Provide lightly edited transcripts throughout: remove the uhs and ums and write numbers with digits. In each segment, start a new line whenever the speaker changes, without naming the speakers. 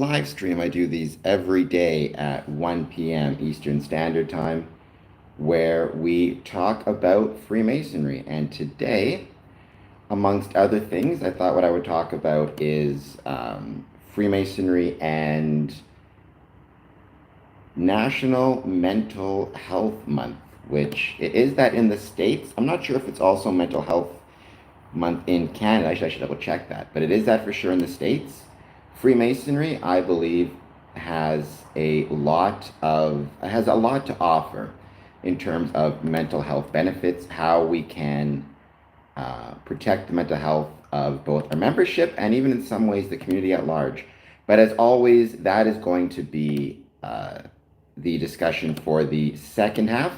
live stream. I do these every day at 1 p.m. Eastern Standard Time, where we talk about Freemasonry. And today, amongst other things, I thought what I would talk about is Freemasonry and National Mental Health Month, which is that in the States. I'm not sure if it's also Mental Health Month in Canada. Actually, I should double check that, but it is that for sure in the States. Freemasonry, I believe, has a lot to offer in terms of mental health benefits, how we can protect the mental health of both our membership and even in some ways the community at large. But as always, that is going to be the discussion for the second half.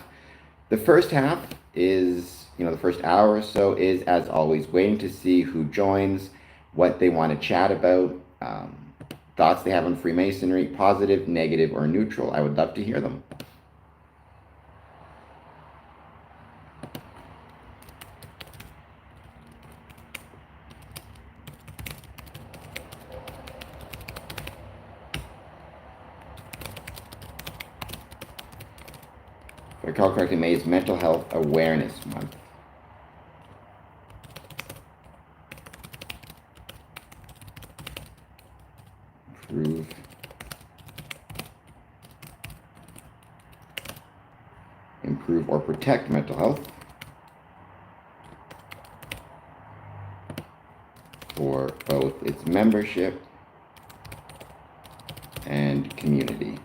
The first half is, the first hour or so is, as always, waiting to see who joins, what they want to chat about, thoughts they have on Freemasonry, positive, negative, or neutral. I would love to hear them. If I recall correctly, May is Mental Health Awareness Month. Improve or protect mental health for both its membership and community.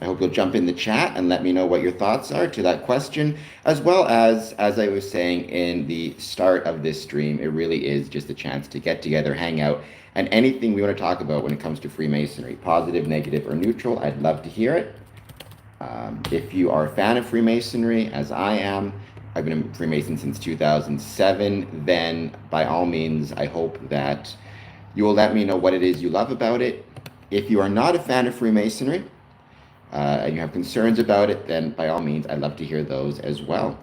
I hope you'll jump in the chat and let me know what your thoughts are to that question, as well as I was saying in the start of this stream, it really is just a chance to get together, hang out, and anything we want to talk about when it comes to Freemasonry, positive, negative, or neutral, I'd love to hear it. If you are a fan of Freemasonry, as I am, I've been a Freemason since 2007, then by all means, I hope that you will let me know what it is you love about it. If you are not a fan of Freemasonry, and you have concerns about it, then by all means, I'd love to hear those as well.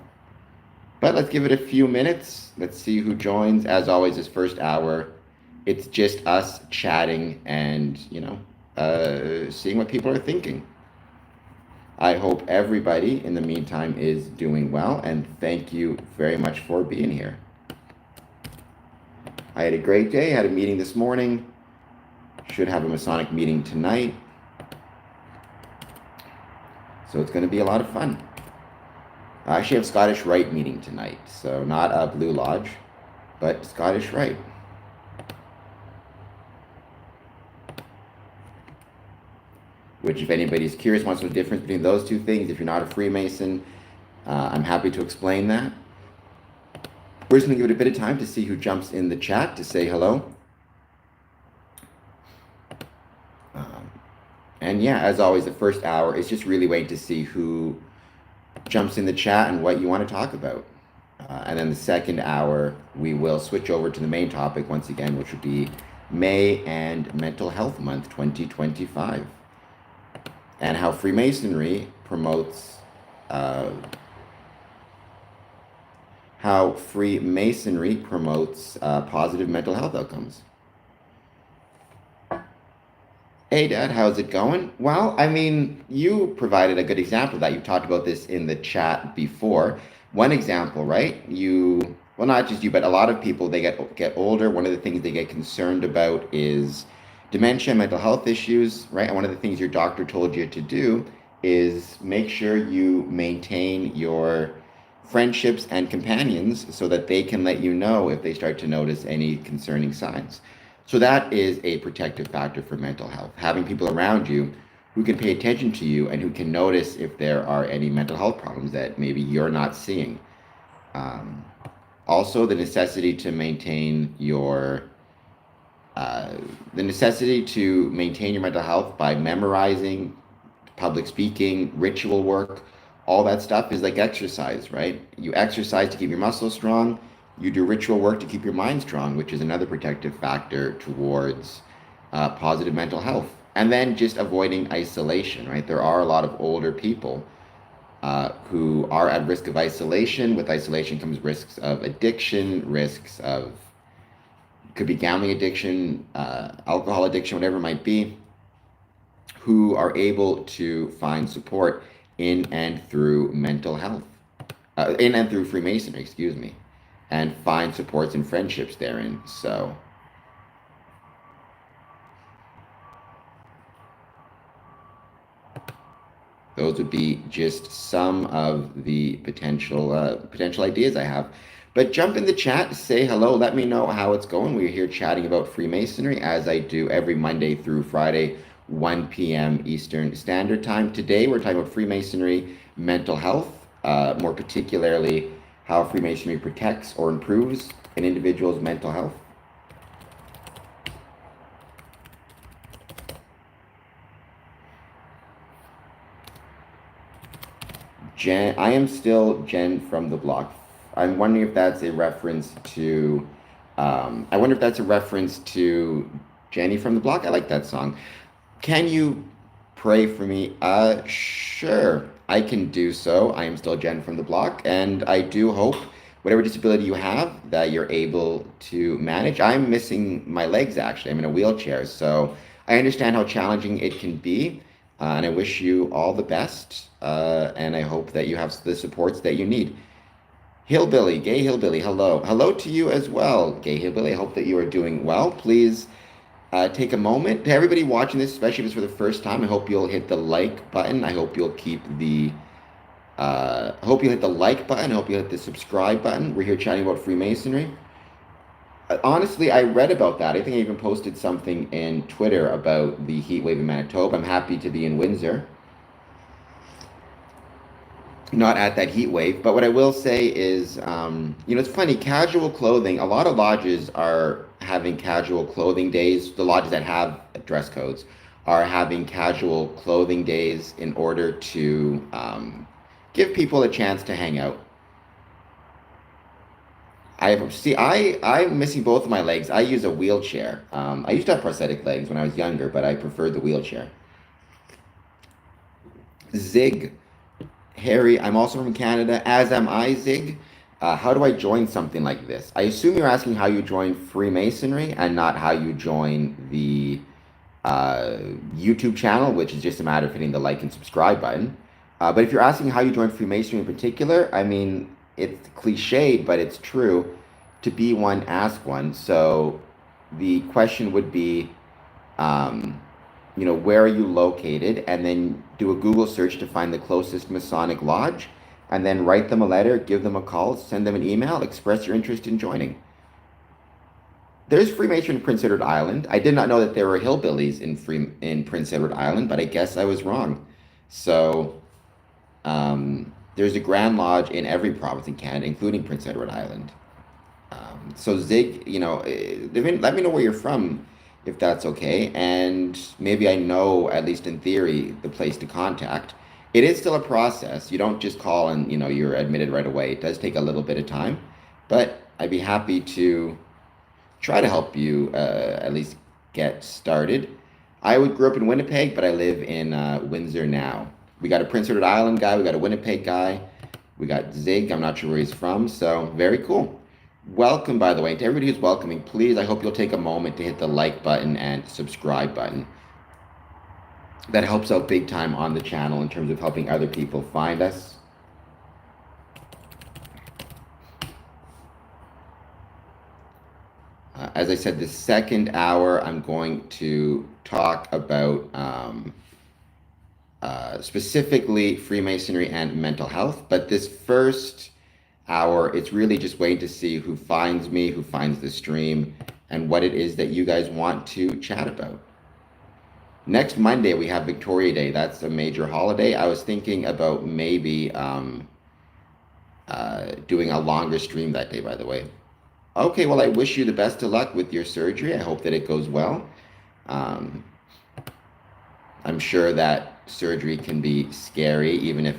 But let's give it a few minutes. Let's see who joins. As always, this first hour, it's just us chatting and, seeing what people are thinking. I hope everybody in the meantime is doing well, and thank you very much for being here. I had a great day. I had a meeting this morning. Should have a Masonic meeting tonight. So it's going to be a lot of fun. I actually have Scottish Rite meeting tonight. So not a Blue Lodge, but Scottish Rite. Which, if anybody's curious, wants to know the difference between those two things, if you're not a Freemason, I'm happy to explain that. We're just going to give it a bit of time to see who jumps in the chat to say hello. And yeah, as always, the first hour is just really waiting to see who jumps in the chat and what you want to talk about. And then the second hour, we will switch over to the main topic once again, which would be May and Mental Health Month 2025. And how Freemasonry promotes positive mental health outcomes. Hey, Dad, how's it going? Well, I mean, you provided a good example of that. You talked about this in the chat before. One example, right? Well, not just you, but a lot of people, they get older. One of the things they get concerned about is dementia, mental health issues, right? And one of the things your doctor told you to do is make sure you maintain your friendships and companions so that they can let you know if they start to notice any concerning signs. So that is a protective factor for mental health. Having people around you who can pay attention to you and who can notice if there are any mental health problems that maybe you're not seeing. Also, the necessity to maintain your mental health by memorizing, public speaking, ritual work, all that stuff is like exercise, right? You exercise to keep your muscles strong. You do ritual work to keep your mind strong, which is another protective factor towards positive mental health. And then just avoiding isolation, right? There are a lot of older people who are at risk of isolation. With isolation comes risks of addiction, risks of could be gambling addiction, alcohol addiction, whatever it might be, who are able to find support in and through mental health, in and through Freemasonry, excuse me, and find supports and friendships therein. So those would be just some of the potential ideas I have. But jump in the chat, say hello, let me know how it's going. We're here chatting about Freemasonry, as I do every Monday through Friday, 1 p.m. Eastern Standard Time. Today, we're talking about Freemasonry mental health, more particularly how Freemasonry protects or improves an individual's mental health. Jen, I am still Jen from the block. I'm wondering if that's a reference to, I wonder if that's a reference to Jenny from the block. I like that song. Can you pray for me? Sure, I can do so. I am still Jen from the block, and I do hope whatever disability you have that you're able to manage. I'm missing my legs, actually. I'm in a wheelchair, so I understand how challenging it can be, and I wish you all the best, and I hope that you have the supports that you need. Hillbilly, Gay Hillbilly, hello. Hello to you as well, Gay Hillbilly. I hope that you are doing well. Please take a moment. To everybody watching this, especially if it's for the first time, I hope you'll hit the like button. I hope you'll keep the hope you'll hit the like button. I hope you'll hit the subscribe button. We're here chatting about Freemasonry. Honestly, I read about that. I think I even posted something in Twitter about the heat wave in Manitoba. I'm happy to be in Windsor, not at that heat wave. But what I will say is, it's funny, casual clothing, a lot of lodges are having casual clothing days. The lodges that have dress codes are having casual clothing days in order to give people a chance to hang out. I'm missing both of my legs. I use a wheelchair. I used to have prosthetic legs when I was younger, but I preferred the wheelchair. Zig, Harry, I'm also from Canada, as am I, Zig. How do I join something like this? I assume you're asking how you join Freemasonry and not how you join the YouTube channel, which is just a matter of hitting the like and subscribe button. But if you're asking how you join Freemasonry in particular, I mean, it's cliched, but it's true. To be one, ask one. So the question would be, where are you located? And then do a Google search to find the closest Masonic lodge, and then write them a letter, give them a call, send them an email, express your interest in joining. There's Freemasonry in Prince Edward Island. I did not know that there were hillbillies in Prince Edward Island, but I guess I was wrong. So there's a Grand Lodge in every province in Canada, including Prince Edward Island. So Zig, let me know where you're from, if that's okay. And maybe I know, at least in theory, the place to contact. It is still a process. You don't just call and, you're admitted right away. It does take a little bit of time, but I'd be happy to try to help you at least get started. I grew up in Winnipeg, but I live in Windsor now. We got a Prince Edward Island guy. We got a Winnipeg guy. We got Zig. I'm not sure where he's from. So very cool. Welcome, by the way, to everybody who's welcoming. Please, I hope you'll take a moment to hit the like button and subscribe button. That helps out big time on the channel in terms of helping other people find us. As I said, the second hour, I'm going to talk about specifically Freemasonry and mental health. But this first hour, it's really just waiting to see who finds me, who finds the stream, and what it is that you guys want to chat about. Next Monday, we have Victoria Day. That's a major holiday. I was thinking about maybe doing a longer stream that day, by the way. Okay, well, I wish you the best of luck with your surgery. I hope that it goes well. I'm sure that surgery can be scary, even if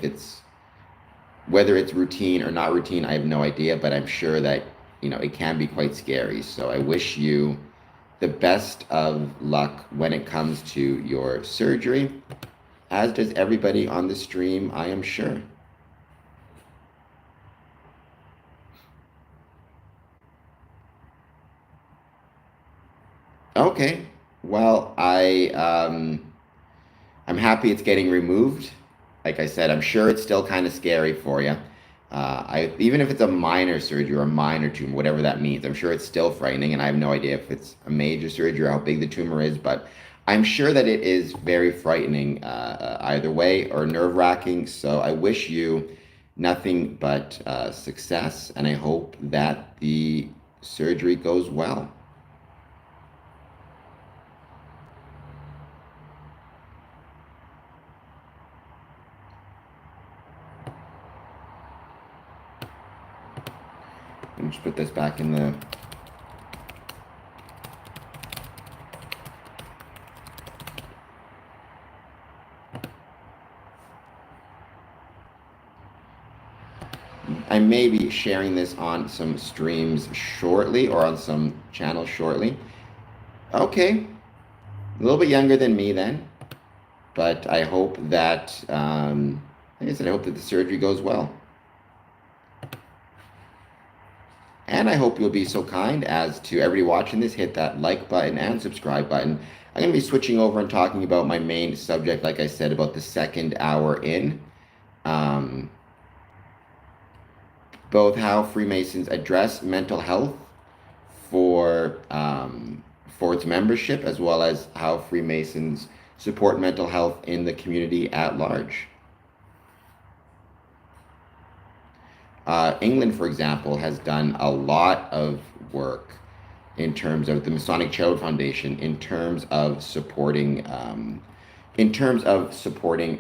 whether it's routine or not routine, I have no idea, but I'm sure that, it can be quite scary. So I wish you the best of luck when it comes to your surgery, as does everybody on the stream, I am sure. Okay. Well, I'm happy it's getting removed. Like I said, I'm sure it's still kind of scary for you. Even if it's a minor surgery or a minor tumor, whatever that means, I'm sure it's still frightening, and I have no idea if it's a major surgery or how big the tumor is, but I'm sure that it is very frightening either way or nerve-wracking. So I wish you nothing but success, and I hope that the surgery goes well. Let me just put this back in the. I may be sharing this on some streams shortly or on some channels shortly. Okay, a little bit younger than me then, but I hope that, like I said, I hope that the surgery goes well. And I hope you'll be so kind as to everybody watching this, hit that like button and subscribe button. I'm going to be switching over and talking about my main subject, like I said, about the second hour in. Both how Freemasons address mental health for its membership, as well as how Freemasons support mental health in the community at large. England, for example, has done a lot of work in terms of the Masonic Charitable Foundation, in terms of supporting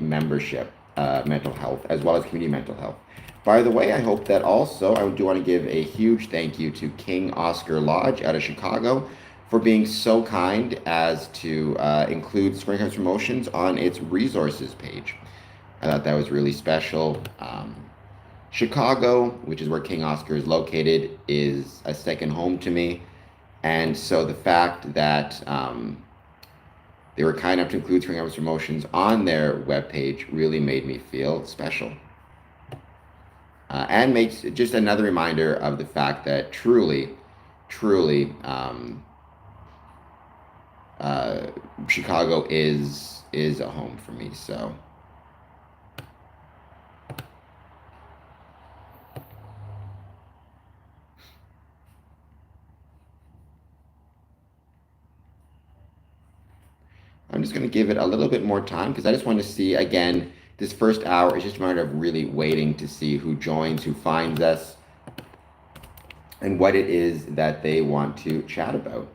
membership mental health, as well as community mental health. By the way, I hope that also, I do want to give a huge thank you to King Oscar Lodge out of Chicago for being so kind as to include Spring House Promotions on its resources page. I thought that was really special. Chicago, which is where King Oscar is located, is a second home to me. And so the fact that they were kind enough to include Spring House Promotions on their webpage really made me feel special. And makes just another reminder of the fact that truly, Chicago is a home for me. So I'm just going to give it a little bit more time because I just want to see, again, this first hour is just a matter of really waiting to see who joins, who finds us, and what it is that they want to chat about.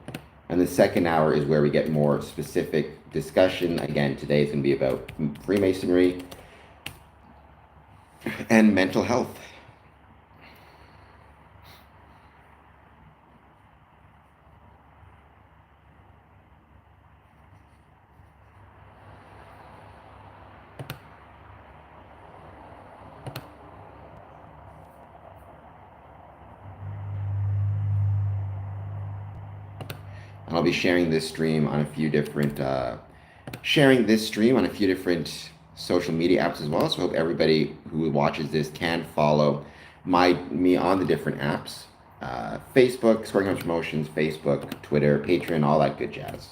And the second hour is where we get more specific discussion. Again, today is going to be about Freemasonry and mental health. And I'll be sharing this stream on a few different social media apps as well. So I hope everybody who watches this can follow me on the different apps. Facebook, Scoring House Promotions, Facebook, Twitter, Patreon, all that good jazz.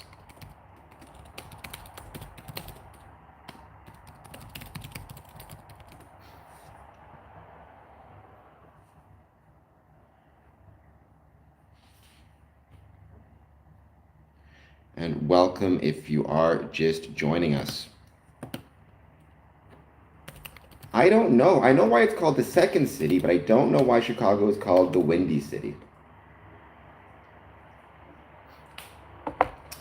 And welcome if you are just joining us. I don't know. I know why it's called the second city, but I don't know why Chicago is called the Windy City.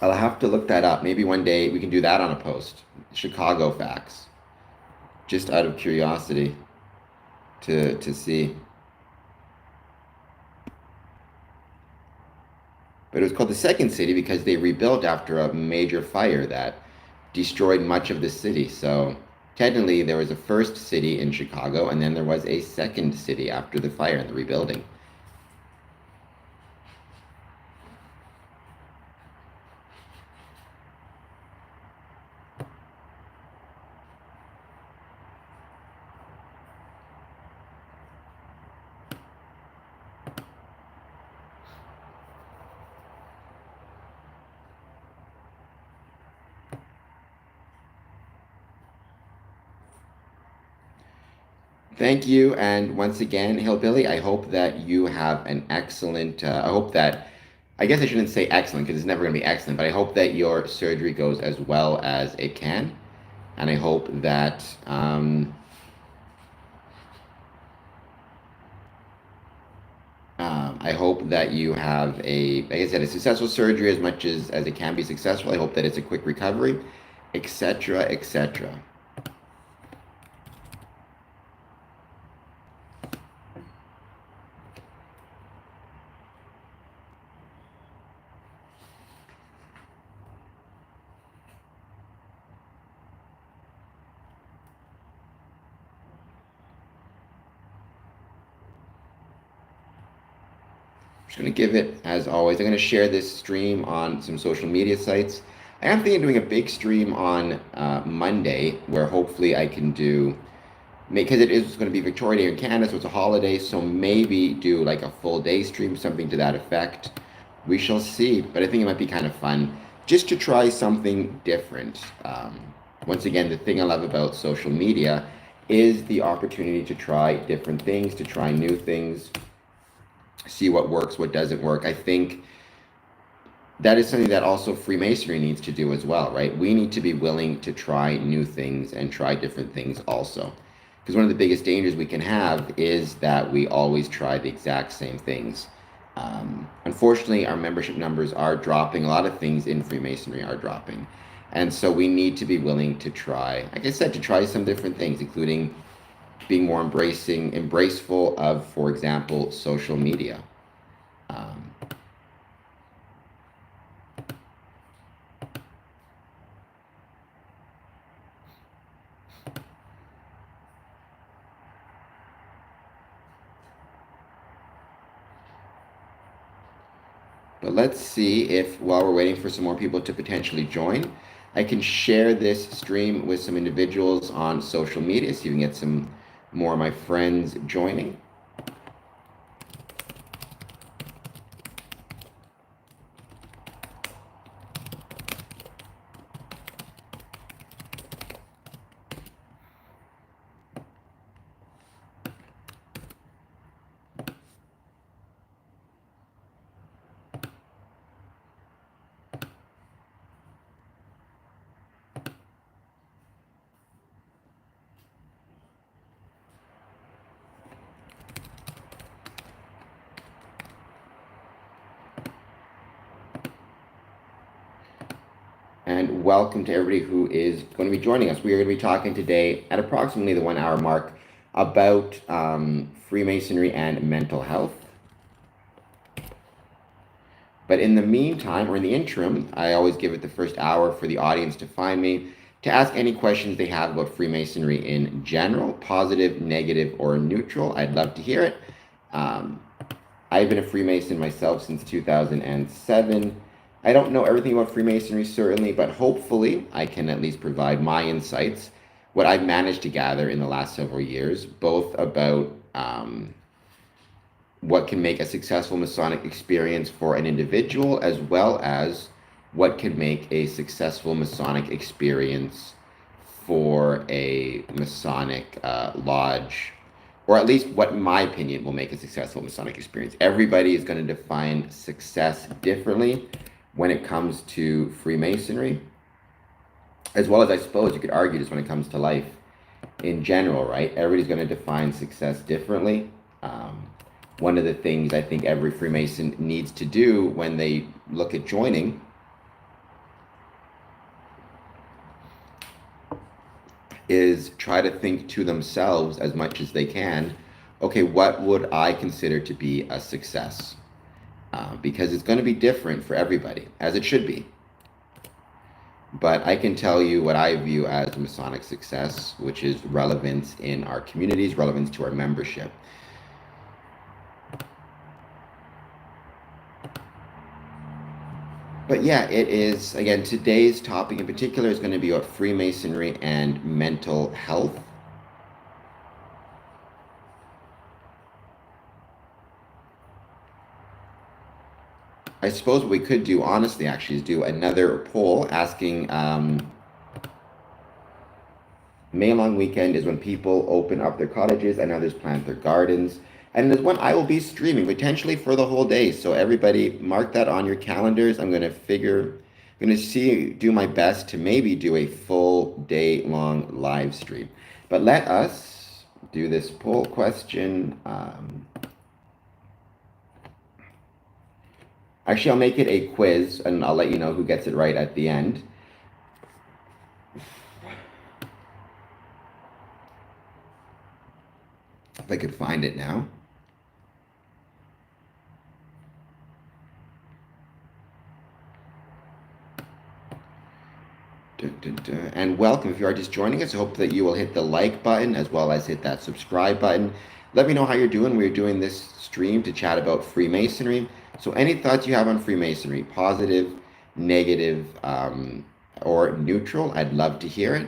I'll have to look that up. Maybe one day we can do that on a post. Chicago facts. Just out of curiosity to see. But it was called the second city because they rebuilt after a major fire that destroyed much of the city. So technically there was a first city in Chicago, and then there was a second city after the fire and the rebuilding. Thank you. And once again, Hillbilly, I hope that you have an excellent, I hope that, I guess I shouldn't say excellent because it's never going to be excellent, but I hope that your surgery goes as well as it can. And I hope that, I hope that you have like I said, a successful surgery as much as it can be successful. I hope that it's a quick recovery, etc., etc. Just going to give it, as always, I'm going to share this stream on some social media sites. I am thinking of doing a big stream on Monday where hopefully I can do, because it is going to be Victoria Day in Canada, so it's a holiday, so maybe do like a full day stream, something to that effect. We shall see, but I think it might be kind of fun just to try something different. Once again, the thing I love about social media is the opportunity to try different things, to try new things, see what works, what doesn't work. I think that is something that also Freemasonry needs to do as well, right? We need to be willing to try new things and try different things also. Because one of the biggest dangers we can have is that we always try the exact same things. Unfortunately, our membership numbers are dropping. A lot of things in Freemasonry are dropping. And so we need to be willing to try, like I said, to try some different things, including being more embraceful of, for example, social media. Um, but let's see if, while we're waiting for some more people to potentially join, I can share this stream with some individuals on social media, so you can get some more of my friends joining. And welcome to everybody who is going to be joining us. We are going to be talking today at approximately the 1 hour mark about Freemasonry and mental health. But in the meantime, or in the interim, I always give it the first hour for the audience to find me, to ask any questions they have about Freemasonry in general, positive, negative, or neutral. I'd love to hear it. I've been a Freemason myself since 2007. I don't know everything about Freemasonry, certainly, but hopefully I can at least provide my insights, what I've managed to gather in the last several years, both about what can make a successful Masonic experience for an individual, as well as what can make a successful Masonic experience for a Masonic lodge, or at least what, in my opinion, will make a successful Masonic experience. Everybody is going to define success differently when it comes to Freemasonry, as well as, I suppose you could argue, just when it comes to life in general, right? Everybody's going to define success differently. One of the things I think every Freemason needs to do when they look at joining is try to think to themselves as much as they can, okay, what would I consider to be a success? Because it's going to be different for everybody, as it should be. But I can tell you what I view as Masonic success, which is relevance in our communities, relevance to our membership. But yeah, it is, again, today's topic in particular is going to be about Freemasonry and mental health. I suppose what we could do, honestly, actually, is do another poll asking May long weekend is when people open up their cottages and others plant their gardens. And it's when I will be streaming, potentially for the whole day. So everybody mark that on your calendars. I'm going to do my best to maybe do a full day long live stream. But let us do this poll question. Actually, I'll make it a quiz and I'll let you know who gets it right at the end. If I could find it now. And welcome if you are just joining us. I hope that you will hit the like button as well as hit that subscribe button. Let me know how you're doing. We're doing this stream to chat about Freemasonry. So any thoughts you have on Freemasonry, positive, negative, or neutral, I'd love to hear it.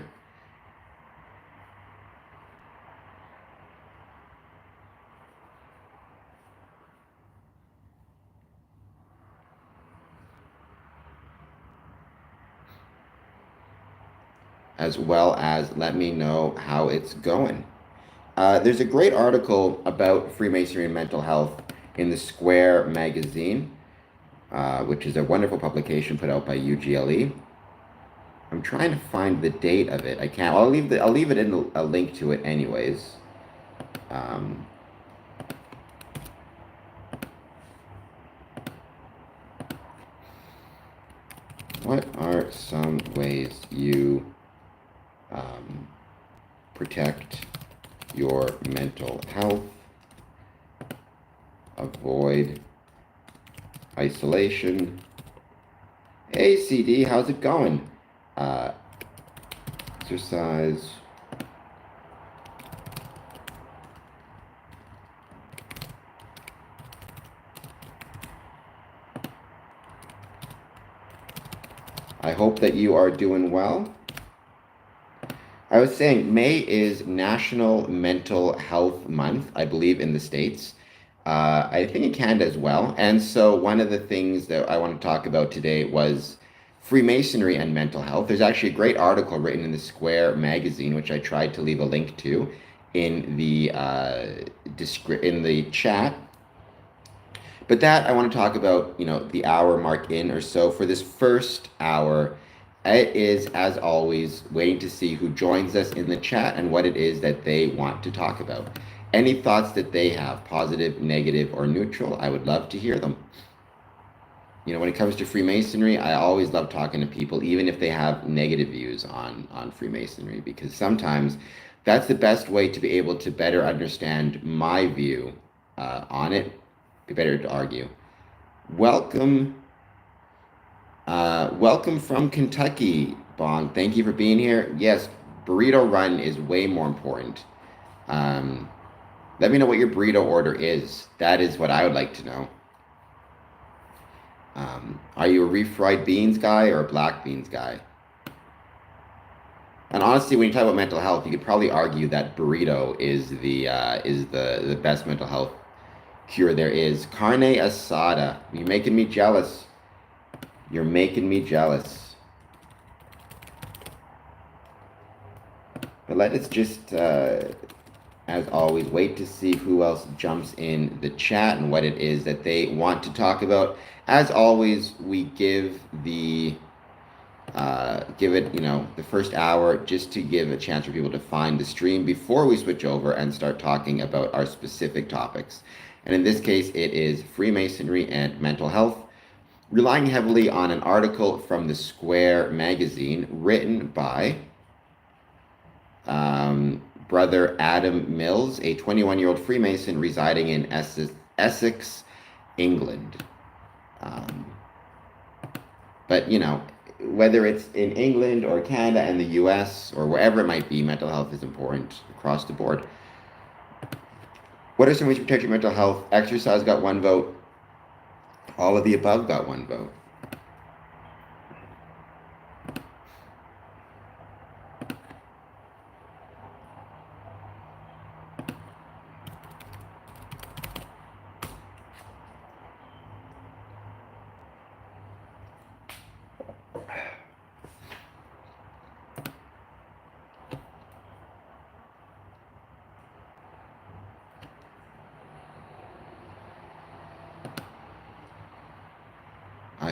As well as let me know how it's going. There's a great article about Freemasonry and mental health in the Square magazine, which is a wonderful publication put out by UGLE. I'm trying to find the date of it. I can't. I'll leave it in a link to it anyways. What are some ways you protect your mental health, avoid isolation? Hey CD, how's it going? Exercise. I hope that you are doing well. I was saying May is National Mental Health Month, I believe, in the States. I think in Canada as well. And so one of the things that I want to talk about today was Freemasonry and mental health. There's actually a great article written in the Square magazine, which I tried to leave a link to in the chat. But that I want to talk about, the hour mark in or so. For this first hour, it is, as always, waiting to see who joins us in the chat and what it is that they want to talk about. Any thoughts that they have, positive, negative, or neutral, I would love to hear them. When it comes to Freemasonry, I always love talking to people, even if they have negative views on Freemasonry, because sometimes that's the best way to be able to better understand my view on it, be better to argue. Welcome from Kentucky, Bong. Thank you for being here. Yes, burrito run is way more important. Let me know what your burrito order is. That is what I would like to know. Are you a refried beans guy or a black beans guy? And honestly, when you talk about mental health, you could probably argue that burrito is the best mental health cure there is. Carne asada. You're making me jealous. You're making me jealous. But let us just, as always, wait to see who else jumps in the chat and what it is that they want to talk about. As always, we give the the first hour just to give a chance for people to find the stream before we switch over and start talking about our specific topics. And in this case, it is Freemasonry and mental health, relying heavily on an article from the Square magazine written by Brother Adam Mills, a 21-year-old Freemason residing in Essex, England. But, whether it's in England or Canada and the US or wherever it might be, mental health is important across the board. What are some ways to protect your mental health? Exercise got 1 vote. All of the above got 1 vote.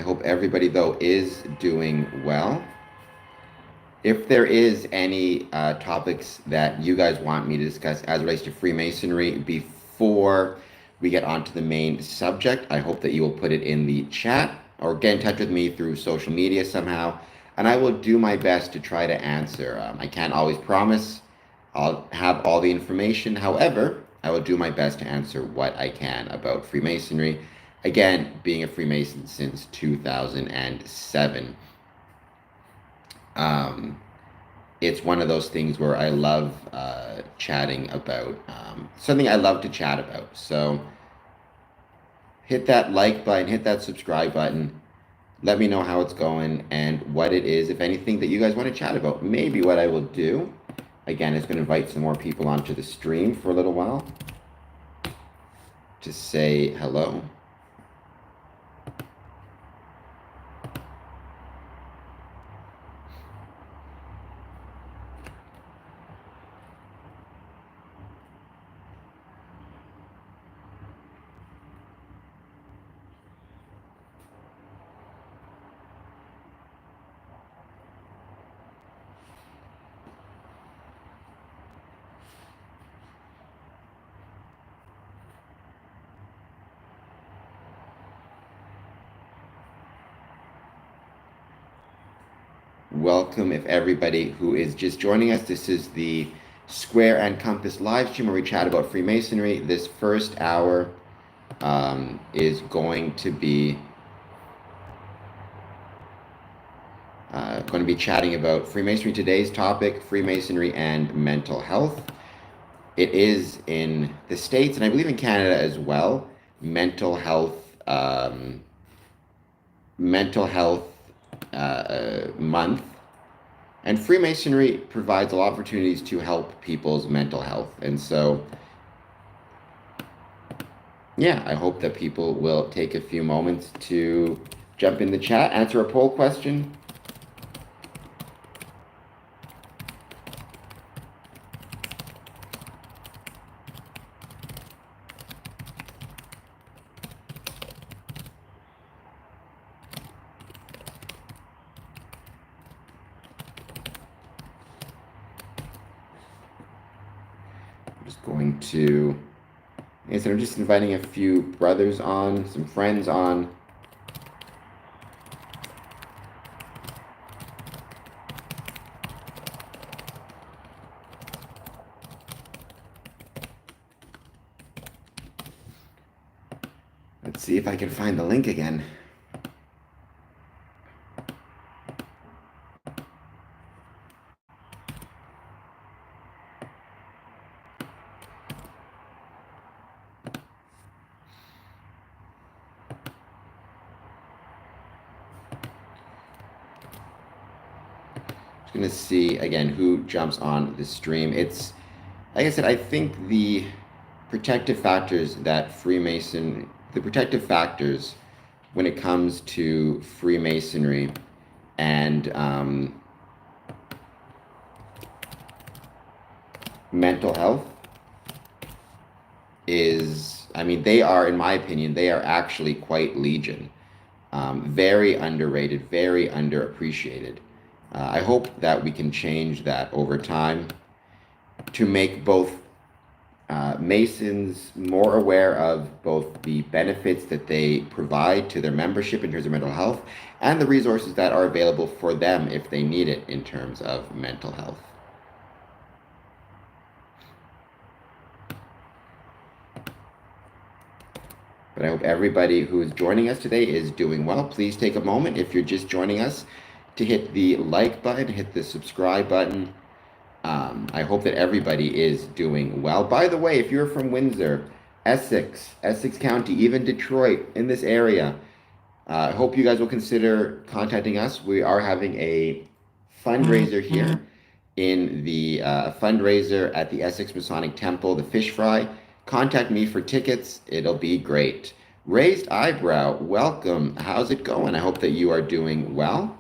hope everybody, though, is doing well. If there is any topics that you guys want me to discuss as it relates to Freemasonry before we get onto the main subject, I hope that you will put it in the chat or get in touch with me through social media somehow, and I will do my best to try to answer. I can't always promise I'll have all the information. However, I will do my best to answer what I can about Freemasonry. Again, being a Freemason since 2007. It's one of those things where I love chatting about something I love to chat about. So hit that like button, hit that subscribe button. Let me know how it's going and what it is, if anything, that you guys want to chat about. Maybe what I will do, again, is going to invite some more people onto the stream for a little while to say hello. Welcome, if everybody who is just joining us. This is the Square and Compass live stream where we chat about Freemasonry. This first hour is going to be chatting about Freemasonry. Today's topic, Freemasonry and mental health. It is in the States, and I believe in Canada as well, mental health month. And Freemasonry provides a lot of opportunities to help people's mental health. And so, yeah, I hope that people will take a few moments to jump in the chat, answer a poll question. I'm just inviting a few brothers on, some friends on. Let's see if I can find the link again. Going to see again who jumps on the stream. It's, like I said, I think the protective factors when it comes to Freemasonry and mental health is, they are, in my opinion, they are actually quite legion. Very underrated, very underappreciated. I hope that we can change that over time to make both Masons more aware of both the benefits that they provide to their membership in terms of mental health and the resources that are available for them if they need it in terms of mental health. But I hope everybody who is joining us today is doing well. Please take a moment, if you're just joining us, to hit the like button, hit the subscribe button. I hope that everybody is doing well. By the way, if you're from Windsor, Essex County, even Detroit, in this area, I hope you guys will consider contacting us. We are having a fundraiser here in the fundraiser at the Essex Masonic Temple, the Fish Fry. Contact me for tickets. It'll be great. Raised eyebrow, welcome. How's it going? I hope that you are doing well.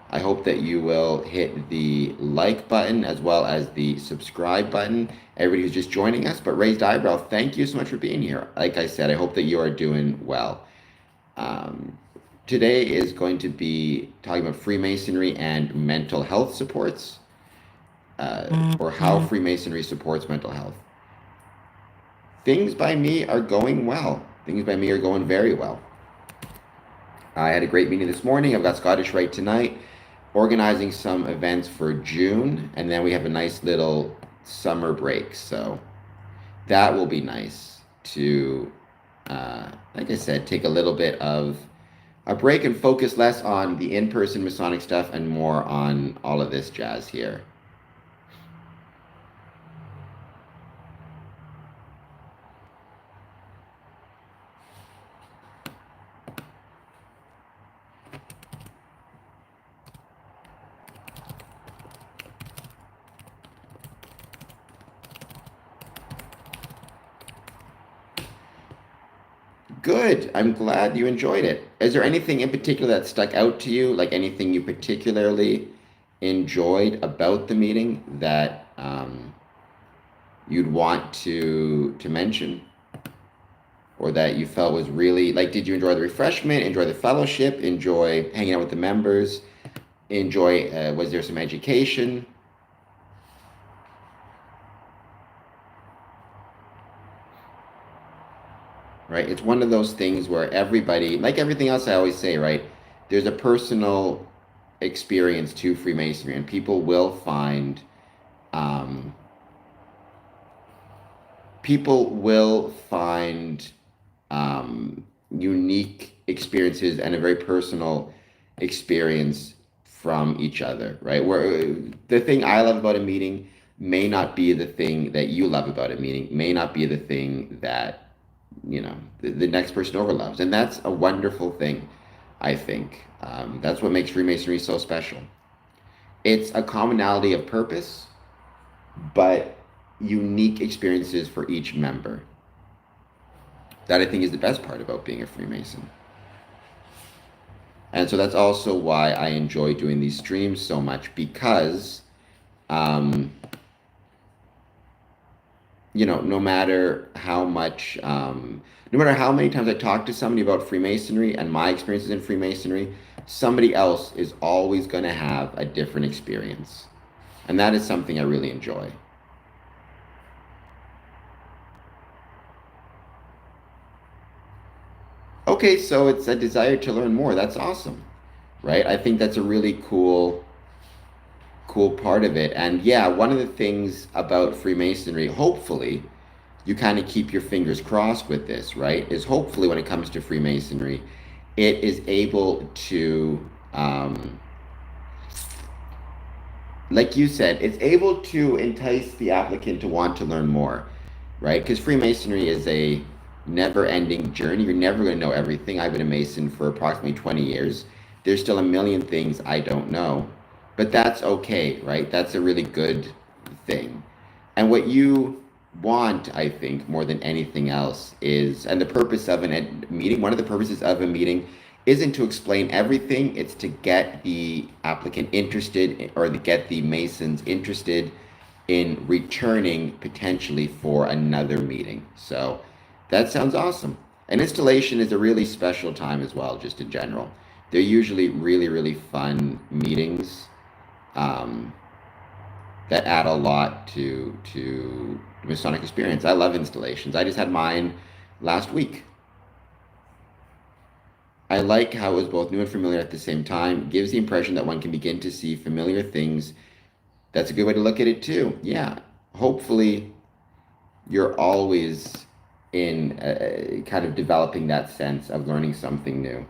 I hope that you will hit the like button as well as the subscribe button. Everybody who's just joining us, but raised eyebrow, thank you so much for being here. Like I said, I hope that you are doing well. Um, Today is going to be talking about Freemasonry and mental health supports, or how Freemasonry supports mental health. Things by me are going well. Things by me are going very well. I had a great meeting this morning. I've got Scottish Rite tonight, organizing some events for June, and then we have a nice little summer break. So that will be nice to, like I said, take a little bit of a break and focus less on the in-person Masonic stuff and more on all of this jazz here. Good. I'm glad you enjoyed it. Is there anything in particular that stuck out to you, like anything you particularly enjoyed about the meeting that you'd want to mention, or that you felt was really like? Did you enjoy the refreshment? Enjoy the fellowship? Enjoy hanging out with the members? Enjoy? Was there some education? Right? It's one of those things where everybody, like everything else I always say, right? There's a personal experience to Freemasonry, and um, people will find unique experiences and a very personal experience from each other, right? Where the thing I love about a meeting may not be the thing that you love about a meeting, may not be the thing that the next person over loves, and that's a wonderful thing. I think that's what makes Freemasonry so special. It's a commonality of purpose, but unique experiences for each member. That I think is the best part about being a Freemason. And so that's also why I enjoy doing these streams so much, because um, no matter how much, no matter how many times I talk to somebody about Freemasonry and my experiences in Freemasonry, somebody else is always going to have a different experience. And that is something I really enjoy. Okay, so it's a desire to learn more. That's awesome, right? I think that's a really cool part of it. And yeah, one of the things about Freemasonry, hopefully, you kind of keep your fingers crossed with this, right? Is hopefully when it comes to Freemasonry, it is able to, like you said, it's able to entice the applicant to want to learn more, right? Because Freemasonry is a never-ending journey. You're never going to know everything. I've been a Mason for approximately 20 years. There's still a million things I don't know, but that's okay, right? That's a really good thing. And what you want, I think, more than anything else is, and the purpose of a meeting, one of the purposes of a meeting isn't to explain everything, it's to get the applicant interested, or to get the Masons interested in returning potentially for another meeting. So that sounds awesome. And installation is a really special time as well, just in general. They're usually really, really fun meetings um, that add a lot to the Masonic experience. I love installations. I just had mine last week. I like how it was both new and familiar at the same time. Gives the impression that one can begin to see familiar things. That's a good way to look at it too. Yeah. Hopefully, you're always in kind of developing that sense of learning something new.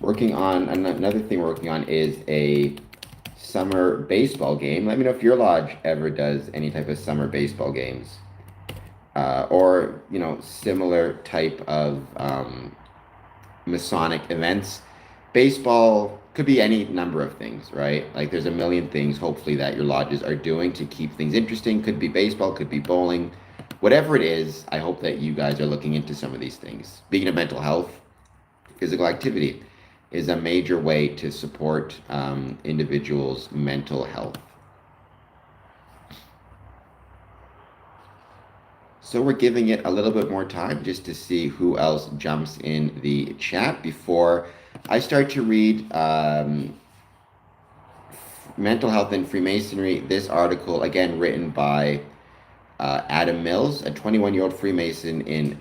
Working on another thing we're working on is a summer baseball game. Let me know if your lodge ever does any type of summer baseball games. or similar type of Masonic events. Baseball could be any number of things, right? Like there's a million things, hopefully, that your lodges are doing to keep things interesting. Could be baseball, could be bowling, whatever it is. I hope that you guys are looking into some of these things. Speaking of mental health, physical activity is a major way to support individuals' mental health. So we're giving it a little bit more time just to see who else jumps in the chat before I start to read Mental Health in Freemasonry. This article, again, written by Adam Mills, a 21-year-old Freemason in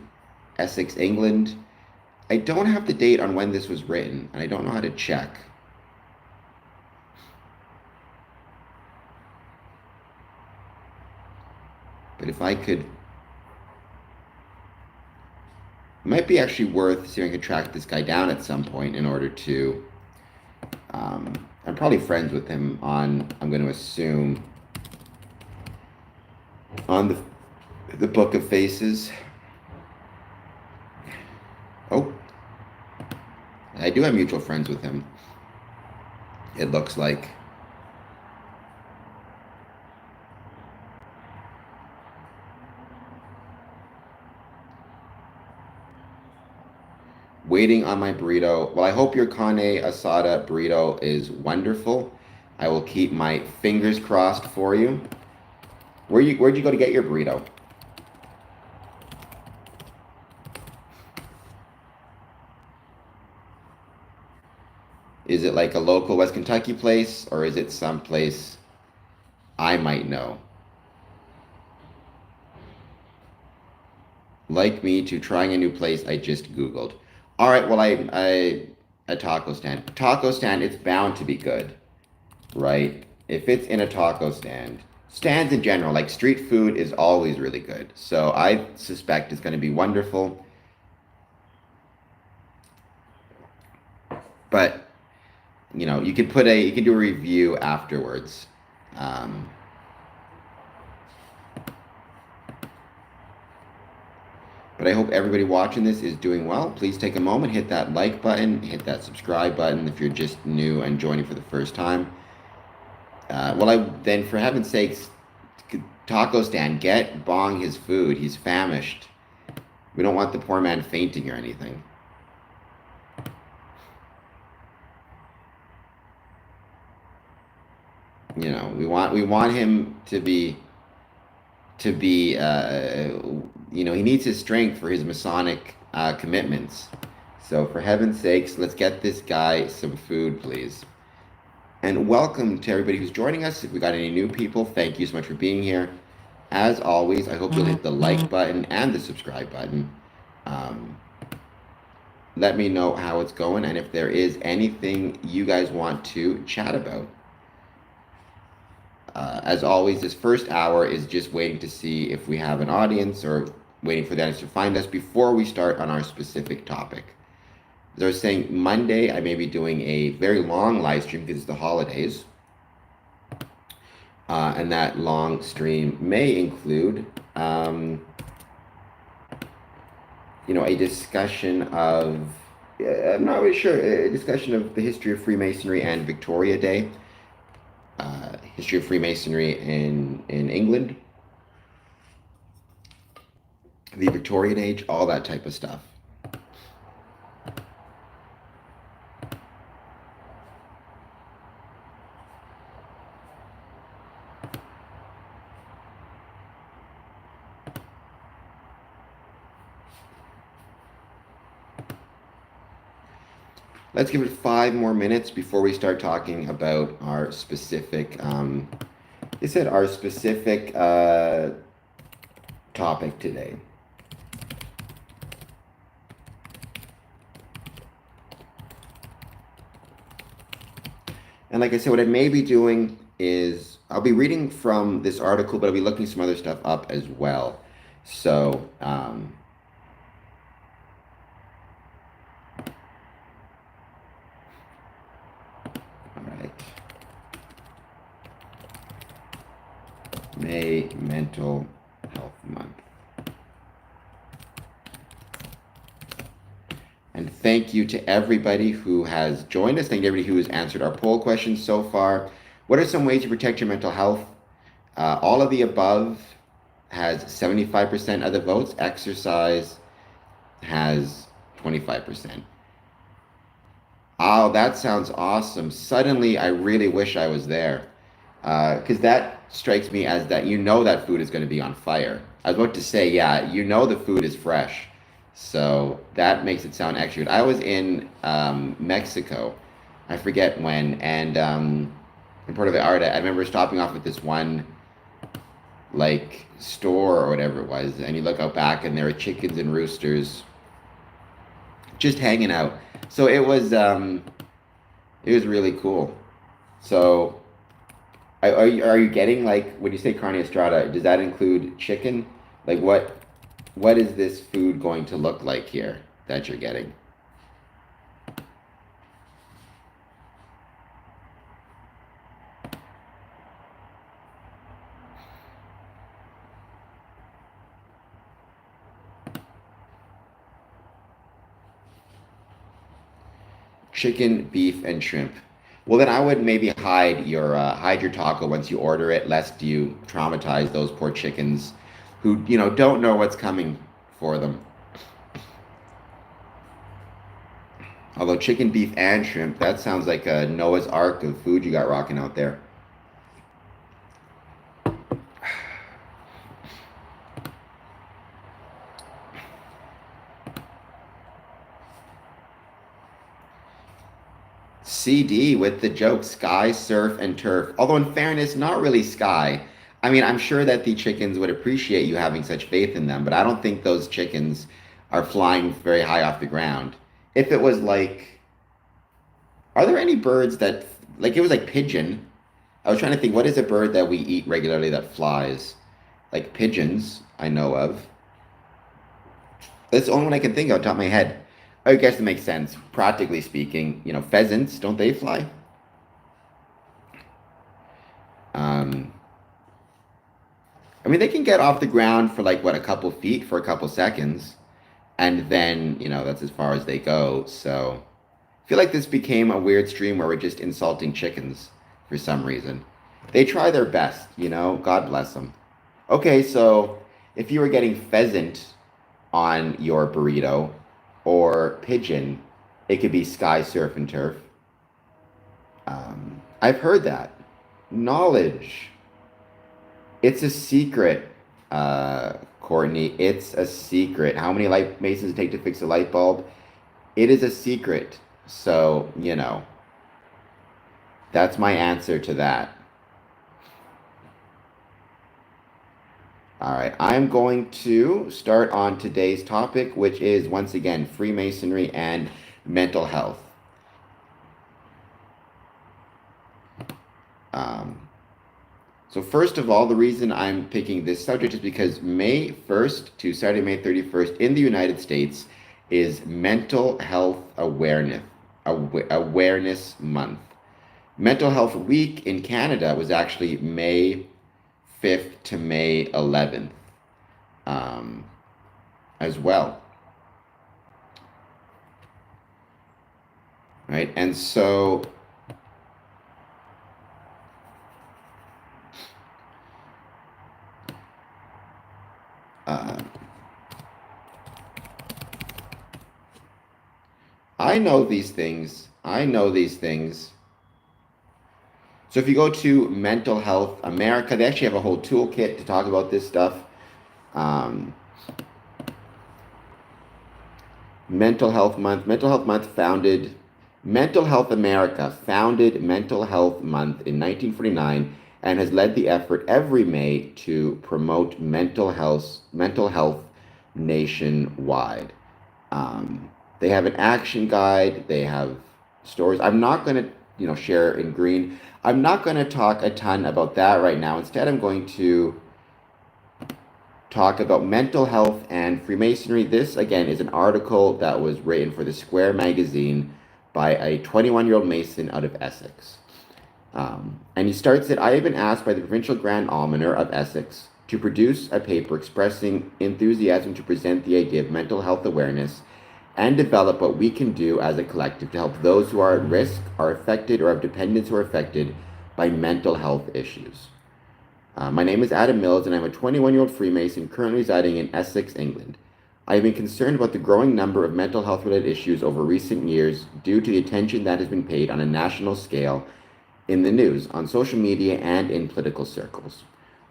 Essex, England. I don't have the date on when this was written, and I don't know how to check. But if I could... It might be actually worth seeing if I could track this guy down at some point in order to... I'm probably friends with him on, I'm going to assume, on the Book of Faces. Oh, I do have mutual friends with him, it looks like. Waiting on my burrito. Well, I hope your carne asada burrito is wonderful. I will keep my fingers crossed for you. Where'd you go to get your burrito? Is it like a local West Kentucky place, or is it someplace I might know? Like me to trying a new place I just Googled. All right, well, a taco stand. Taco stand, it's bound to be good, right? If it's in a taco stand, stands in general, like street food is always really good. So I suspect it's going to be wonderful. But, you can do a review afterwards. But I hope everybody watching this is doing well. Please take a moment, hit that like button, hit that subscribe button if you're just new and joining for the first time. Then for heaven's sakes, taco stand, get Bong his food. He's famished. We don't want the poor man fainting or anything. We want him to be, he needs his strength for his Masonic commitments. So for heaven's sakes, let's get this guy some food, please. And welcome to everybody who's joining us. If we got any new people, thank you so much for being here. As always, I hope you'll hit the like button and the subscribe button. Let me know how it's going and if there is anything you guys want to chat about. As always, this first hour is just waiting to see if we have an audience or waiting for them to find us before we start on our specific topic. As I was saying, Monday I may be doing a very long live stream because it's the holidays. And that long stream may include, a discussion of, I'm not really sure, a discussion of the history of Freemasonry and Victoria Day. History of Freemasonry in England, the Victorian age, all that type of stuff. Let's give it 5 more minutes before we start talking about our specific, our specific topic today. And like I said, what I may be doing is I'll be reading from this article, but I'll be looking some other stuff up as well. So, May Mental Health Month. And thank you to everybody who has joined us. Thank you to everybody who has answered our poll questions so far. What are some ways to protect your mental health? All of the above has 75% of the votes. Exercise has 25%. Oh, that sounds awesome. Suddenly, I really wish I was there. Because that strikes me as that that food is going to be on fire. I was about to say, yeah, the food is fresh. So that makes it sound extra good. I was in Mexico, I forget when, and in Puerto Vallarta, I remember stopping off at this one like store or whatever it was, and you look out back and there are chickens and roosters just hanging out. So it was really cool. So are you getting, like, when you say carne estrada, does that include chicken? Like what is this food going to look like here that you're getting? Chicken, beef, and shrimp. Well, then I would maybe hide your taco once you order it, lest you traumatize those poor chickens who don't know what's coming for them. Although chicken, beef, and shrimp, that sounds like a Noah's Ark of food you got rocking out there. CD with the joke sky, surf, and turf. Although, in fairness, not really sky. I mean, I'm sure that the chickens would appreciate you having such faith in them, but I don't think those chickens are flying very high off the ground. If it was like, are there any birds that, like, it was like pigeon. I was trying to think, what is a bird that we eat regularly that flies? Like pigeons, I know of. That's the only one I can think of off the top of my head. I guess it makes sense. Practically speaking, pheasants, don't they fly? Um, I mean, they can get off the ground for like, what, a couple feet for a couple seconds. And then, that's as far as they go. So I feel like this became a weird stream where we're just insulting chickens for some reason. They try their best, God bless them. Okay, so if you were getting pheasant on your burrito or pigeon, it could be sky, surf, and turf. I've heard that. Knowledge. It's a secret, Courtney. It's a secret. How many light masons take to fix a light bulb? It is a secret. So, that's my answer to that. All right, I'm going to start on today's topic, which is, once again, Freemasonry and mental health. So first of all, the reason I'm picking this subject is because May 1st to Saturday, May 31st in the United States is Mental Health Awareness Month. Mental Health Week in Canada was actually May 5th to May 11th as well. Right, and so I know these things. So if you go to Mental Health America, they actually have a whole toolkit to talk about this stuff. Mental Health Month. Mental Health America founded Mental Health Month in 1949 and has led the effort every May to promote mental health nationwide. They have an action guide. They have stories. I'm not going to, share in green. I'm not going to talk a ton about that right now. Instead, I'm going to talk about mental health and Freemasonry. This, again, is an article that was written for the Square magazine by a 21-year-old Mason out of Essex. And he starts it, I have been asked by the Provincial Grand Almoner of Essex to produce a paper expressing enthusiasm to present the idea of mental health awareness and develop what we can do as a collective to help those who are at risk, are affected, or have dependents who are affected by mental health issues. My name is Adam Mills, and I'm a 21-year-old Freemason currently residing in Essex, England. I have been concerned about the growing number of mental health-related issues over recent years due to the attention that has been paid on a national scale in the news, on social media, and in political circles.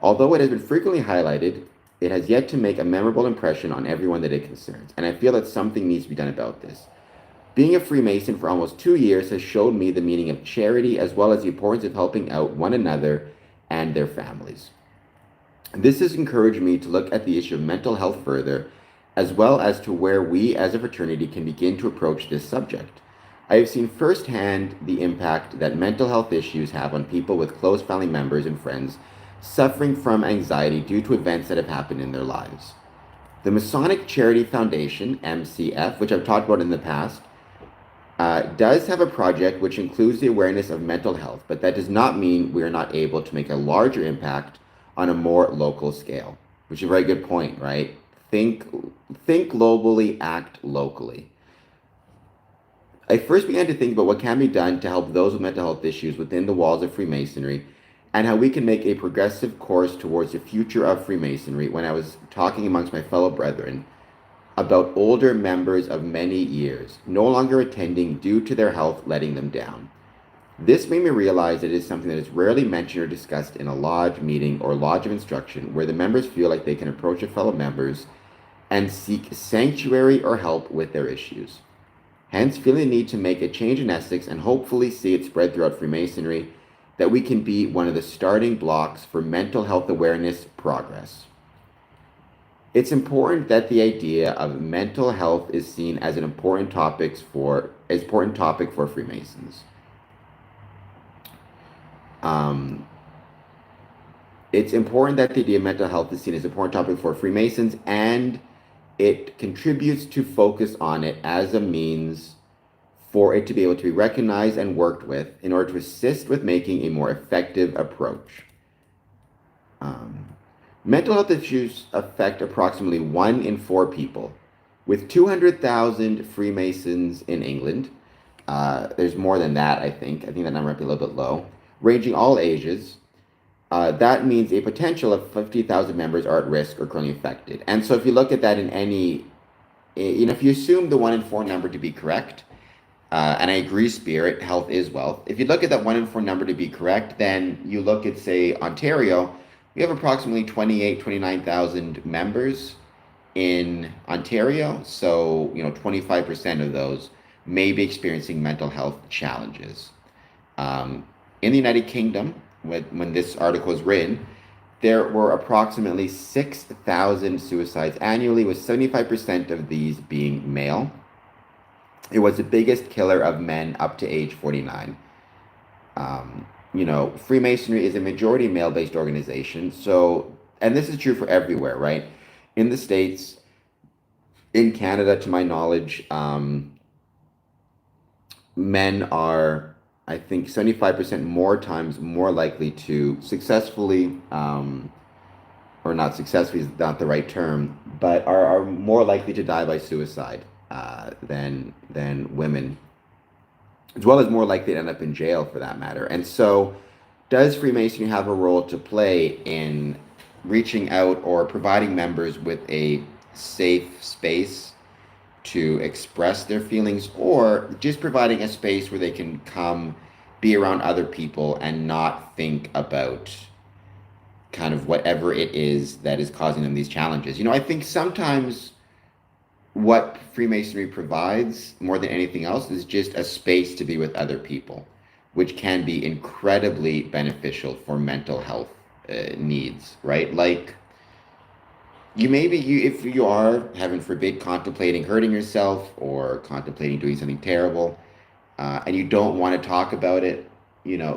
Although it has been frequently highlighted, it has yet to make a memorable impression on everyone that it concerns, and I feel that something needs to be done about this. Being a Freemason for almost 2 years has shown me the meaning of charity as well as the importance of helping out one another and their families. This has encouraged me to look at the issue of mental health further, as well as to where we as a fraternity can begin to approach this subject. I have seen firsthand the impact that mental health issues have on people with close family members and friends suffering from anxiety due to events that have happened in their lives. The Masonic Charity Foundation, MCF, which I've talked about in the past, does have a project which includes the awareness of mental health, but that does not mean we are not able to make a larger impact on a more local scale, which is a very good point, right? Think globally, act locally. I first began to think about what can be done to help those with mental health issues within the walls of Freemasonry and how we can make a progressive course towards the future of Freemasonry when I was talking amongst my fellow brethren about older members of many years no longer attending due to their health letting them down. This made me realize that it is something that is rarely mentioned or discussed in a lodge meeting or lodge of instruction where the members feel like they can approach their fellow members and seek sanctuary or help with their issues. Hence, feeling the need to make a change in Essex and hopefully see it spread throughout Freemasonry, that we can be one of the starting blocks for mental health awareness progress. It's important that the idea of mental health is seen as an important topic for Freemasons. It's important that the idea of mental health is seen as an important topic for Freemasons, and it contributes to focus on it as a means for it to be able to be recognized and worked with in order to assist with making a more effective approach. Mental health issues affect approximately 1 in 4 people. With 200,000 Freemasons in England, there's more than that, I think. I think that number might be a little bit low. Ranging all ages, that means a potential of 50,000 members are at risk or currently affected. And so if you look at that in any, if you assume the 1 in 4 number to be correct, and I agree, spirit, health is wealth. If you look at that 1 in 4 number to be correct, then you look at, say, Ontario, we have approximately 29,000 members in Ontario. So, 25% of those may be experiencing mental health challenges. In the United Kingdom, when this article was written, there were approximately 6,000 suicides annually, with 75% of these being male. It was the biggest killer of men up to age 49. Freemasonry is a majority male-based organization. So, and this is true for everywhere, right? In the States, in Canada, to my knowledge, men are, I think, 75% more likely to successfully, or not successfully is not the right term, but are more likely to die by suicide than women, as well as more likely to end up in jail for that matter. And so, does Freemasonry have a role to play in reaching out or providing members with a safe space to express their feelings, or just providing a space where they can come, be around other people, and not think about kind of whatever it is that is causing them these challenges? I think sometimes what Freemasonry provides more than anything else is just a space to be with other people, which can be incredibly beneficial for mental health needs, right? Like, if you are, heaven forbid, contemplating hurting yourself or contemplating doing something terrible, and you don't want to talk about it,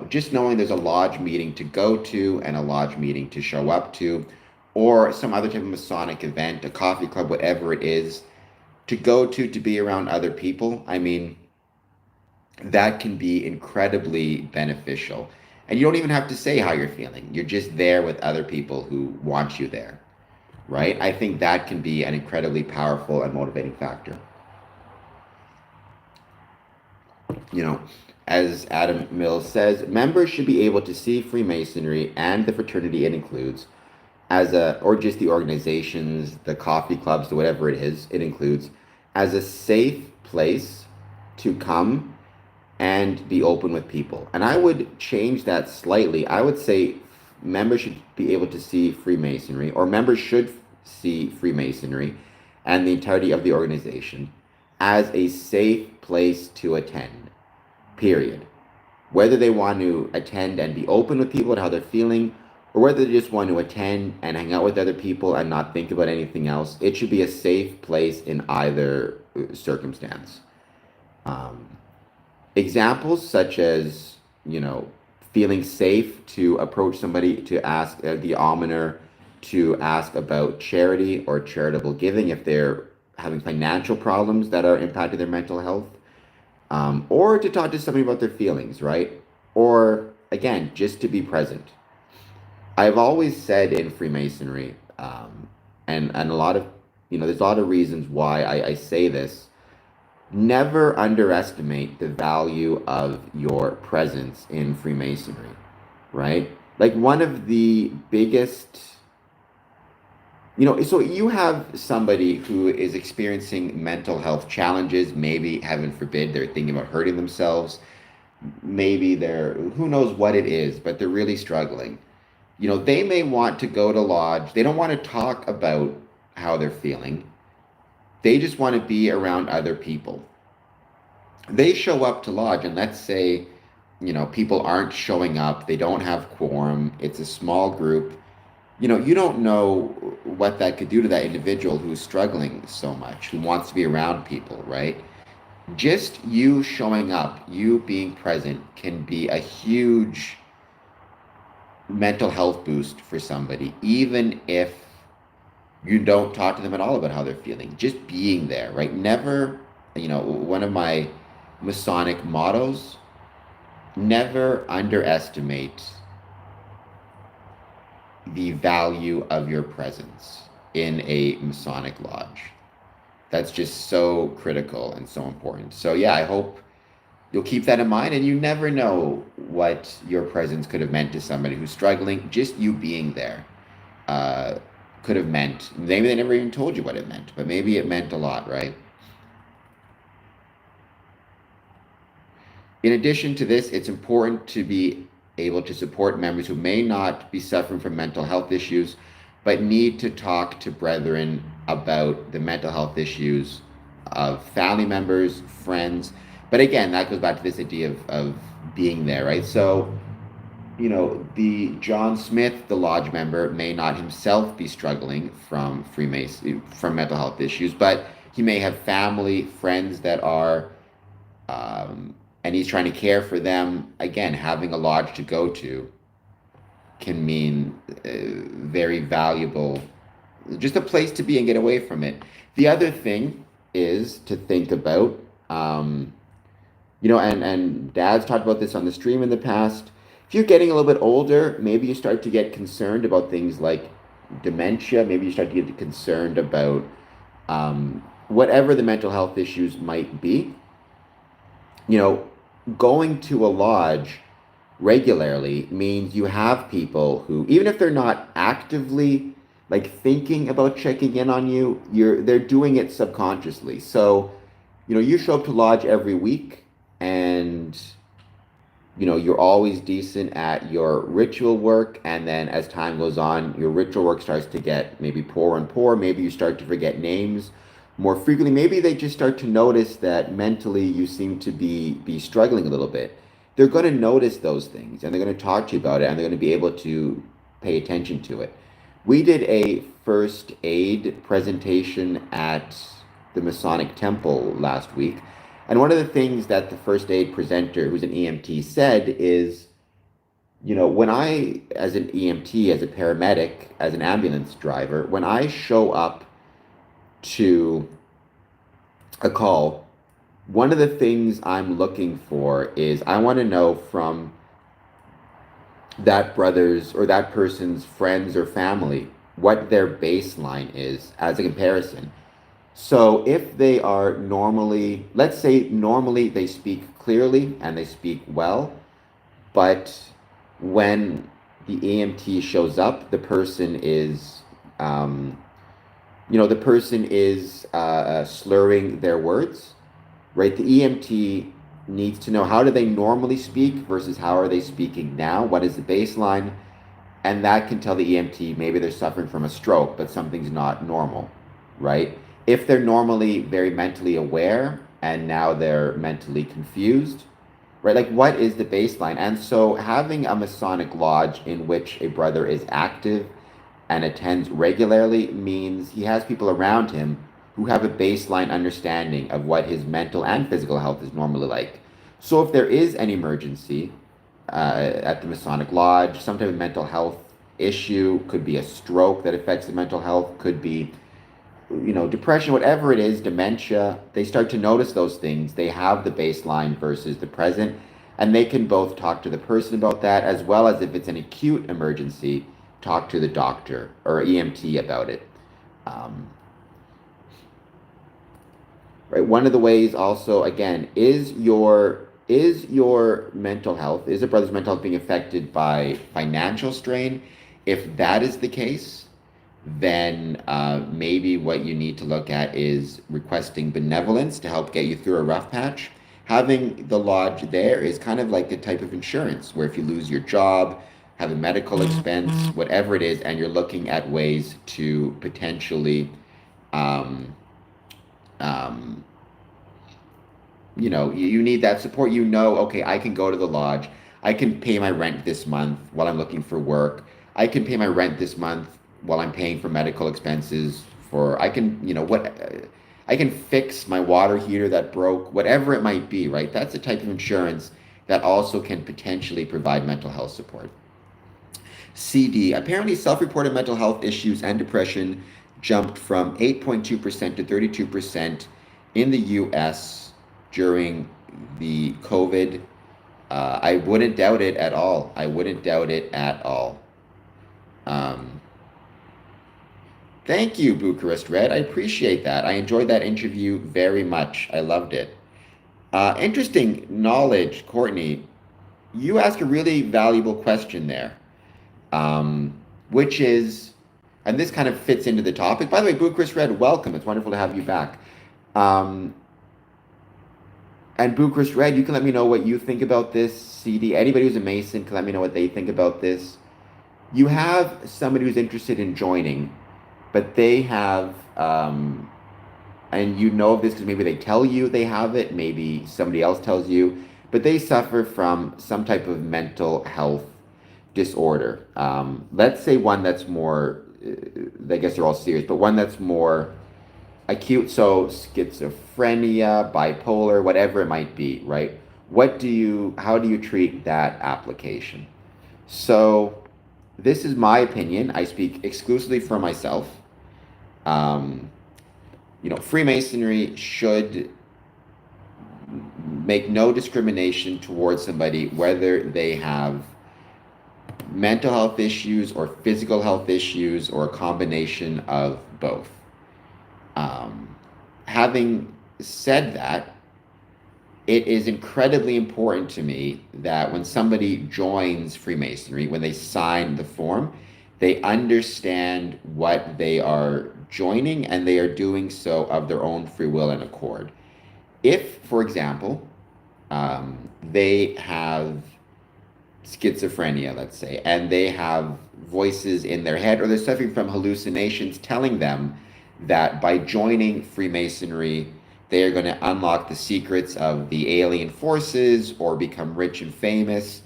just knowing there's a lodge meeting to go to and a lodge meeting to show up to, or some other type of Masonic event, a coffee club, whatever it is, to go to be around other people, that can be incredibly beneficial. And you don't even have to say how you're feeling. You're just there with other people who want you there, right? I think that can be an incredibly powerful and motivating factor. You know, as Adam Mills says, members should be able to see Freemasonry and the fraternity it includes as a, or just the organizations, the coffee clubs, whatever it is, it includes, as a safe place to come and be open with people. And I would change that slightly. I would say members should be able to see Freemasonry, or members should see Freemasonry and the entirety of the organization as a safe place to attend, period. Whether they want to attend and be open with people and how they're feeling, or whether they just want to attend and hang out with other people and not think about anything else, it should be a safe place in either circumstance. Um, Examples such as, feeling safe to approach somebody to ask the almoner to ask about charity or charitable giving if they're having financial problems that are impacting their mental health, or to talk to somebody about their feelings, right? Or again, just to be present. I've always said in Freemasonry, and a lot of, there's a lot of reasons why I say this. Never underestimate the value of your presence in Freemasonry, right? Like one of the biggest, so you have somebody who is experiencing mental health challenges, maybe, heaven forbid, they're thinking about hurting themselves. Maybe they're, who knows what it is, but they're really struggling. They may want to go to lodge. They don't want to talk about how they're feeling. They just want to be around other people. They show up to lodge, and let's say, people aren't showing up. They don't have quorum. It's a small group. You don't know what that could do to that individual who's struggling so much, who wants to be around people, right? Just you showing up, you being present, can be a huge mental health boost for somebody, even if you don't talk to them at all about how they're feeling. Just being there, right? Never, one of my Masonic mottos, never underestimate the value of your presence in a Masonic lodge. That's just so critical and so important. So yeah, I hope you'll keep that in mind, and you never know what your presence could have meant to somebody who's struggling. Just you being there could have meant, maybe they never even told you what it meant, but maybe it meant a lot, right? In addition to this, it's important to be able to support members who may not be suffering from mental health issues, but need to talk to brethren about the mental health issues of family members, friends. But again, that goes back to this idea of being there, right? So, the John Smith, the lodge member, may not himself be struggling from from mental health issues, but he may have family, friends that are, and he's trying to care for them. Again, having a lodge to go to can mean very valuable, just a place to be and get away from it. The other thing is to think about, and Dad's talked about this on the stream in the past. If you're getting a little bit older, maybe you start to get concerned about things like dementia. Maybe you start to get concerned about whatever the mental health issues might be. Going to a lodge regularly means you have people who, even if they're not actively thinking about checking in on you, they're doing it subconsciously. So, you show up to lodge every week, and you're always decent at your ritual work, and then as time goes on, your ritual work starts to get maybe poorer and poorer. Maybe you start to forget names more frequently. Maybe they just start to notice that mentally you seem to be struggling a little bit. They're going to notice those things, and they're going to talk to you about it, and they're going to be able to pay attention to it. We did a first aid presentation at the Masonic Temple last week. And one of the things that the first aid presenter, who's an EMT, said is, when I, as an EMT, as a paramedic, as an ambulance driver, when I show up to a call, one of the things I'm looking for is I want to know from that brother's or that person's friends or family what their baseline is as a comparison. So if they are normally, let's say normally they speak clearly and they speak well, but when the EMT shows up, the person is, um, the person is slurring their words, right? The EMT needs to know how do they normally speak versus how are they speaking now? What is the baseline? And that can tell the EMT maybe they're suffering from a stroke, but something's not normal, right? If they're normally very mentally aware and now they're mentally confused, right? Like, what is the baseline? And so, having a Masonic lodge in which a brother is active and attends regularly means he has people around him who have a baseline understanding of what his mental and physical health is normally like. So, if there is an emergency at the Masonic lodge, some type of mental health issue, could be a stroke that affects the mental health, could be depression, whatever it is, dementia, they start to notice those things. They have the baseline versus the present, and they can both talk to the person about that, as well as if it's an acute emergency, talk to the doctor or EMT about it. Um, right. One of the ways, also, again, is your mental health, is a brother's mental health being affected by financial strain? If that is the case, then maybe what you need to look at is requesting benevolence to help get you through a rough patch. Having the lodge there is kind of like a type of insurance where if you lose your job, have a medical expense, whatever it is, and you're looking at ways to potentially, um, um, you need that support. Okay, I can go to the lodge. I can pay my rent this month while I'm looking for work. I can pay my rent this month while I'm paying for medical expenses. I can, I can fix my water heater that broke, whatever it might be, right? That's a type of insurance that also can potentially provide mental health support. CD, apparently self-reported mental health issues and depression jumped from 8.2% to 32% in the US during the COVID. I wouldn't doubt it at all. I wouldn't doubt it at all. Um, Thank you, Bucharest Red. I appreciate that. I enjoyed that interview very much. I loved it. Interesting knowledge, Courtney. You ask a really valuable question there, um, which is, and this kind of fits into the topic. By the way, Bucharest Red, welcome. It's wonderful to have you back. Um, and Bucharest Red, you can let me know what you think about this CD. Anybody who's a Mason can let me know what they think about this. You have somebody who's interested in joining, but they have, and you know of this because maybe they tell you they have it, maybe somebody else tells you, but they suffer from some type of mental health disorder. Let's say one that's more, I guess they're all serious, but one that's more acute, so schizophrenia, bipolar, whatever it might be, right? How do you treat that application? So, this is my opinion. I speak exclusively for myself. Um, Freemasonry should make no discrimination towards somebody, whether they have mental health issues or physical health issues or a combination of both. Having said that, it is incredibly important to me that when somebody joins Freemasonry, when they sign the form, they understand what they are joining and they are doing so of their own free will and accord. If, for example, they have schizophrenia, let's say, and they have voices in their head or they're suffering from hallucinations telling them that by joining Freemasonry, they are going to unlock the secrets of the alien forces or become rich and famous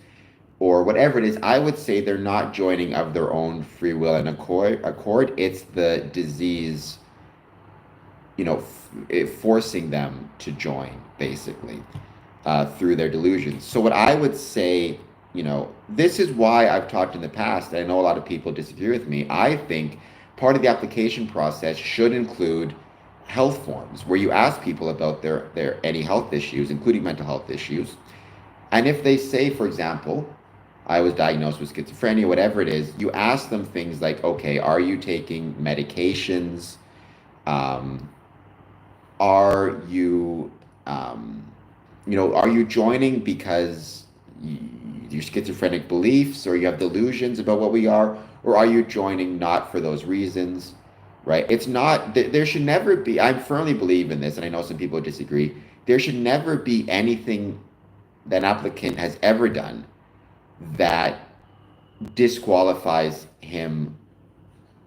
or whatever it is, I would say they're not joining of their own free will and accord. It's the disease, forcing them to join, basically, through their delusions. So what I would say, this is why I've talked in the past, and I know a lot of people disagree with me. I think part of the application process should include health forms where you ask people about their any health issues, including mental health issues. And if they say, for example, I was diagnosed with schizophrenia, whatever it is, you ask them things like, okay, are you taking medications? Um, are you, are you joining because your schizophrenic beliefs or you have delusions about what we are, or are you joining not for those reasons, right? It's not, there should never be, I firmly believe in this, and I know some people disagree, there should never be anything that an applicant has ever done that disqualifies him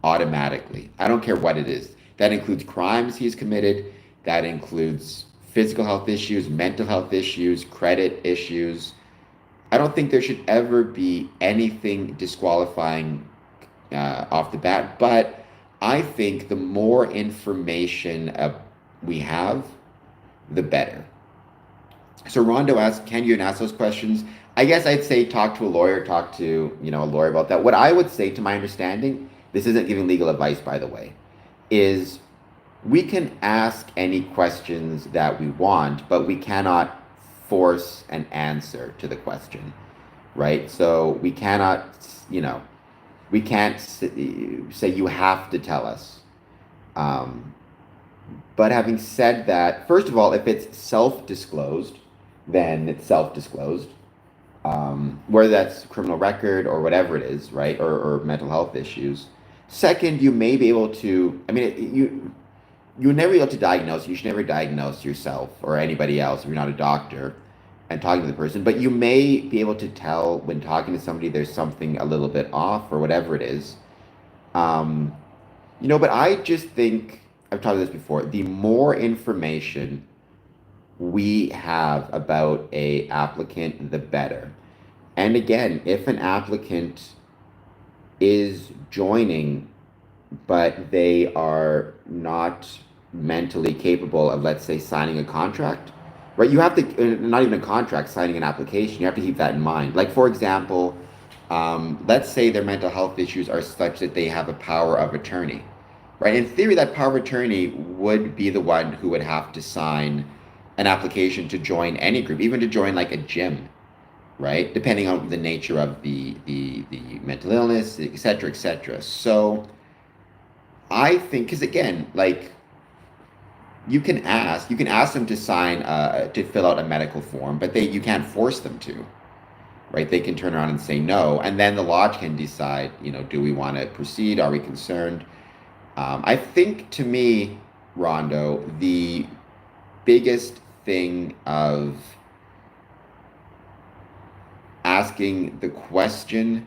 automatically. I don't care what it is. That includes crimes he's committed, that includes physical health issues, mental health issues, credit issues. I don't think there should ever be anything disqualifying off the bat, but I think the more information we have, the better. So Rondo asked, can you ask those questions? I guess I'd say talk to a lawyer, talk to, a lawyer about that. What I would say, to my understanding, this isn't giving legal advice, by the way, is we can ask any questions that we want, but we cannot force an answer to the question, right? So we cannot, we can't say you have to tell us. But having said that, first of all, if it's self-disclosed, then it's self-disclosed, whether that's criminal record or whatever it is, right, or mental health issues. Second, you may be able to, you're never able to diagnose. You should never diagnose yourself or anybody else if you're not a doctor and talking to the person. But you may be able to tell when talking to somebody there's something a little bit off or whatever it is. But I just think, I've talked about this before, the more information we have about a applicant, the better. And again, if an applicant is joining, but they are not mentally capable of, let's say, signing a contract, right? You have to, not even a contract, signing an application, you have to keep that in mind. Like, for example, let's say their mental health issues are such that they have a power of attorney, right? In theory, that power of attorney would be the one who would have to sign an application to join any group, even to join like a gym, right? Depending on the nature of the mental illness, et cetera, et cetera. So I think, because again, like, you can ask them to sign, to fill out a medical form, but you can't force them to, right? They can turn around and say no, and then the lodge can decide, do we want to proceed? Are we concerned? I think, to me, Rondo, the biggest thing of asking the question,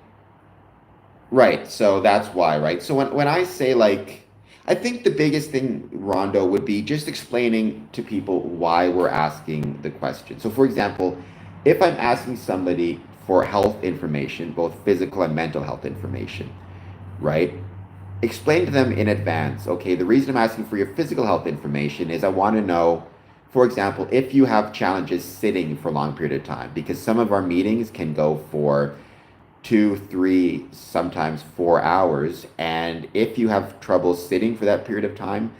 right? So that's why, right? So when I say, like, I think the biggest thing, Rondo, would be just explaining to people why we're asking the question. So, for example, if I'm asking somebody for health information, both physical and mental health information, right? Explain to them in advance, okay, the reason I'm asking for your physical health information is I want to know, for example, if you have challenges sitting for a long period of time, because some of our meetings can go for 2, 3, sometimes 4 hours. And if you have trouble sitting for that period of time,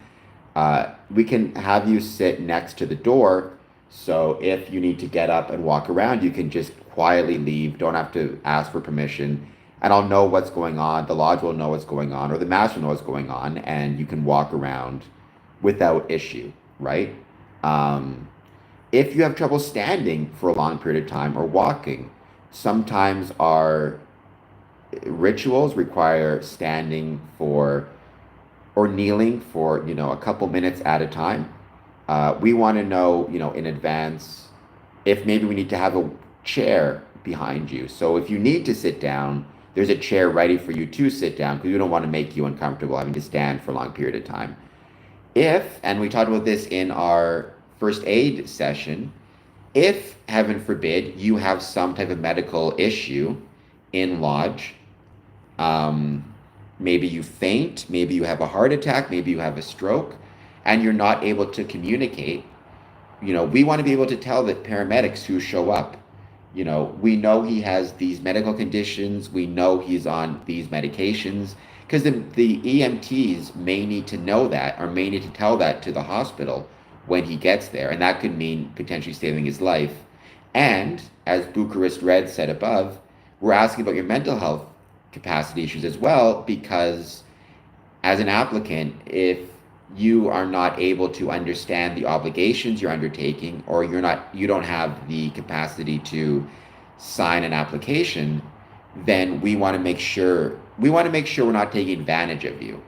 we can have you sit next to the door. So if you need to get up and walk around, you can just quietly leave, don't have to ask for permission. And I'll know what's going on. The lodge will know what's going on, or the master will know what's going on, and you can walk around without issue, right? If you have trouble standing for a long period of time or walking, sometimes our rituals require standing for or kneeling for, a couple minutes at a time. We want to know, in advance if maybe we need to have a chair behind you. So if you need to sit down, there's a chair ready for you to sit down, because we don't want to make you uncomfortable having to stand for a long period of time. And we talked about this in our first aid session, if, heaven forbid, you have some type of medical issue in lodge, maybe you faint, maybe you have a heart attack, maybe you have a stroke, and you're not able to communicate, we want to be able to tell the paramedics who show up, we know he has these medical conditions, we know he's on these medications, because the EMTs may need to know that, or may need to tell that to the hospital when he gets there, and that could mean potentially saving his life. And as Bucharest Red said above, we're asking about your mental health capacity issues as well, because as an applicant, if you are not able to understand the obligations you're undertaking, or you don't have the capacity to sign an application, then we want to make sure we're not taking advantage of you.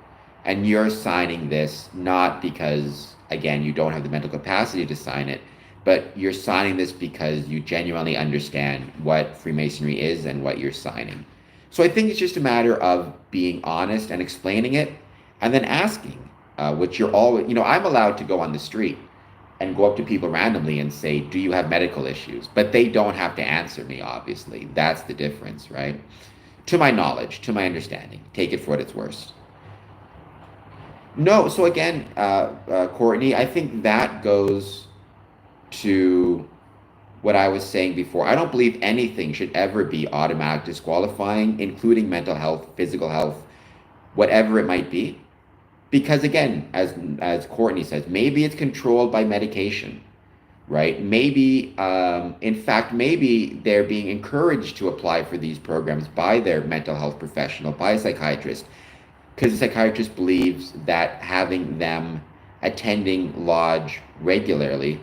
And you're signing this not because, again, you don't have the mental capacity to sign it, but you're signing this because you genuinely understand what Freemasonry is and what you're signing. So I think it's just a matter of being honest and explaining it, and then asking, which you're always, I'm allowed to go on the street and go up to people randomly and say, do you have medical issues? But they don't have to answer me, obviously. That's the difference, right? To my knowledge, to my understanding. Take it for what it's worth. No, so again, Courtney, I think that goes to what I was saying before. I don't believe anything should ever be automatic disqualifying, including mental health, physical health, whatever it might be. Because again, as Courtney says, maybe it's controlled by medication, right? Maybe, in fact, maybe they're being encouraged to apply for these programs by their mental health professional, by a psychiatrist, because the psychiatrist believes that having them attending lodge regularly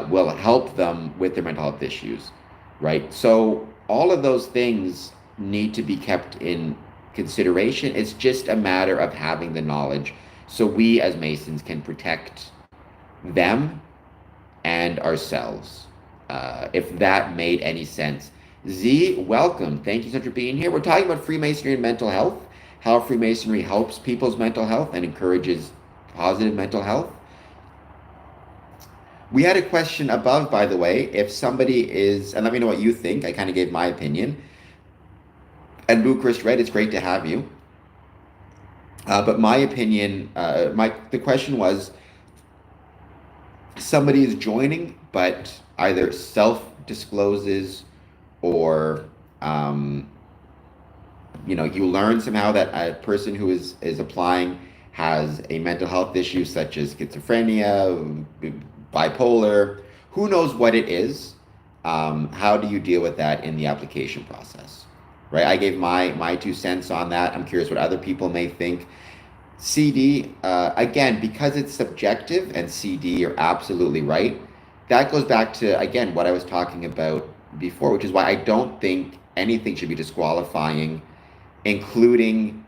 will help them with their mental health issues, right? So all of those things need to be kept in consideration. It's just a matter of having the knowledge so we as Masons can protect them and ourselves, if that made any sense. Z, welcome. Thank you so much for being here. We're talking about Freemasonry and mental health, how Freemasonry helps people's mental health and encourages positive mental health. We had a question above, by the way, if somebody is, and let me know what you think. I kind of gave my opinion. And Bucharest Red, it's great to have you. But my opinion, the question was, somebody is joining, but either self-discloses or, you learn somehow that a person who is applying has a mental health issue such as schizophrenia, bipolar, who knows what it is. How do you deal with that in the application process? Right? I gave my 2 cents on that. I'm curious what other people may think. CD, again, because it's subjective, and CD, you're absolutely right. That goes back to, again, what I was talking about before, which is why I don't think anything should be disqualifying, including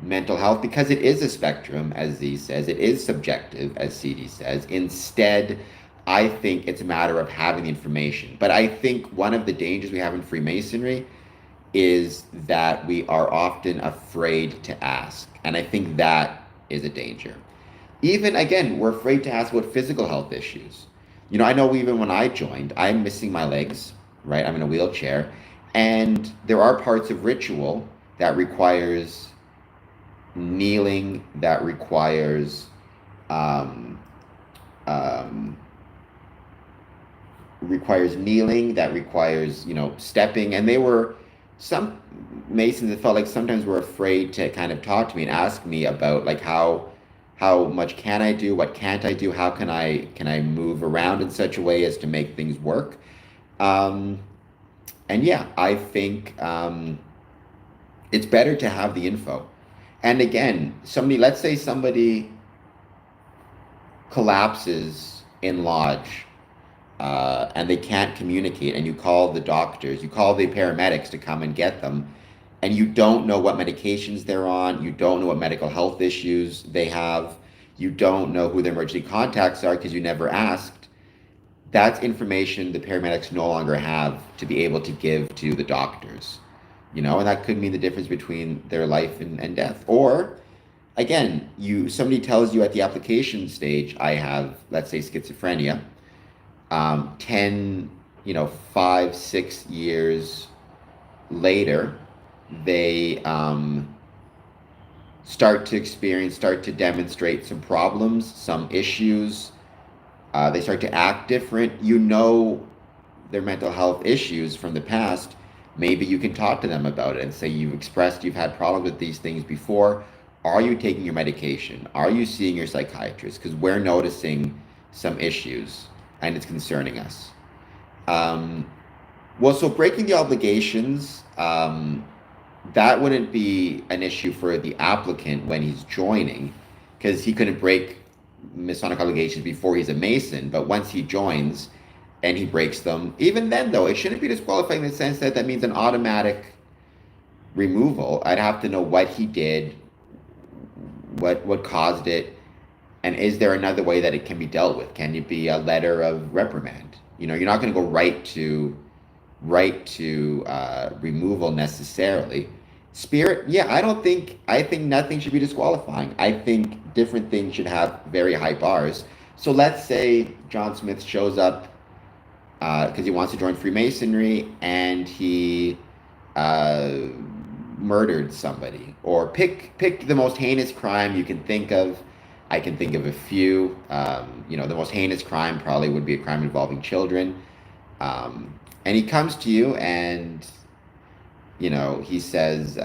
mental health, because it is a spectrum, as Z says. It is subjective, as CD says. Instead, I think it's a matter of having the information. But I think one of the dangers we have in Freemasonry is that we are often afraid to ask. And I think that is a danger. Even, again, we're afraid to ask about physical health issues. I know even when I joined, I'm missing my legs, right? I'm in a wheelchair. And there are parts of ritual that requires kneeling, that requires kneeling, that requires, stepping. And they were some Masons that felt like sometimes were afraid to kind of talk to me and ask me about like how much can I do, what can't I do, how can I move around in such a way as to make things work. And yeah, I think it's better to have the info. And again, let's say somebody collapses in lodge, and they can't communicate, and you call the doctors, you call the paramedics to come and get them, and you don't know what medications they're on, you don't know what medical health issues they have, you don't know who their emergency contacts are because you never asked. That's information the paramedics no longer have to be able to give to the doctors, and that could mean the difference between their life and death. Or again, somebody tells you at the application stage, I have, let's say, schizophrenia. 5, 6 years later, they start to demonstrate some problems, some issues. They start to act different. Their mental health issues from the past. Maybe you can talk to them about it and say, you've expressed you've had problems with these things before. Are you taking your medication? Are you seeing your psychiatrist? Because we're noticing some issues and it's concerning us. So breaking the obligations, that wouldn't be an issue for the applicant when he's joining, because he couldn't break Masonic obligations before he's a Mason, but once he joins and he breaks them, even then, though, it shouldn't be disqualifying in the sense that that means an automatic removal. I'd have to know what he did, what caused it, and is there another way that it can be dealt with? Can it be a letter of reprimand? You know, you're not going to go right to removal necessarily. Spirit, yeah, I think nothing should be disqualifying. I think different things should have very high bars. So let's say John Smith shows up because he wants to join Freemasonry and he murdered somebody, or pick the most heinous crime you can think of. I can think of a few. You know, the most heinous crime probably would be a crime involving children. And he comes to you and, you know, he says,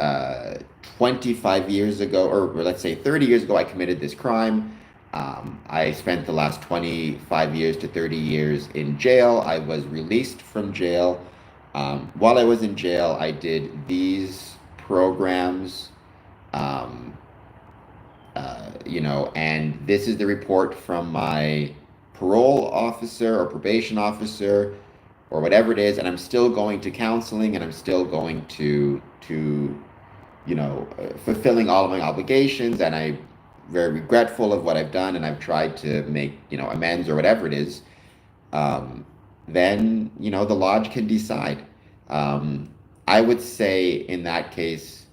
25 years ago, or let's say 30 years ago, I committed this crime. I spent the last 25 years to 30 years in jail. I was released from jail. While I was in jail, I did these programs, you know, and this is the report from my parole officer or probation officer or whatever it is, and I'm still going to counseling, and I'm still going to you know, fulfilling all of my obligations, and I'm very regretful of what I've done, and I've tried to make, you know, amends or whatever it is, then, you know, the lodge can decide. I would say in that case,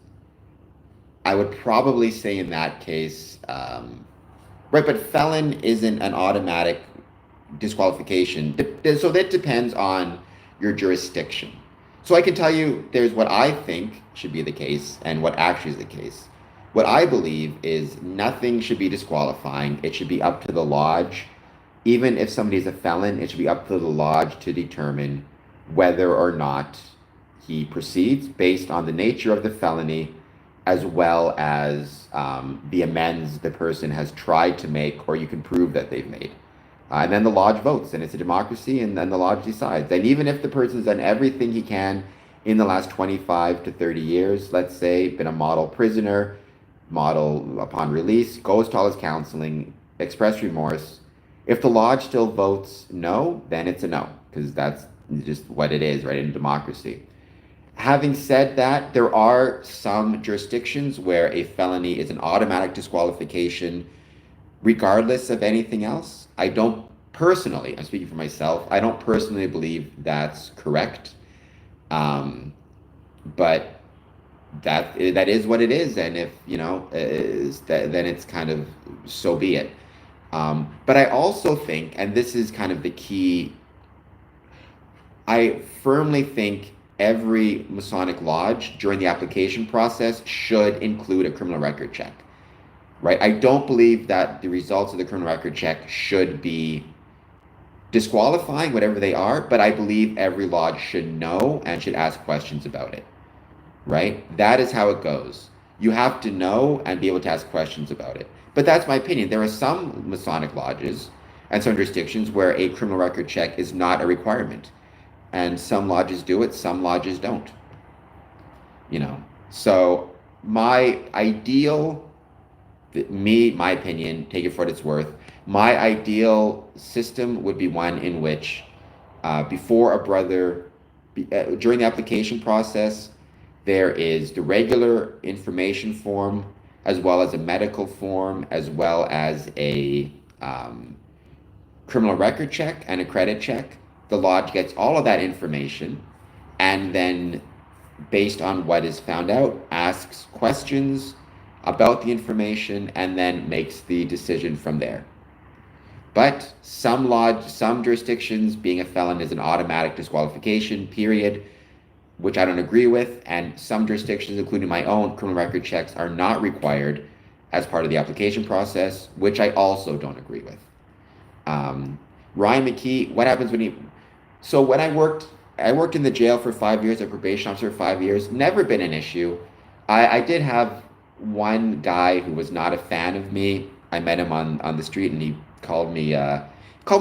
I would probably say in that case, right, but felon isn't an automatic disqualification. So that depends on your jurisdiction. So I can tell you there's what I think should be the case and what actually is the case. What I believe is nothing should be disqualifying. It should be up to the lodge. Even if somebody's a felon, it should be up to the lodge to determine whether or not he proceeds based on the nature of the felony, as well as the amends the person has tried to make or you can prove that they've made. And then the lodge votes, and it's a democracy, and then the lodge decides. And even if the person's done everything he can in the last 25 to 30 years, let's say, been a model prisoner, model upon release, goes to all his counseling, express remorse, if the lodge still votes no, then it's a no, because that's just what it is, right, in democracy. Having said that, there are some jurisdictions where a felony is an automatic disqualification regardless of anything else. I don't personally, I'm speaking for myself, I don't personally believe that's correct. But that is what it is, and if, you know, then it's kind of, so be it. But I also think, and this is kind of the key, I firmly think every Masonic lodge during the application process should include a criminal record check, right? I don't believe that the results of the criminal record check should be disqualifying, whatever they are, but I believe every lodge should know and should ask questions about it, right? That is how it goes. You have to know and be able to ask questions about it. But that's my opinion. There are some Masonic lodges and some jurisdictions where a criminal record check is not a requirement. And some lodges do it, some lodges don't. You know, so my ideal, my opinion, take it for what it's worth, my ideal system would be one in which before a brother, during the application process, there is the regular information form, as well as a medical form, as well as a criminal record check and a credit check. The lodge gets all of that information, and then based on what is found out, asks questions about the information, and then makes the decision from there. But some jurisdictions, being a felon is an automatic disqualification, period, which I don't agree with, and some jurisdictions, including my own, criminal record checks are not required as part of the application process, which I also don't agree with. Ryan McKee, what happens when he... So when I worked in the jail for 5 years, a probation officer for 5 years, never been an issue. I did have one guy who was not a fan of me. I met him on the street, and he called me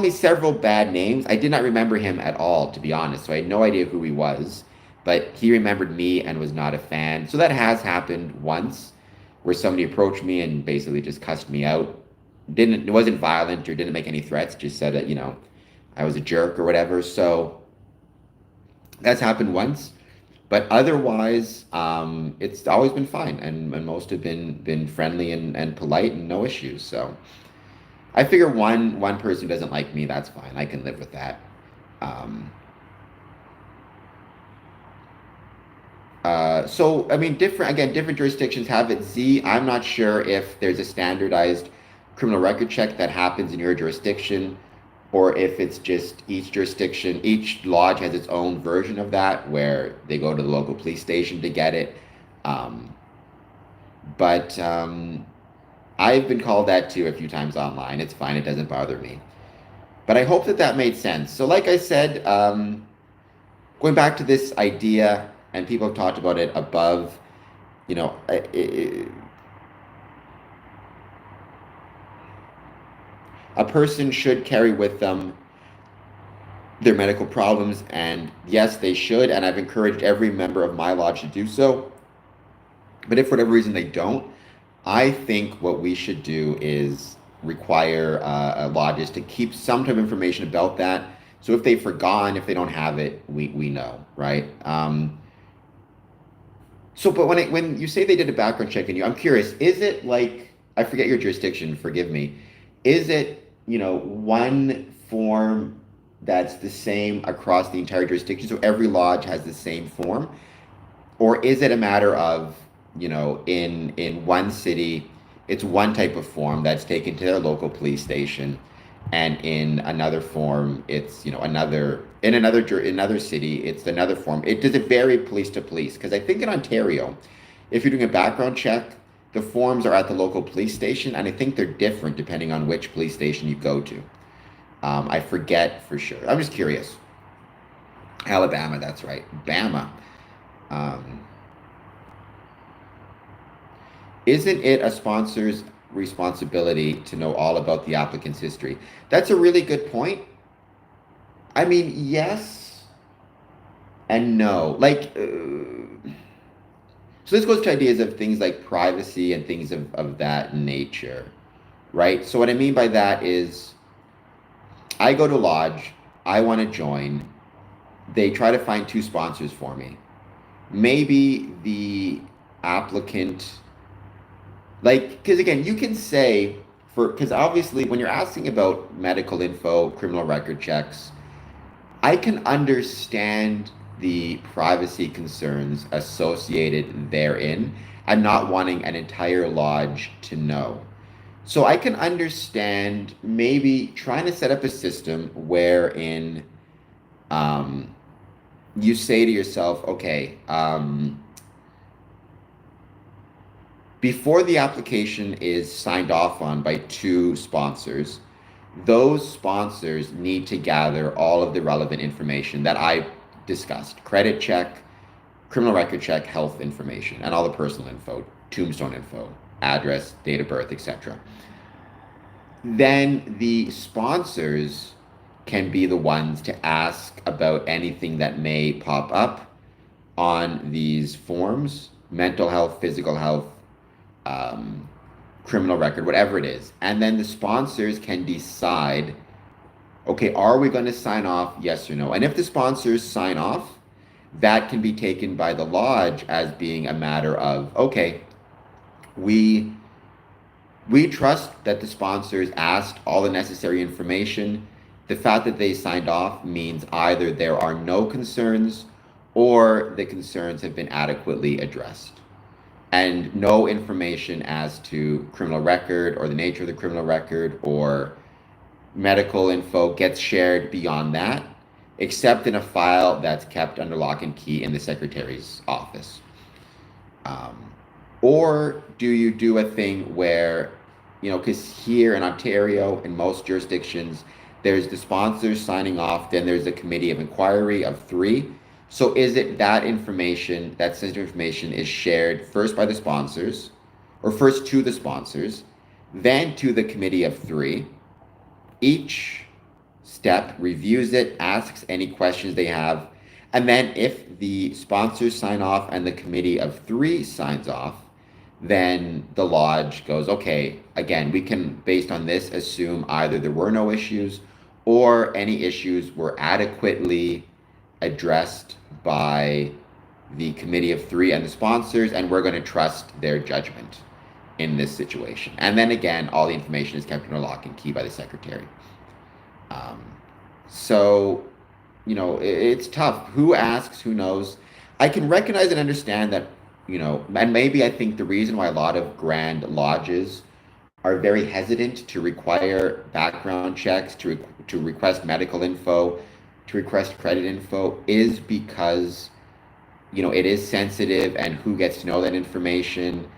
several bad names. I did not remember him at all, to be honest, so I had no idea who he was. But he remembered me and was not a fan. So that has happened once. where somebody approached me and basically just cussed me out. It wasn't violent or didn't make any threats, just said that, I was a jerk or whatever. So that's happened once. But otherwise, it's always been fine, and most have been friendly and polite and no issues. So I figure one person who doesn't like me, that's fine. I can live with that. Um, so I mean, different jurisdictions have it. I'm not sure if there's a standardized criminal record check that happens in your jurisdiction, or if it's just each lodge has its own version of that, where they go to the local police station to get it. Um, but I've been called that too a few times online. It's fine. It doesn't bother me. But I hope that made sense. So, like I said, going back to this idea, and people have talked about it above, you know, a person should carry with them their medical problems, and yes, they should, and I've encouraged every member of my lodge to do so. But if for whatever reason they don't, I think what we should do is require lodges to keep some type of information about that. So if they've forgotten, if they don't have it, we know, right? But when you say they did a background check on you, I'm curious, is it like, I forget your jurisdiction, forgive me. Is it, one form that's the same across the entire jurisdiction, so every lodge has the same form? Or is it a matter of, in one city, it's one type of form that's taken to their local police station, and in another form, it's, another city, it's another form. Does it vary police to police? Because I think in Ontario, if you're doing a background check, the forms are at the local police station, and I think they're different depending on which police station you go to. I forget for sure. I'm just curious. Alabama, that's right. Bama. Um, isn't it a sponsor's responsibility to know all about the applicant's history? That's a really good point. I mean, yes and no. So this goes to ideas of things like privacy and things of that nature, right? So what I mean by that is, I go to lodge, I want to join, they try to find two sponsors for me. Maybe the applicant, because again, you can say, because obviously when you're asking about medical info, criminal record checks, I can understand the privacy concerns associated therein and not wanting an entire lodge to know. So I can understand maybe trying to set up a system wherein you say to yourself, okay, before the application is signed off on by two sponsors, those sponsors need to gather all of the relevant information that I discussed: credit check, criminal record check, health information, and all the personal info, tombstone info, address, date of birth, etc. Then the sponsors can be the ones to ask about anything that may pop up on these forms: mental health, physical health, criminal record, whatever it is. And then the sponsors can decide, okay, are we going to sign off, yes or no? And if the sponsors sign off, that can be taken by the lodge as being a matter of, okay, we trust that the sponsors asked all the necessary information. The fact that they signed off means either there are no concerns or the concerns have been adequately addressed. And no information as to criminal record or the nature of the criminal record or medical info gets shared beyond that, except in a file that's kept under lock and key in the secretary's office. Or do you do a thing where, because here in Ontario, in most jurisdictions, there's the sponsors signing off, then there's a committee of inquiry of 3. So is it that information, that sensitive information, is shared first by the sponsors, or first to the sponsors, then to the committee of 3? Each step reviews it, asks any questions they have, and then if the sponsors sign off and the committee of 3 signs off, then the lodge goes, okay, again, we can, based on this, assume either there were no issues or any issues were adequately addressed by the committee of three and the sponsors, and we're going to trust their judgment in this situation. And then again, all the information is kept under lock and key by the secretary. Um, so, it's tough. Who asks? Who knows? I can recognize and understand that, and maybe I think the reason why a lot of grand lodges are very hesitant to require background checks, to request medical info, to request credit info is because, it is sensitive, and who gets to know that information,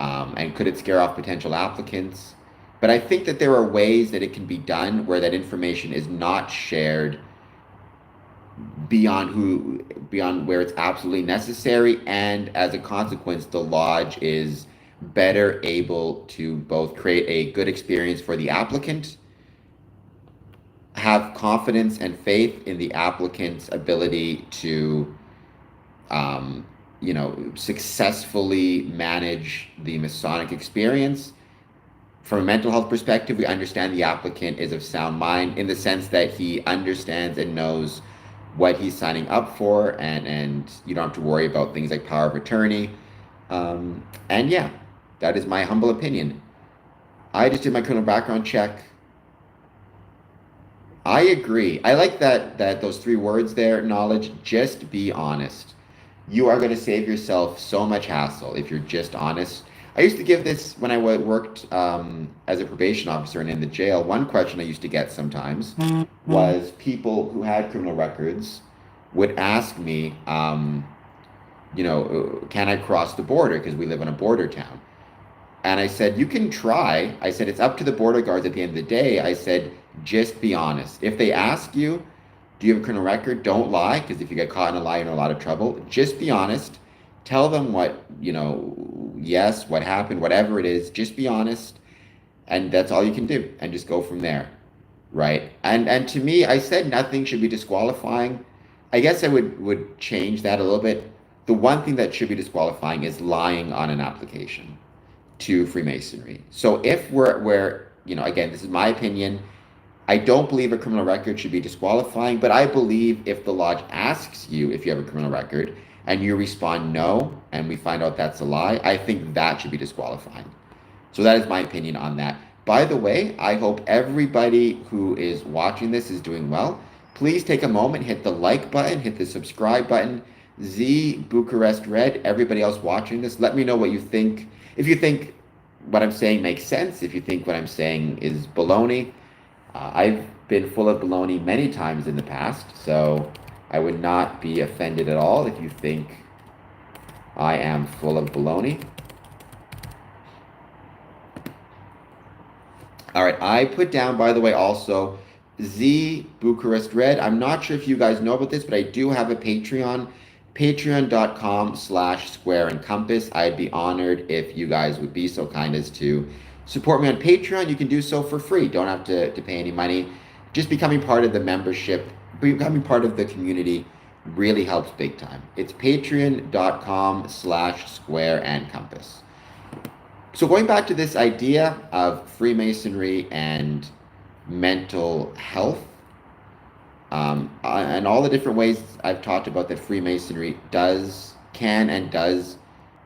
and could it scare off potential applicants? But I think that there are ways that it can be done where that information is not shared beyond where it's absolutely necessary, and as a consequence, the lodge is better able to both create a good experience for the applicant, have confidence and faith in the applicant's ability to successfully manage the Masonic experience. From a mental health perspective, we understand the applicant is of sound mind in the sense that he understands and knows what he's signing up for, and you don't have to worry about things like power of attorney. And yeah, that is my humble opinion. I just did my criminal background check. I agree. I like that those three words there, knowledge. Just be honest. You are going to save yourself so much hassle if you're just honest. I used to give this when I worked as a probation officer and in the jail. One question I used to get sometimes was people who had criminal records would ask me, can I cross the border because we live in a border town? And I said, you can try. I said, it's up to the border guards at the end of the day. I said, just be honest. If they ask you, do you have a criminal record? Don't lie, because if you get caught in a lie, you're in a lot of trouble. Just be honest. Tell them what, yes, what happened, whatever it is. Just be honest. And that's all you can do. And just go from there. Right? And to me, I said nothing should be disqualifying. I guess I would change that a little bit. The one thing that should be disqualifying is lying on an application to Freemasonry. So if we're again, this is my opinion, I don't believe a criminal record should be disqualifying, but I believe if the lodge asks you if you have a criminal record and you respond no, and we find out that's a lie, I think that should be disqualifying. So that is my opinion on that. By the way, I hope everybody who is watching this is doing well. Please take a moment, hit the like button, hit the subscribe button. Z Bucharest Red, everybody else watching this, let me know what you think. If you think what I'm saying makes sense, if you think what I'm saying is baloney. I've been full of baloney many times in the past, so I would not be offended at all if you think I am full of baloney. All right, I put down, by the way, also Z Bucharest Red. I'm not sure if you guys know about this, but I do have a Patreon, patreon.com/square and compass. I'd be honored if you guys would be so kind as to support me on Patreon. You can do so for free. Don't have to pay any money. Just becoming part of the membership, becoming part of the community really helps big time. It's patreon.com/square and compass. So going back to this idea of Freemasonry and mental health, and all the different ways I've talked about that Freemasonry can and does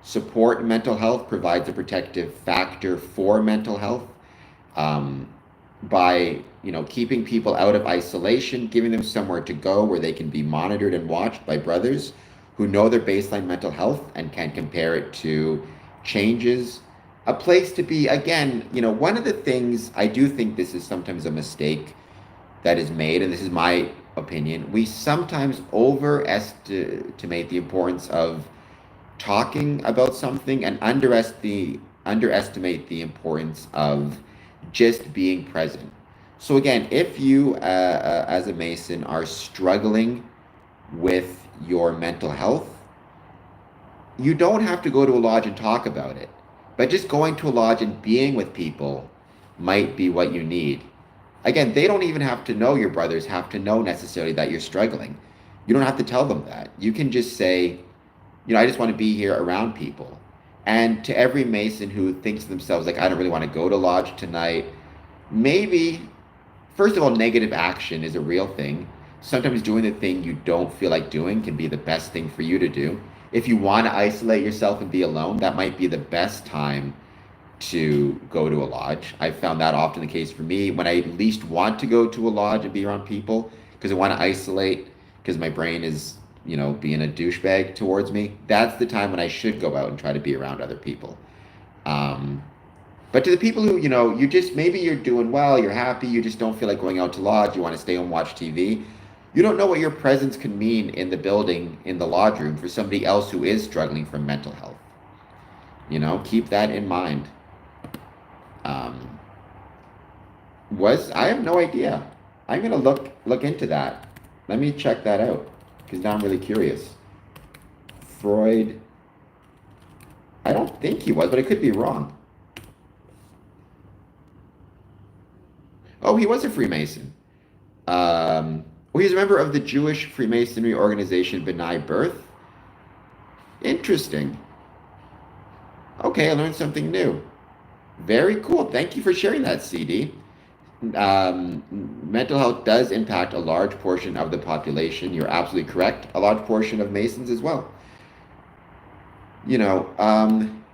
support mental health, provides a protective factor for mental health, by keeping people out of isolation, giving them somewhere to go where they can be monitored and watched by brothers who know their baseline mental health and can compare it to changes. A place to be. Again, one of the things, I do think this is sometimes a mistake that is made, and this is my opinion, we sometimes overestimate the importance of talking about something and underestimate the importance of just being present. So again, if you as a Mason are struggling with your mental health, you don't have to go to a lodge and talk about it, but just going to a lodge and being with people might be what you need. Again, they don't even have to know, your brothers have to know necessarily that you're struggling. You don't have to tell them that. You can just say, I just want to be here around people. And to every Mason who thinks to themselves, like, I don't really want to go to lodge tonight, maybe, first of all, negative action is a real thing. Sometimes doing the thing you don't feel like doing can be the best thing for you to do. If you want to isolate yourself and be alone, that might be the best time to go to a lodge. I've found that often the case for me when I least want to go to a lodge and be around people because I want to isolate because my brain is, being a douchebag towards me. That's the time when I should go out and try to be around other people. Um, but to the people who, you just, maybe you're doing well, you're happy, you just don't feel like going out to lodge, you want to stay home, watch TV. You don't know what your presence can mean in the building, in the lodge room for somebody else who is struggling from mental health. Keep that in mind. I have no idea. I'm gonna look into that. Let me check that out because now I'm really curious. Freud. I don't think he was, but I could be wrong. Oh, he was a Freemason. He's a member of the Jewish Freemasonry organization B'nai B'rith. Interesting. Okay, I learned something new. Very cool. Thank you for sharing that, CD. Mental health does impact a large portion of the population. You're absolutely correct. A large portion of Masons as well.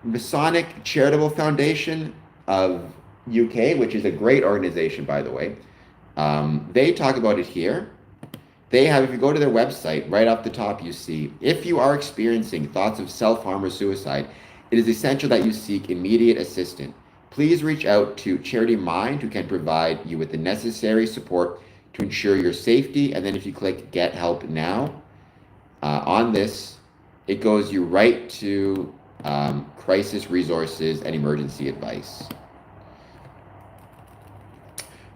Masonic Charitable Foundation of UK, which is a great organization, by the way. They talk about it here. They have, if you go to their website, right off the top, you see, if you are experiencing thoughts of self-harm or suicide, it is essential that you seek immediate assistance. Please reach out to Charity Mind, who can provide you with the necessary support to ensure your safety. And then if you click Get Help Now, on this, it goes you right to crisis resources and emergency advice.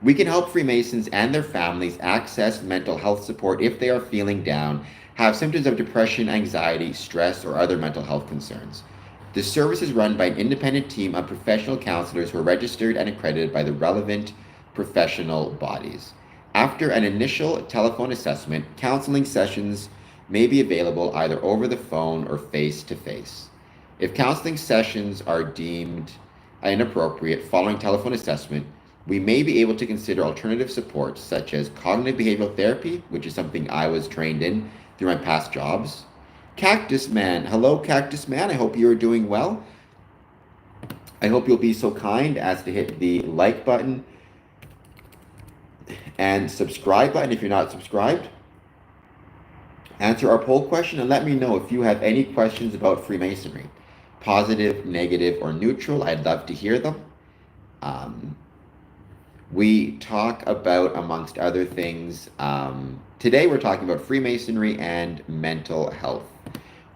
We can help Freemasons and their families access mental health support if they are feeling down, have symptoms of depression, anxiety, stress, or other mental health concerns. The service is run by an independent team of professional counselors who are registered and accredited by the relevant professional bodies. After an initial telephone assessment, counseling sessions may be available either over the phone or face-to-face. If counseling sessions are deemed inappropriate following telephone assessment, we may be able to consider alternative supports such as cognitive behavioral therapy, which is something I was trained in through my past jobs. Cactus Man. Hello, Cactus Man. I hope you are doing well. I hope you'll be so kind as to hit the like button and subscribe button if you're not subscribed. Answer our poll question and let me know if you have any questions about Freemasonry. Positive, negative, or neutral. I'd love to hear them. We talk about, amongst other things, today we're talking about Freemasonry and mental health.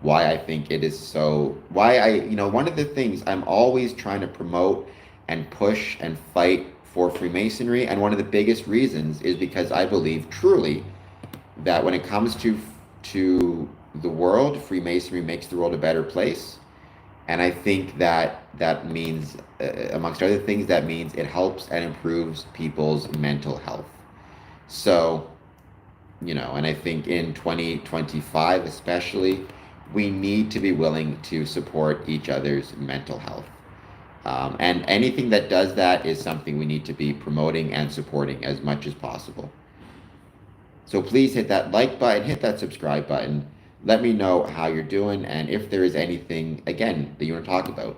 Why I think it is so, one of the things I'm always trying to promote and push and fight for Freemasonry, and one of the biggest reasons is because I believe truly that when it comes to the world, Freemasonry makes the world a better place. And I think that means, amongst other things, that means it helps and improves people's mental health. So, and I think in 2025 especially, we need to be willing to support each other's mental health. And anything that does that is something we need to be promoting and supporting as much as possible. So please hit that like button, hit that subscribe button. Let me know how you're doing and if there is anything, again, that you want to talk about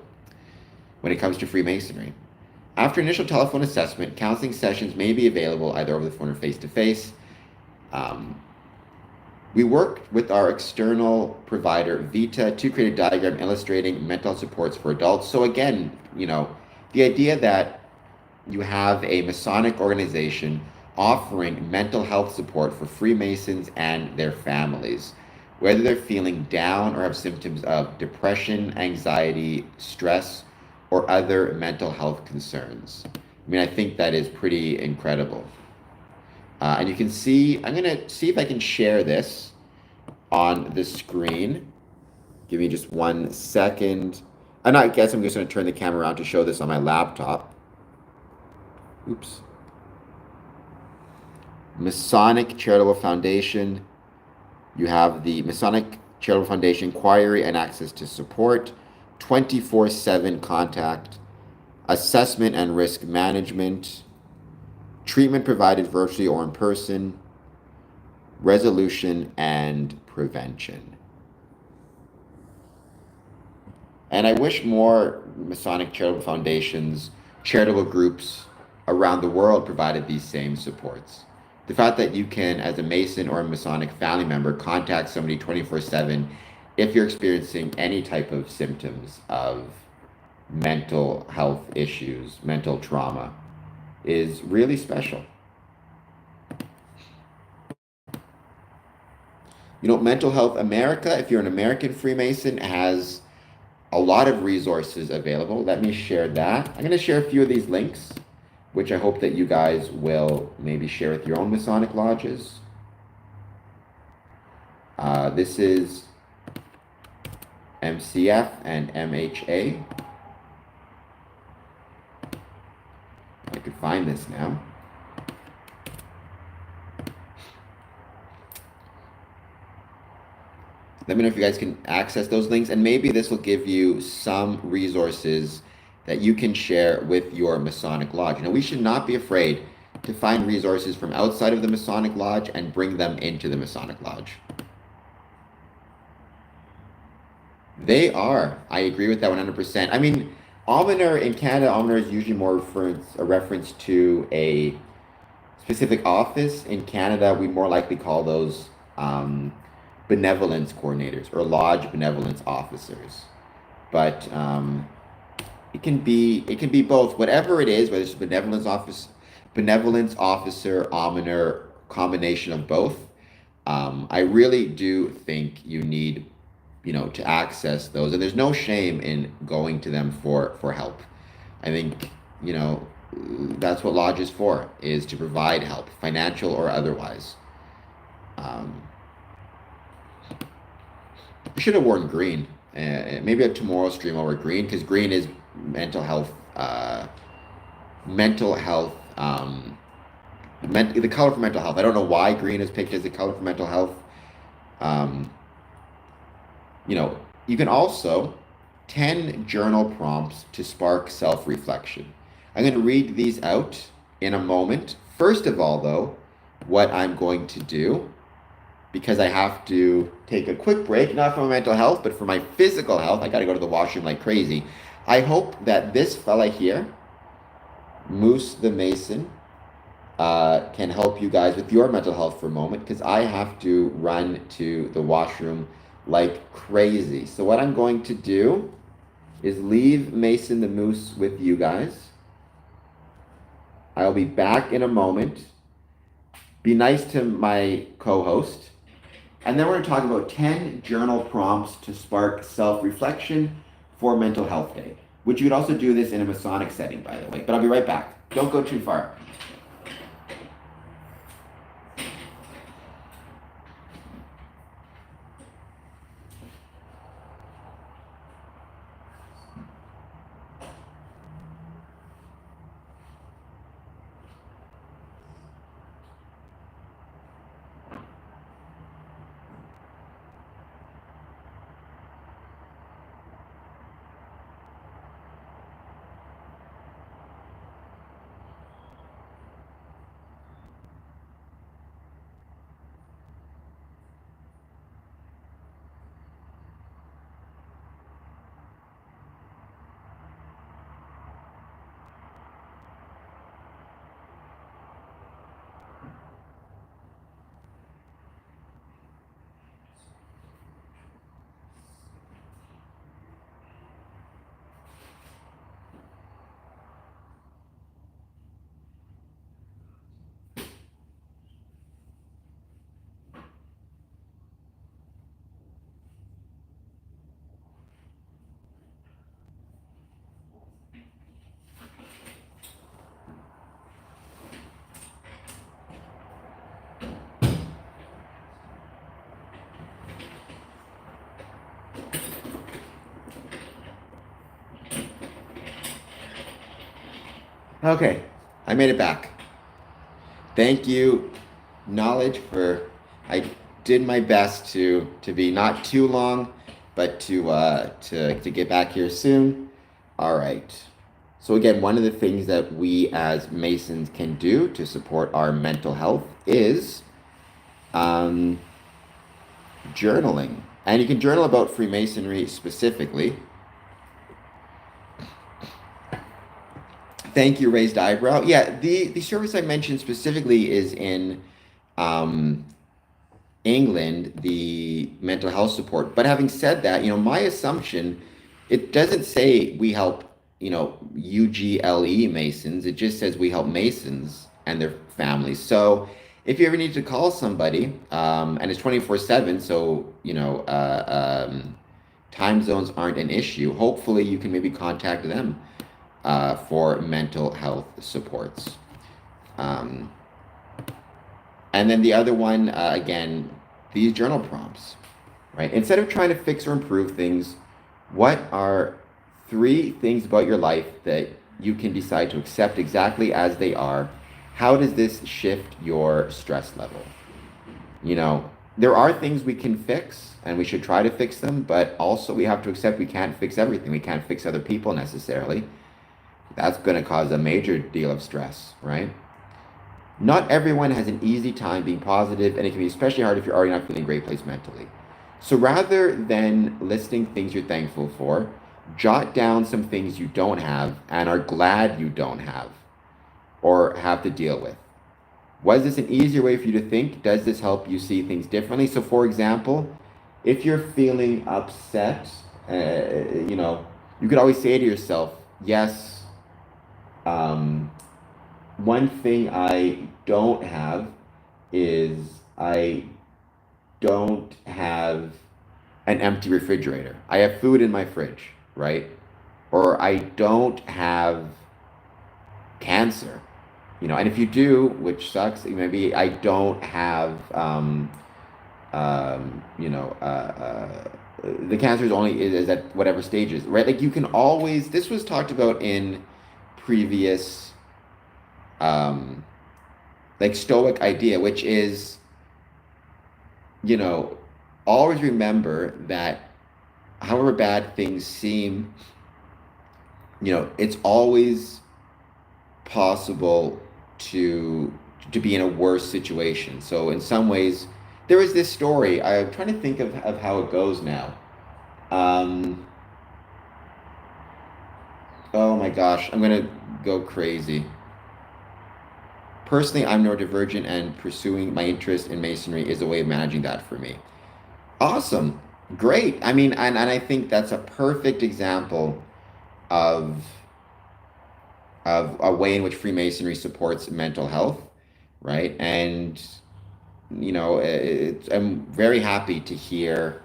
when it comes to Freemasonry. After initial telephone assessment, counseling sessions may be available either over the phone or face-to-face. We worked with our external provider, Vita, to create a diagram illustrating mental health supports for adults. So again, the idea that you have a Masonic organization offering mental health support for Freemasons and their families, whether they're feeling down or have symptoms of depression, anxiety, stress, or other mental health concerns. I think that is pretty incredible. And you can see, I'm going to see if I can share this on the screen. Give me just 1 second. And I guess I'm just going to turn the camera around to show this on my laptop. Oops. Masonic Charitable Foundation. You have the Masonic Charitable Foundation Inquiry and access to support. 24/7 contact, assessment and risk management, treatment provided virtually or in person, resolution and prevention. And I wish more Masonic charitable foundations, charitable groups around the world provided these same supports. The fact that you can, as a Mason or a Masonic family member, contact somebody 24/7 if you're experiencing any type of symptoms of mental health issues, mental trauma, is really special. You know, Mental Health America, if you're an American Freemason, has a lot of resources available. Let me share that. I'm going to share a few of these links, which I hope that you guys will maybe share with your own Masonic lodges. This is MCF and MHA. I could find this now. Let me know if you guys can access those links, and maybe this will give you some resources that you can share with your Masonic Lodge. You know, we should not be afraid to find resources from outside of the Masonic Lodge and bring them into the Masonic Lodge. They are. I agree with that 100%. I mean, almoner in Canada, almoner is usually more a reference to a specific office. In Canada, we more likely call those benevolence coordinators or lodge benevolence officers. But it can be both. Whatever it is, whether it's benevolence officer, almoner, combination of both. I really do think you need, to access those, and there's no shame in going to them for help. I think, that's what Lodge is for, is to provide help, financial or otherwise. I should have worn green. Maybe a tomorrow stream I'll wear green, because green is mental health. The color for mental health. I don't know why green is picked as the color for mental health. You can also 10 journal prompts to spark self-reflection. I'm going to read these out in a moment. First of all, though, what I'm going to do, because I have to take a quick break, not for my mental health, but for my physical health. I got to go to the washroom like crazy. I hope that this fella here, Moose the Mason, can help you guys with your mental health for a moment, because I have to run to the washroom like crazy. So what I'm going to do is leave Mason the Moose with you guys. I'll be back in a moment. Be nice to my co-host. And then we're going to talk about 10 journal prompts to spark self-reflection for Mental Health Day, which you could also do this in a Masonic setting, by the way. But I'll be right back. Don't go too far. Okay, I made it back. Thank you, Knowledge, I did my best to be not too long. but to get back here soon. All right. So again, one of the things that we as Masons can do to support our mental health is journaling. And you can journal about Freemasonry specifically. Thank you, raised eyebrow. Yeah, the service I mentioned specifically is in England, the mental health support. But having said that, my assumption, it doesn't say we help, UGLE Masons. It just says we help Masons and their families. So if you ever need to call somebody, and it's 24/7, so, time zones aren't an issue, hopefully you can maybe contact them for mental health supports. And then the other one, again, these journal prompts, right? Instead of trying to fix or improve things, what are 3 things about your life that you can decide to accept exactly as they are? How does this shift your stress level? There are things we can fix, and we should try to fix them, but also we have to accept we can't fix everything. We can't fix other people necessarily. That's going to cause a major deal of stress, right? Not everyone has an easy time being positive, and it can be especially hard if you're already not feeling a great place mentally. So rather than listing things you're thankful for, jot down some things you don't have and are glad you don't have or have to deal with. Was this an easier way for you to think? Does this help you see things differently? So for example, if you're feeling upset, you could always say to yourself, yes, one thing I don't have is I don't have an empty refrigerator. I have food in my fridge, right? Or I don't have cancer, and if you do, which sucks, maybe I don't have, the cancer is at whatever stages, right? Like you can always, this was talked about in previous like Stoic idea, which is, always remember that however bad things seem, it's always possible to be in a worse situation. So in some ways, there is this story, I'm trying to think of how it goes now. Oh my gosh, I'm gonna go crazy. Personally, I'm neurodivergent, and pursuing my interest in Masonry is a way of managing that for me. Awesome. Great. I mean, and I think that's a perfect example of a way in which Freemasonry supports mental health, right? And, I'm very happy to hear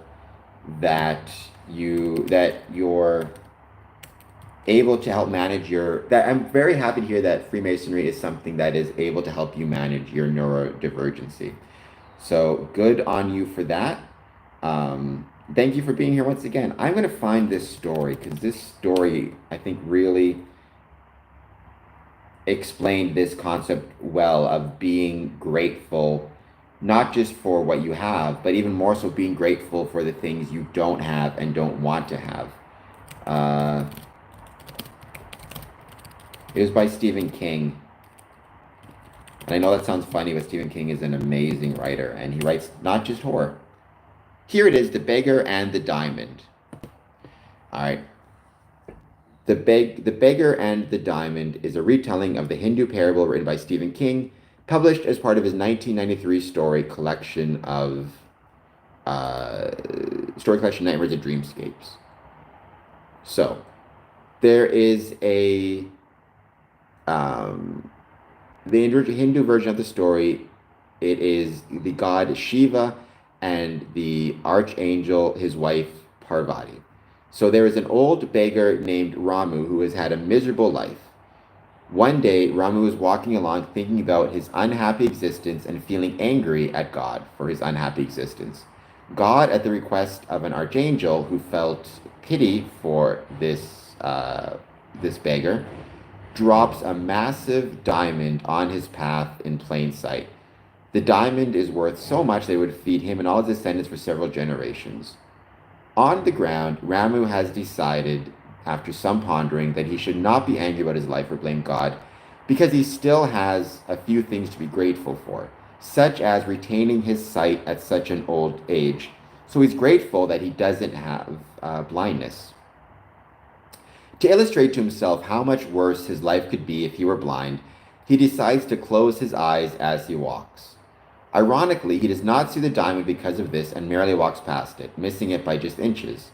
that you're able to help manage I'm very happy to hear that Freemasonry is something that is able to help you manage your neurodivergency. So good on you for that. Thank you for being here once again. I'm going to find this story because this story, I think, really explained this concept well of being grateful, not just for what you have, but even more so being grateful for the things you don't have and don't want to have. It was by Stephen King. And I know that sounds funny, but Stephen King is an amazing writer, and he writes not just horror. Here it is, The Beggar and the Diamond. All right. The Beggar and the Diamond is a retelling of the Hindu parable written by Stephen King, published as part of his 1993 story collection Nightmares and Dreamscapes. So, there is the Hindu version of the story. It is the god Shiva and the archangel, his wife, Parvati. So there is an old beggar named Ramu who has had a miserable life. One day, Ramu was walking along thinking about his unhappy existence and feeling angry at God for his unhappy existence. God, at the request of an archangel who felt pity for this beggar, drops a massive diamond on his path in plain sight. The diamond is worth so much that it would feed him and all his descendants for several generations. On the ground, Ramu has decided, after some pondering, that he should not be angry about his life or blame God, because he still has a few things to be grateful for, such as retaining his sight at such an old age. So he's grateful that he doesn't have blindness. To illustrate to himself how much worse his life could be if he were blind, he decides to close his eyes as he walks. Ironically, he does not see the diamond because of this and merely walks past it, missing it by just inches.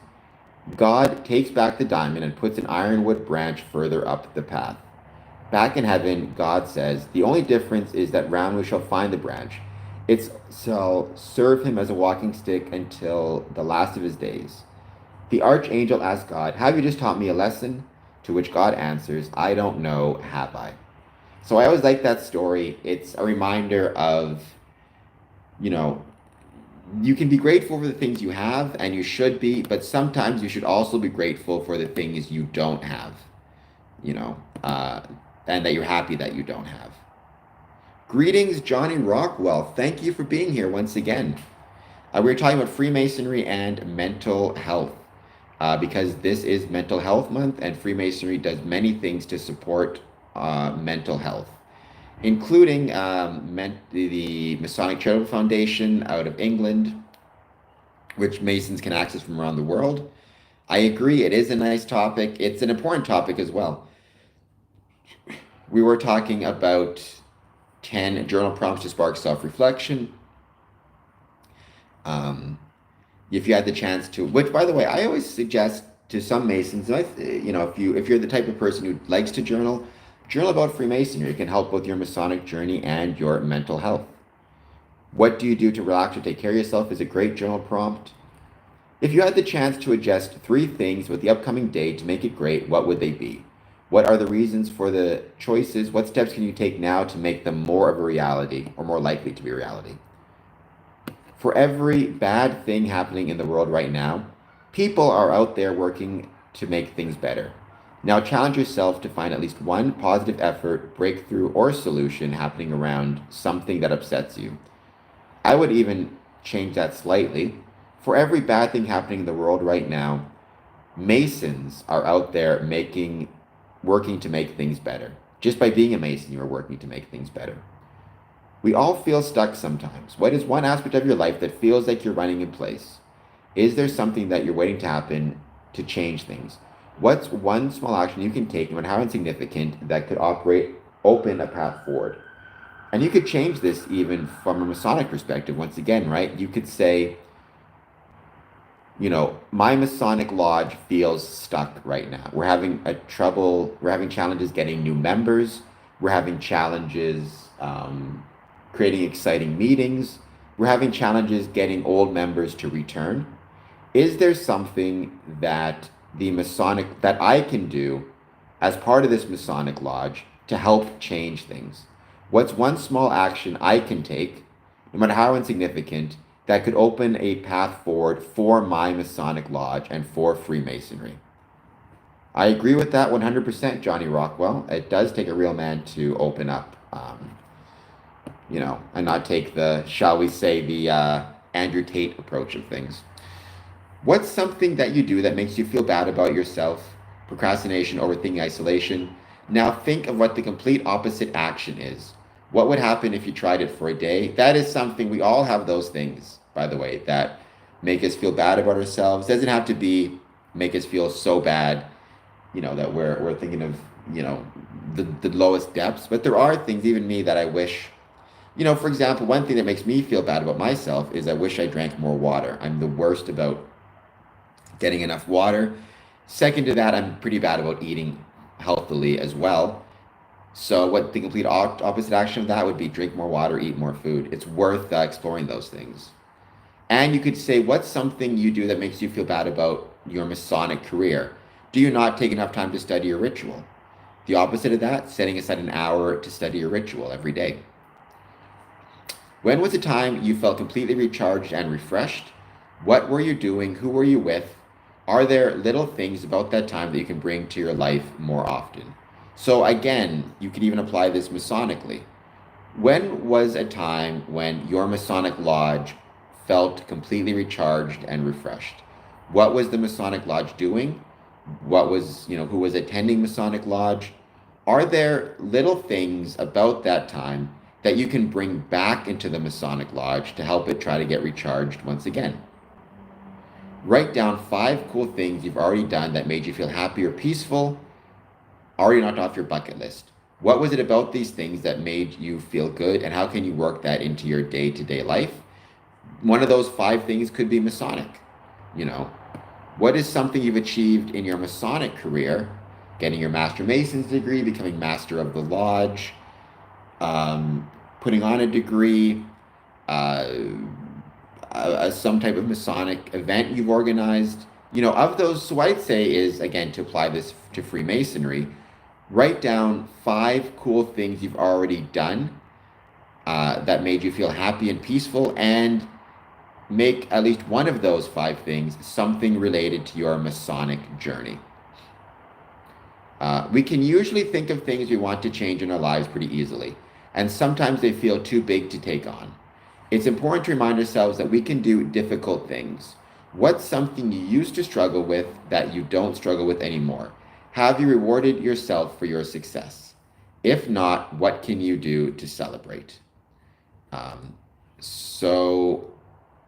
God takes back the diamond and puts an ironwood branch further up the path. Back in heaven, God says, the only difference is that Ramu shall find the branch. It shall serve him as a walking stick until the last of his days. The archangel asks God, have you just taught me a lesson? To which God answers, I don't know, have I? So I always like that story. It's a reminder of, you can be grateful for the things you have, and you should be, but sometimes you should also be grateful for the things you don't have, and that you're happy that you don't have. Greetings, Johnny Rockwell. Thank you for being here once again. We're talking about Freemasonry and mental health. Because this is Mental Health Month, and Freemasonry does many things to support mental health, including the Masonic Charitable Foundation out of England, which Masons can access from around the world. I agree, it is a nice topic. It's an important topic as well. We were talking about 10 journal prompts to spark self-reflection. If you had the chance to, which by the way, I always suggest to some Masons, if you're the type of person who likes to journal about Freemasonry. It can help both your Masonic journey and your mental health. What do you do to relax or take care of yourself is a great journal prompt. If you had the chance to adjust 3 things with the upcoming day to make it great, what would they be? What are the reasons for the choices? What steps can you take now to make them more of a reality, or more likely to be a reality? For every bad thing happening in the world right now, people are out there working to make things better. Now challenge yourself to find at least one positive effort, breakthrough, or solution happening around something that upsets you. I would even change that slightly. For every bad thing happening in the world right now, Masons are out there working to make things better. Just by being a Mason, you are working to make things better. We all feel stuck sometimes. What is one aspect of your life that feels like you're running in place? Is there something that you're waiting to happen to change things? What's one small action you can take, no matter how insignificant, that could open a path forward? And you could change this even from a Masonic perspective. Once again, right? You could say, my Masonic lodge feels stuck right now. We're having challenges getting new members. We're having challenges creating exciting meetings. We're having challenges getting old members to return. Is there something that that I can do as part of this Masonic lodge to help change things? What's one small action I can take, no matter how insignificant, that could open a path forward for my Masonic lodge and for Freemasonry? I agree with that 100%, Johnny Rockwell. It does take a real man to open up, and not take the Andrew Tate approach of things. What's something that you do that makes you feel bad about yourself? Procrastination, overthinking, isolation. Now think of what the complete opposite action is. What would happen if you tried it for a day? That is something, we all have those things, by the way, that make us feel bad about ourselves. Doesn't have to make us feel so bad, that we're thinking of, the lowest depths. But there are things, even me, that I wish, for example, one thing that makes me feel bad about myself is I wish I drank more water. I'm the worst about getting enough water. Second to that, I'm pretty bad about eating healthily as well. So what the complete opposite action of that would be: drink more water, eat more food. It's worth exploring those things. And you could say, what's something you do that makes you feel bad about your Masonic career? Do you not take enough time to study your ritual? The opposite of that, setting aside an hour to study your ritual every day. When was the time you felt completely recharged and refreshed? What were you doing? Who were you with? Are there little things about that time that you can bring to your life more often? So again, you could even apply this Masonically. When was a time when your Masonic lodge felt completely recharged and refreshed? What was the Masonic Lodge doing? Who was attending Masonic Lodge? Are there little things about that time that you can bring back into the Masonic Lodge to help it try to get recharged once again? Write down 5 cool things you've already done that made you feel happy or peaceful, already knocked off your bucket list. What was it about these things that made you feel good, and how can you work that into your day-to-day life? One of those 5 things could be Masonic. You know, what is something you've achieved in your Masonic career? Getting your Master Mason's degree, becoming Master of the Lodge, putting on a degree, some type of Masonic event you've organized. Of those, so what I'd say is, again, to apply this to Freemasonry, write down 5 cool things you've already done that made you feel happy and peaceful, and make at least one of those 5 things something related to your Masonic journey. We can usually think of things we want to change in our lives pretty easily, and sometimes they feel too big to take on. It's important to remind ourselves that we can do difficult things. What's something you used to struggle with that you don't struggle with anymore? Have you rewarded yourself for your success? If not, what can you do to celebrate? So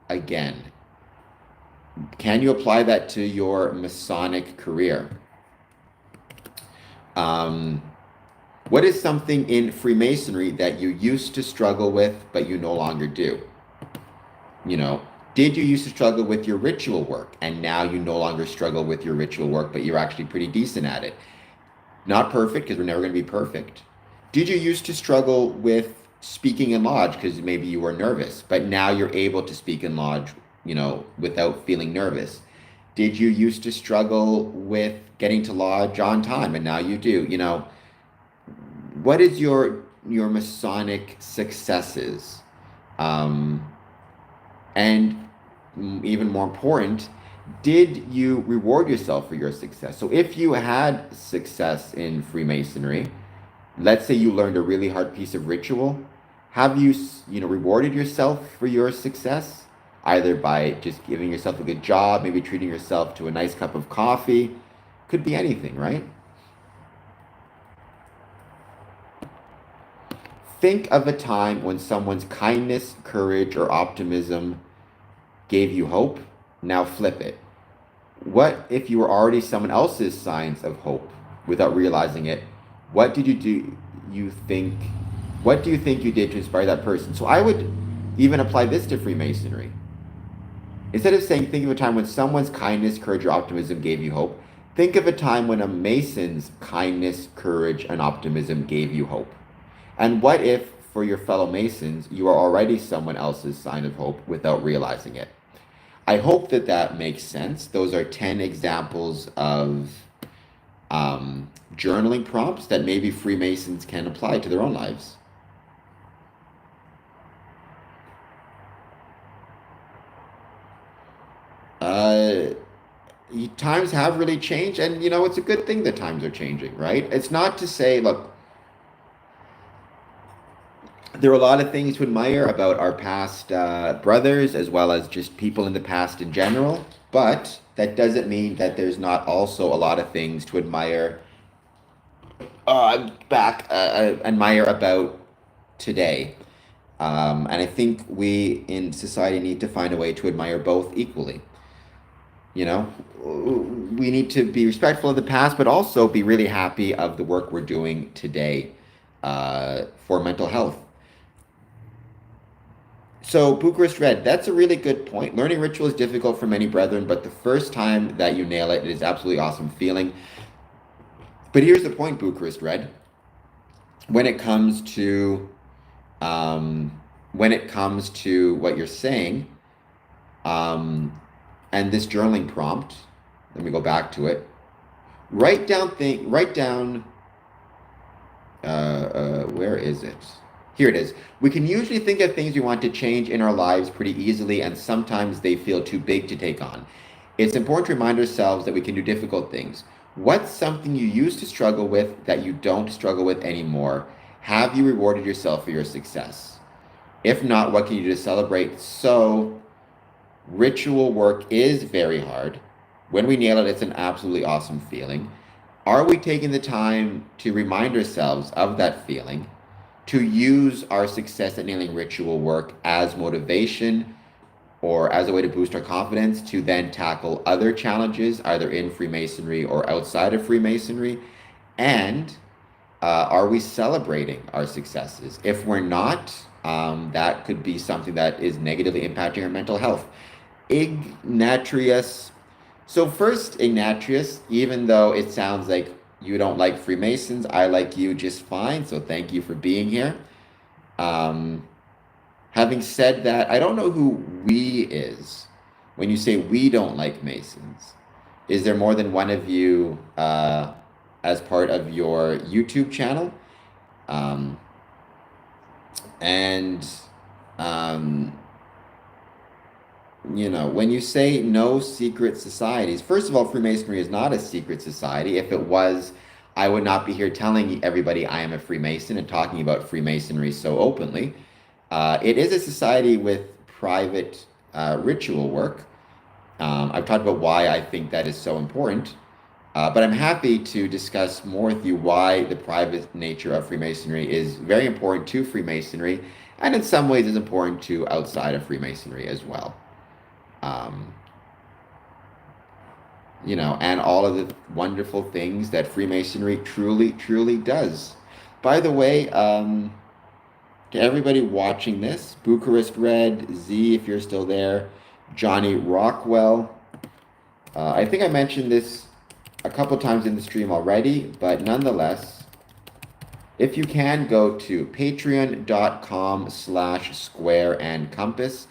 again, can you apply that to your Masonic career? What is something in Freemasonry that you used to struggle with, but you no longer do? Did you used to struggle with your ritual work, and now you no longer struggle with your ritual work, but you're actually pretty decent at it? Not perfect, because we're never going to be perfect. Did you used to struggle with speaking in lodge because maybe you were nervous, but now you're able to speak in lodge, without feeling nervous? Did you used to struggle with getting to lodge on time, and now you do? What is your Masonic successes? And even more important, did you reward yourself for your success? So if you had success in Freemasonry, let's say you learned a really hard piece of ritual, have you, rewarded yourself for your success? Either by just giving yourself a good job, maybe treating yourself to a nice cup of coffee. Could be anything, right? Think of a time when someone's kindness, courage, or optimism gave you hope. Now flip it. What if you were already someone else's signs of hope without realizing it? What do you think you did to inspire that person? So I would even apply this to Freemasonry. Instead of saying, think of a time when someone's kindness, courage, or optimism gave you hope, think of a time when a Mason's kindness, courage, and optimism gave you hope. And what if, for your fellow Masons, you are already someone else's sign of hope without realizing it? I hope that makes sense. Those are 10 examples of journaling prompts that maybe Freemasons can apply to their own lives. Times have really changed, and it's a good thing that times are changing, right? It's not to say, look, there are a lot of things to admire about our past brothers, as well as just people in the past in general, but that doesn't mean that there's not also a lot of things to admire about today. And I think we in society need to find a way to admire both equally. We need to be respectful of the past, but also be really happy of the work we're doing today for mental health. So Bucharest Red, that's a really good point. Learning ritual is difficult for many brethren, but the first time that you nail it, it is absolutely awesome feeling. But here's the point, Bucharest Red. When it comes to what you're saying, and this journaling prompt, let me go back to it. Write down, where is it? Here it is. We can usually think of things we want to change in our lives pretty easily, and sometimes they feel too big to take on. It's important to remind ourselves that we can do difficult things. What's something you used to struggle with that you don't struggle with anymore? Have you rewarded yourself for your success? If not, what can you do to celebrate? So, ritual work is very hard. When we nail it, it's an absolutely awesome feeling. Are we taking the time to remind ourselves of that feeling, to use our success at nailing ritual work as motivation or as a way to boost our confidence to then tackle other challenges, either in Freemasonry or outside of Freemasonry? And are we celebrating our successes? If we're not, that could be something that is negatively impacting our mental health. Ignatius. So first, Ignatius, even though it sounds like you don't like Freemasons, I like you just fine. So thank you for being here. Having said that, I don't know who we is. When you say we don't like Masons, is there more than one of you as part of your YouTube channel? Um, and you know, when you say no secret societies, first of all, Freemasonry is not a secret society. If it was, I would not be here telling everybody I am a Freemason and talking about Freemasonry so openly. It is a society with private ritual work. I've talked about why I think that is so important, but I'm happy to discuss more with you why the private nature of Freemasonry is very important to Freemasonry, and in some ways is important to outside of Freemasonry as well. Um, you know, and all of the wonderful things that Freemasonry truly, truly does. By the way, to everybody watching this, Bucharest Red, Z, if you're still there, Johnny Rockwell. I think I mentioned this a couple times in the stream already, but nonetheless, if you can go to patreon.com/square and compass.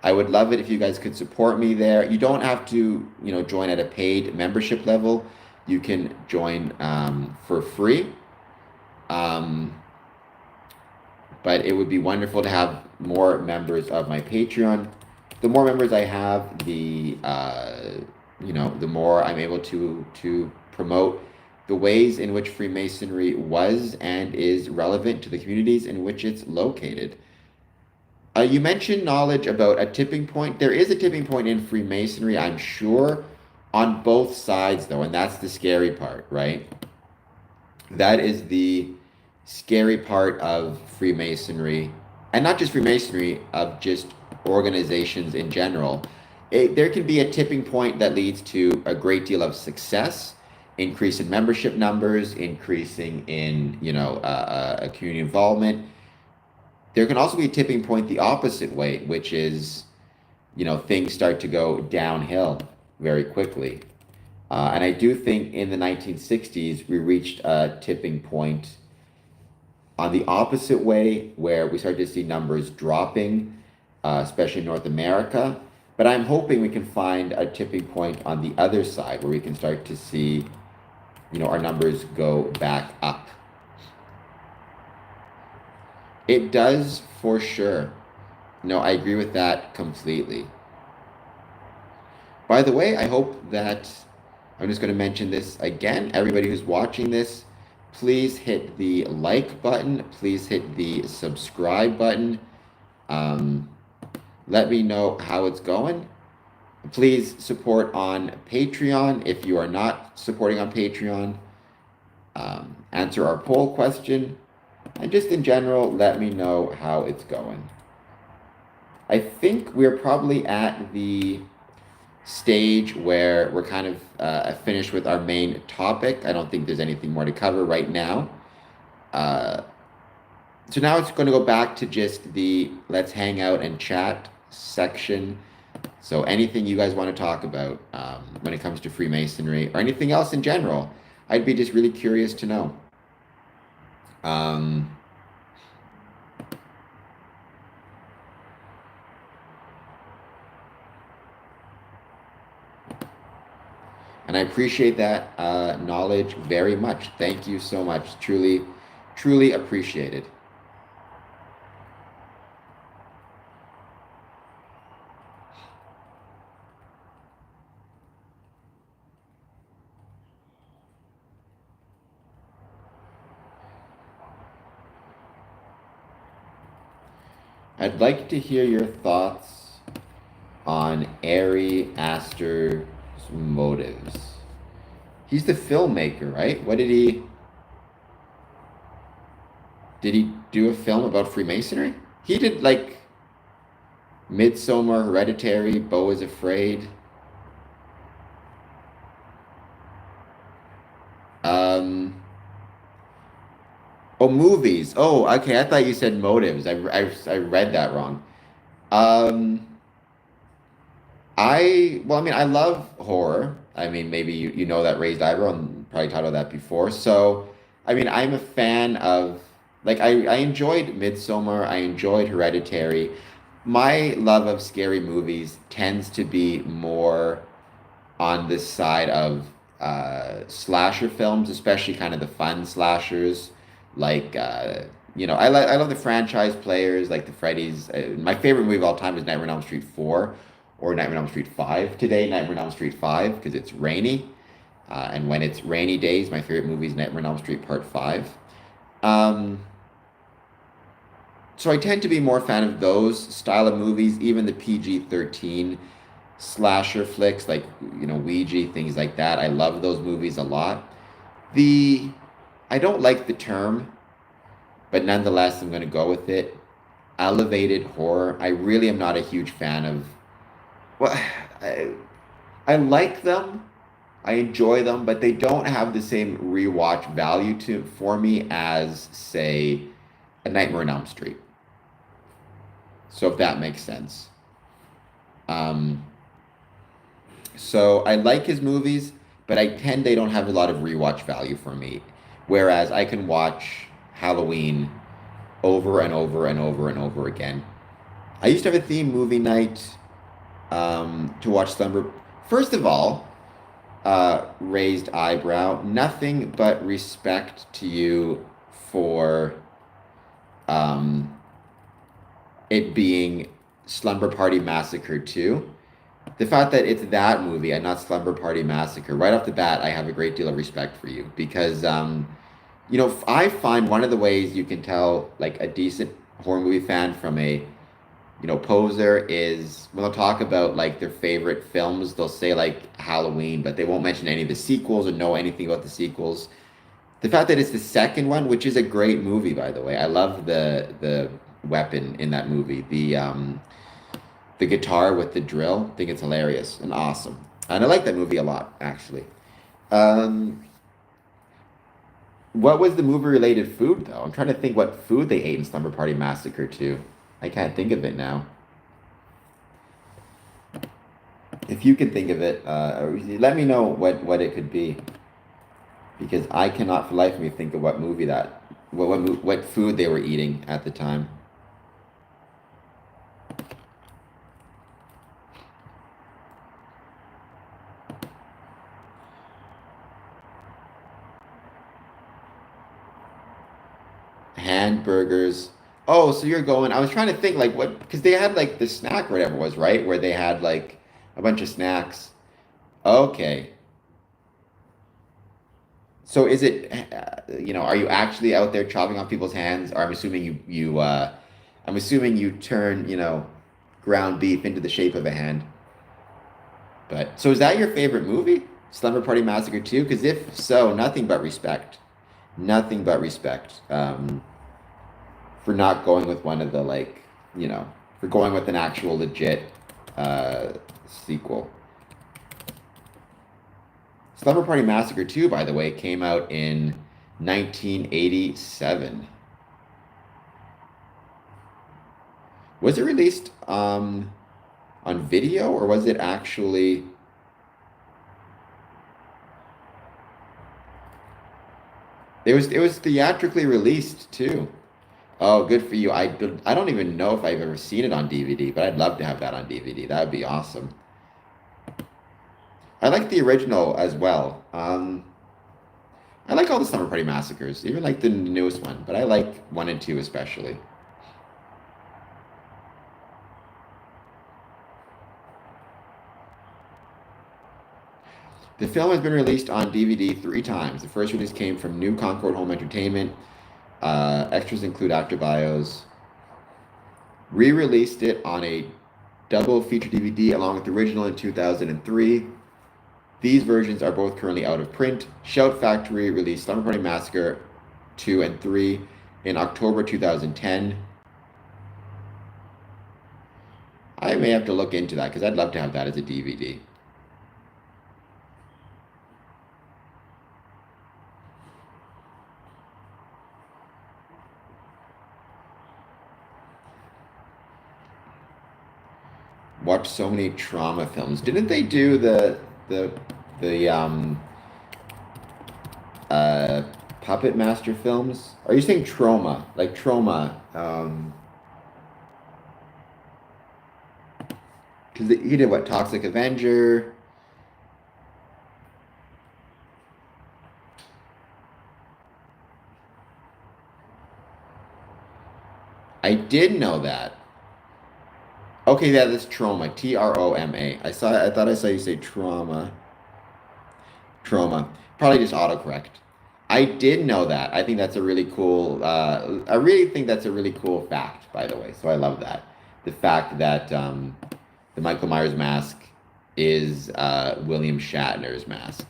I would love it if you guys could support me there. You don't have to, you know, join at a paid membership level. You can join for free. But it would be wonderful to have more members of my Patreon. The more members I have, the you know, the more I'm able to promote the ways in which Freemasonry was and is relevant to the communities in which it's located. You mentioned knowledge about a tipping point. There is a tipping point in Freemasonry, I'm sure, on both sides, though, and that's the scary part, right? That is the scary part of Freemasonry, and not just Freemasonry, of just organizations in general. There can be a tipping point that leads to a great deal of success, increase in membership numbers, increasing in, you know, community involvement. There can also be a tipping point the opposite way, which is, you know, things start to go downhill very quickly. And I do think in the 1960s, we reached a tipping point on the opposite way where we started to see numbers dropping, especially in North America. But I'm hoping we can find a tipping point on the other side where we can start to see, you know, our numbers go back up. It does for sure. No, I agree with that completely. By the way, I hope that I'm just going to mention this again. Everybody who's watching this, please hit the like button. Please hit the subscribe button. Let me know how it's going. Please support on Patreon if you are not supporting on Patreon. Answer our poll question. And just in general, let me know how it's going. I think we're probably at the stage where we're kind of finished with our main topic. I don't think there's anything more to cover right now. So now it's going to go back to just the let's hang out and chat section. So anything you guys want to talk about when it comes to Freemasonry or anything else in general, I'd be just really curious to know. And I appreciate that knowledge very much. Thank you so much. Truly, truly appreciate it. I'd like to hear your thoughts on Ari Aster's Motives. He's the filmmaker, right? What did he... Did he do a film about Freemasonry? He did like Midsommar, Hereditary, Beau is Afraid. Um, oh, movies. Oh, okay. I thought you said motives. I read that wrong. Um, well, I mean, I love horror. I mean, maybe you know that raised eyebrow and probably titled that before. So, I mean, I'm a fan of, like, I enjoyed Midsommar. I enjoyed Hereditary. My love of scary movies tends to be more on this side of slasher films, especially kind of the fun slashers. Like, I love the franchise players, like the Freddy's. My favorite movie of all time is Nightmare on Elm Street 4 or Nightmare on Elm Street 5 today, Nightmare on Elm Street 5, because it's rainy. And when it's rainy days, my favorite movie is Nightmare on Elm Street Part 5. Um, so I tend to be more a fan of those style of movies, even the PG-13 slasher flicks like Ouija, things like that. I love those movies a lot. The I don't like the term, but nonetheless I'm going to go with it. Elevated horror. I really am not a huge fan of. Well, I, I like them. I enjoy them, but they don't have the same rewatch value to for me as, say, A Nightmare on Elm Street. So if that makes sense. Um, So I like his movies, but I tend they don't have a lot of rewatch value for me. Whereas I can watch Halloween over and over and over and over again. I used to have a theme movie night to watch Slumber. First of all, raised eyebrow. Nothing but respect to you for um, it being Slumber Party Massacre 2. The fact that it's that movie and not Slumber Party Massacre, right off the bat, I have a great deal of respect for you because, I find one of the ways you can tell like a decent horror movie fan from a, poser is when they'll talk about like their favorite films, they'll say like Halloween, but they won't mention any of the sequels or know anything about the sequels. The fact that it's the second one, which is a great movie, by the way. I love the weapon in that movie. The guitar with the drill. I think it's hilarious and awesome. And I like that movie a lot, actually. Um, what was the movie related food, though? I'm trying to think what food they ate in Slumber Party Massacre 2. I can't think of it now. If you can think of it, let me know what it could be. Because I cannot for life of me think of what movie what food they were eating at the time. Hamburgers. Oh, so you're going. I was trying to think like what because they had like the snack or whatever it was, right? Where they had like a bunch of snacks. Okay. So is it are you actually out there chopping off people's hands? Or I'm assuming you turn, ground beef into the shape of a hand. But so is that your favorite movie? Slumber Party Massacre 2? Because if so, nothing but respect. Nothing but respect. For not going with one of the for going with an actual legit uh, sequel. Slumber Party Massacre 2, by the way, came out in 1987. Was it released on video or was it actually? It was theatrically released too. Oh, good for you. I don't even know if I've ever seen it on DVD, but I'd love to have that on DVD. That would be awesome. I like the original as well. I like all the Summer Party Massacres, even like the newest one, but I like one and two especially. The film has been released on DVD three times. The first release came from New Concord Home Entertainment. Extras include actor bios. Re-released it on a double feature DVD along with the original in 2003. These versions are both currently out of print. Shout Factory released Slumber Party Massacre 2 and 3 in October 2010. I may have to look into that because I'd love to have that as a DVD. Watched so many trauma films. Didn't they do the uh Puppet Master films? Are you saying trauma? Like trauma? Because he did what? Toxic Avenger. I did know that. Okay, yeah, that's trauma. Troma. I thought I saw you say trauma. Trauma. Probably just autocorrect. I did know that. I think that's a really cool. I really think that's a really cool fact, by the way. So I love that. The fact that the Michael Myers mask is William Shatner's mask.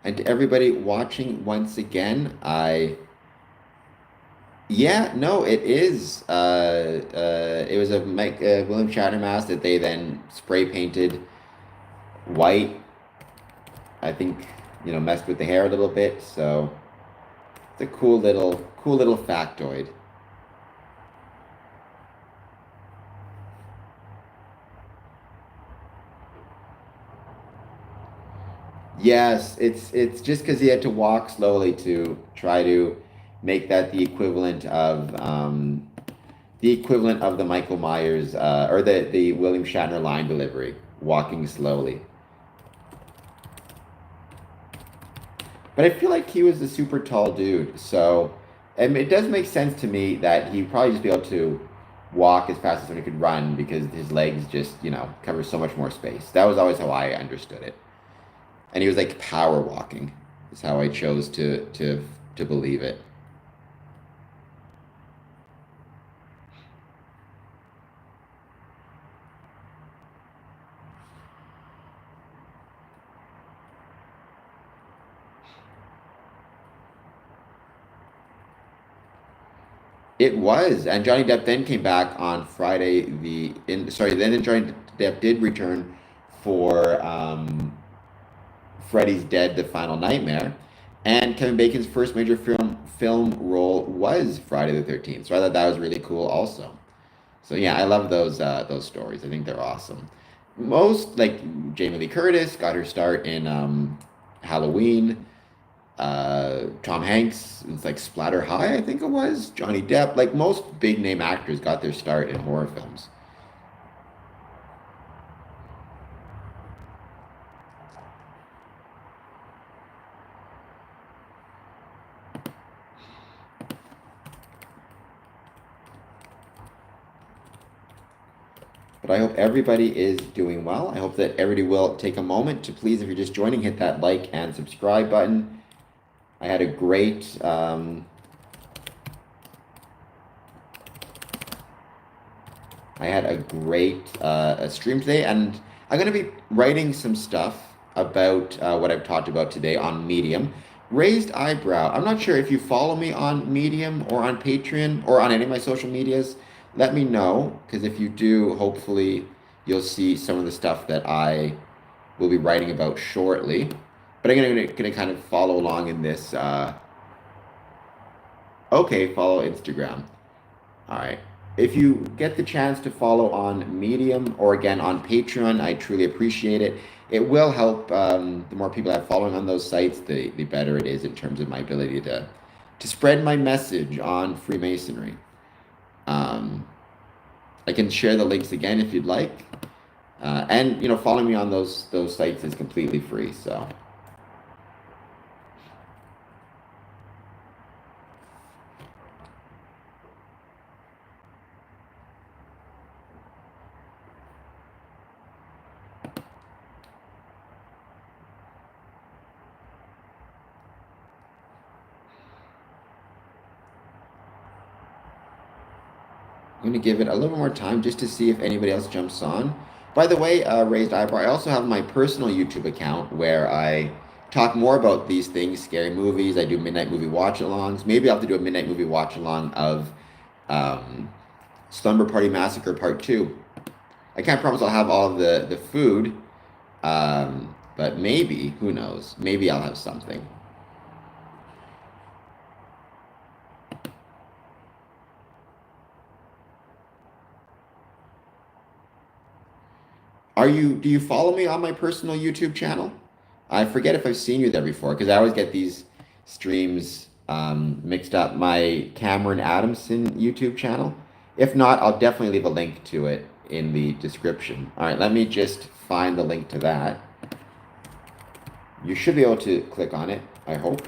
And to everybody watching once again, yeah, no, it is. It was a William Shatner mask that they then spray painted white. I think, messed with the hair a little bit. So it's a cool little factoid. Yes, it's just because he had to walk slowly to try to make that the equivalent of the Michael Myers or the William Shatner line delivery, walking slowly. But I feel like he was a super tall dude, so it does make sense to me that he'd probably just be able to walk as fast as somebody could run because his legs just, cover so much more space. That was always how I understood it. And he was like power walking, is how I chose to believe it. It was, and Johnny Depp then came back on Friday. Then Johnny Depp did return for Freddy's Dead: The Final Nightmare, and Kevin Bacon's first major film role was Friday the 13th. So I thought that was really cool, also. So yeah, I love those stories. I think they're awesome. Most like Jamie Lee Curtis got her start in Halloween. Tom Hanks, it's like Splatter High, I think it was. Johnny Depp, like most big name actors got their start in horror films. But I hope everybody is doing well. I hope that everybody will take a moment to please, if you're just joining, hit that like and subscribe button. I had a great stream today, and I'm going to be writing some stuff about what I've talked about today on Medium. Raised eyebrow. I'm not sure if you follow me on Medium or on Patreon or on any of my social medias. Let me know, because if you do, hopefully you'll see some of the stuff that I will be writing about shortly. But I'm gonna kind of follow along in this. Okay, follow Instagram. All right. If you get the chance to follow on Medium or again on Patreon, I truly appreciate it. It will help. The more people I have following on those sites, the better it is in terms of my ability to spread my message on Freemasonry. I can share the links again if you'd like, and following me on those sites is completely free. So. I'm going to give it a little more time just to see if anybody else jumps on. By the way, Raised Eyebrow, I also have my personal YouTube account where I talk more about these things, scary movies. I do midnight movie watch-alongs. Maybe I'll have to do a midnight movie watch-along of um, Slumber Party Massacre Part 2. I can't promise I'll have all of the food, but maybe, who knows, maybe I'll have something. Do you follow me on my personal YouTube channel? I forget if I've seen you there before because I always get these streams mixed up. My Cameron Adamson YouTube channel. If not, I'll definitely leave a link to it in the description. All right, let me just find the link to that. You should be able to click on it, I hope.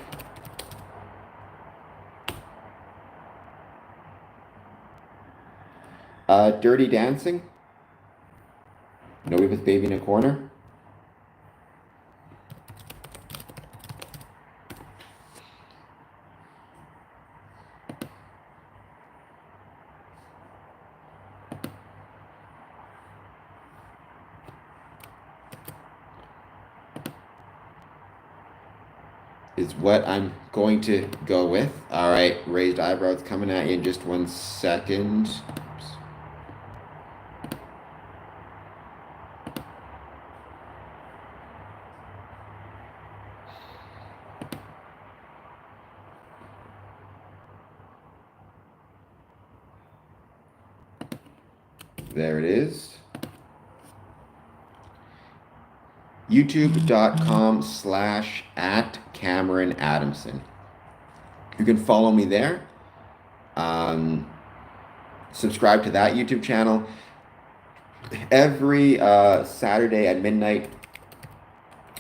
Dirty Dancing. Nobody puts baby in a corner. Is what I'm going to go with. All right, Raised Eyebrows coming at you in just 1 second. Oops. There it is. youtube.com/@Cameron Adamson. You can follow me there. Subscribe to that YouTube channel. Every Saturday at midnight,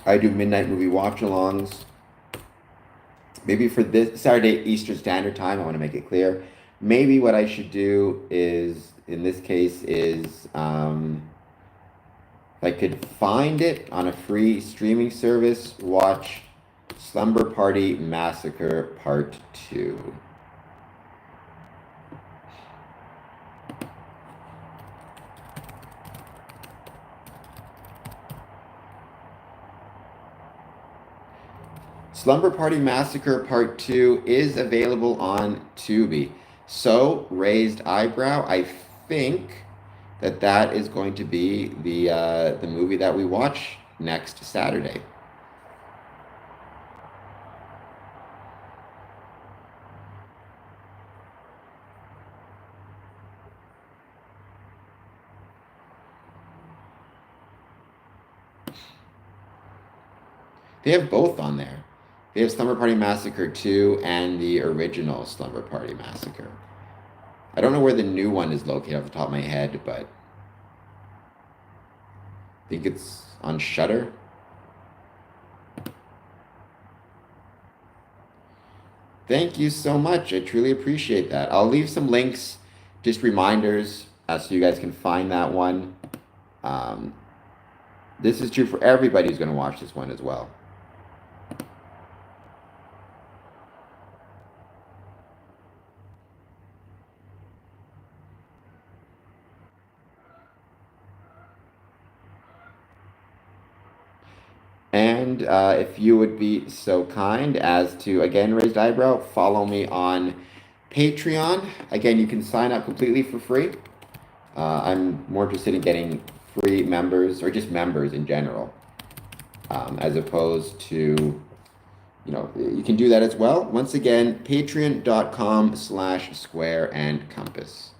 I do midnight movie watch-alongs. Maybe for this Saturday Eastern Standard Time, I want to make it clear. Maybe what I should do is, in this case, is if I could find it on a free streaming service, watch Slumber Party Massacre Part 2. Slumber Party Massacre Part 2 is available on Tubi. So, Raised Eyebrow, I think that is going to be the movie that we watch next Saturday. They have both on there. They have Slumber Party Massacre 2 and the original Slumber Party Massacre. I don't know where the new one is located off the top of my head, but I think it's on Shudder. Thank you so much. I truly appreciate that. I'll leave some links, just reminders, so you guys can find that one. This is true for everybody who's going to watch this one as well. And if you would be so kind as to, again, Raised Eyebrow, follow me on Patreon. Again, you can sign up completely for free. I'm more interested in getting free members, or just members in general, as opposed to, you can do that as well. Once again, patreon.com/square and compass.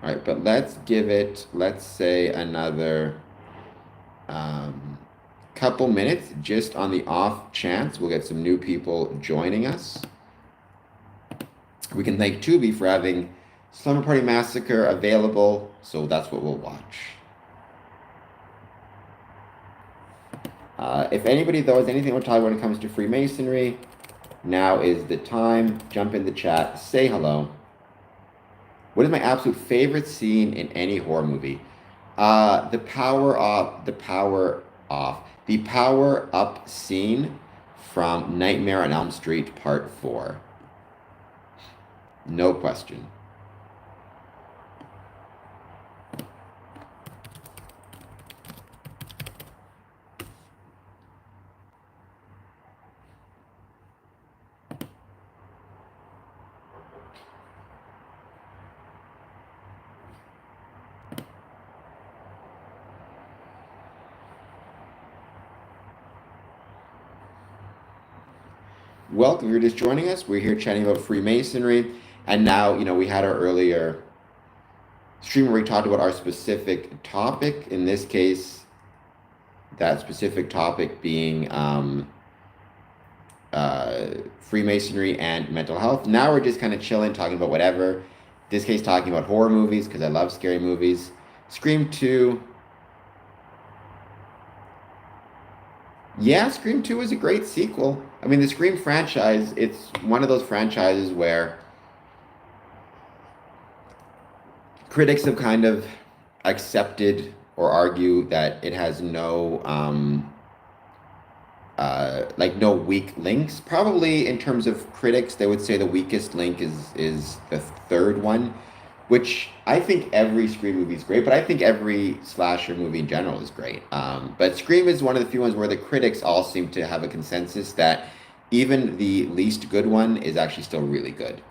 All right, but let's give it, let's say, another couple minutes, just on the off chance we'll get some new people joining us. We can thank Tubi for having Slumber Party Massacre available, so that's what we'll watch. If anybody, though, has anything to talk when it comes to Freemasonry, now is the time. Jump in the chat, say hello. What is my absolute favorite scene in any horror movie? The power up scene from Nightmare on Elm Street Part 4. No question. Welcome, if you're just joining us. We're here chatting about Freemasonry. And now, we had our earlier stream where we talked about our specific topic. In this case, that specific topic being Freemasonry and mental health. Now we're just kind of chilling, talking about whatever. In this case, talking about horror movies because I love scary movies. Scream 2. Yeah, Scream 2 is a great sequel. I mean, the Scream franchise, it's one of those franchises where critics have kind of accepted or argue that it has no no weak links. Probably in terms of critics, they would say the weakest link is the third one, which I think every Scream movie is great, but I think every slasher movie in general is great. But Scream is one of the few ones where the critics all seem to have a consensus that even the least good one is actually still really good.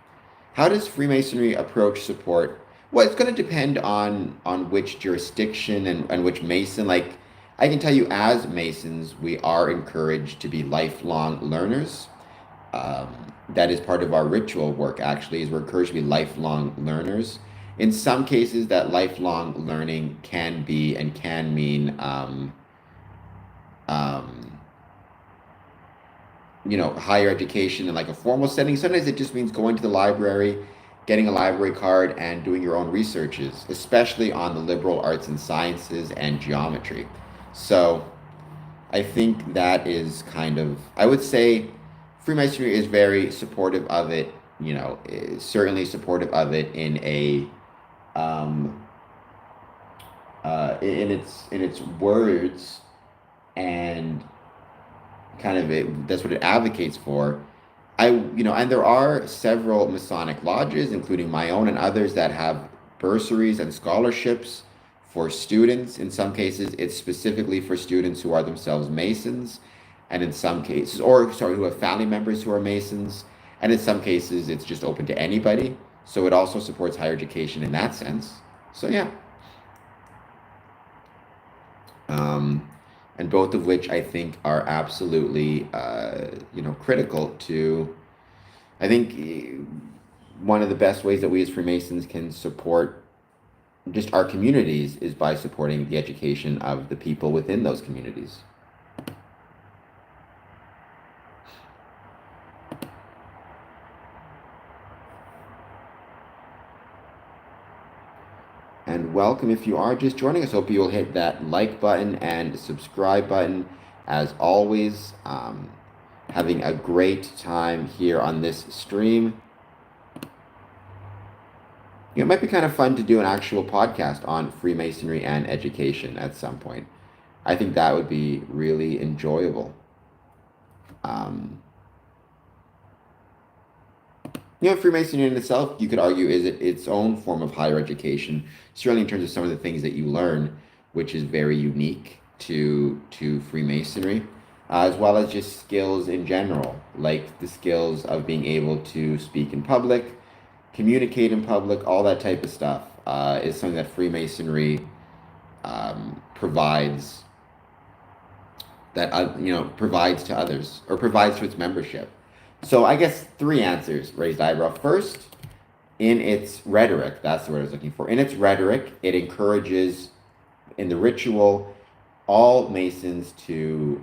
How does Freemasonry approach support? Well, it's going to depend on which jurisdiction and which Mason. Like, I can tell you, as Masons, we are encouraged to be lifelong learners. That is part of our ritual work, actually, is we're encouraged to be lifelong learners. In some cases, that lifelong learning can be and can mean, higher education in like a formal setting. Sometimes it just means going to the library, getting a library card, and doing your own researches, especially on the liberal arts and sciences and geometry. So I think that is kind of, I would say Freemasonry is very supportive of it, is certainly supportive of it in a, in its words, and kind of that's what it advocates for. And there are several Masonic lodges, including my own and others, that have bursaries and scholarships for students. In some cases, it's specifically for students who are themselves Masons, and in some cases, who have family members who are Masons, and in some cases, it's just open to anybody. So it also supports higher education in that sense. So yeah. And both of which I think are absolutely, critical to, I think one of the best ways that we as Freemasons can support just our communities is by supporting the education of the people within those communities. And welcome if you are just joining us. Hope you'll hit that like button and subscribe button. As always, having a great time here on this stream. It might be kind of fun to do an actual podcast on Freemasonry and education at some point. I think that would be really enjoyable. Freemasonry in itself, you could argue, is its own form of higher education, certainly in terms of some of the things that you learn, which is very unique to Freemasonry, as well as just skills in general, like the skills of being able to speak in public, communicate in public, all that type of stuff is something that Freemasonry provides provides to others, or provides to its membership. So I guess 3 answers, raised eyebrow. First, in its rhetoric, that's the word I was looking for. In its rhetoric, it encourages, in the ritual, all Masons to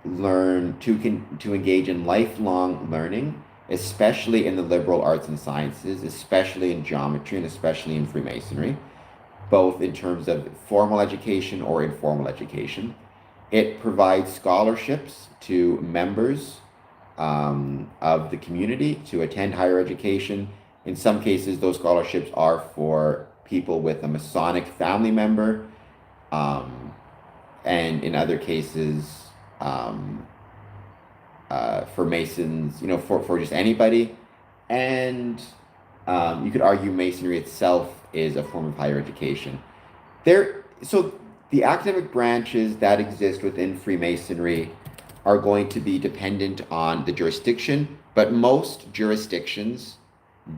learn, to engage in lifelong learning, especially in the liberal arts and sciences, especially in geometry, and especially in Freemasonry, both in terms of formal education or informal education. It provides scholarships to members of the community to attend higher education In some cases, those scholarships are for people with a Masonic family member, um, and in other cases, um, for Masons, for just anybody. And you could argue Masonry itself is a form of higher education. So the academic branches that exist within Freemasonry are going to be dependent on the jurisdiction, but most jurisdictions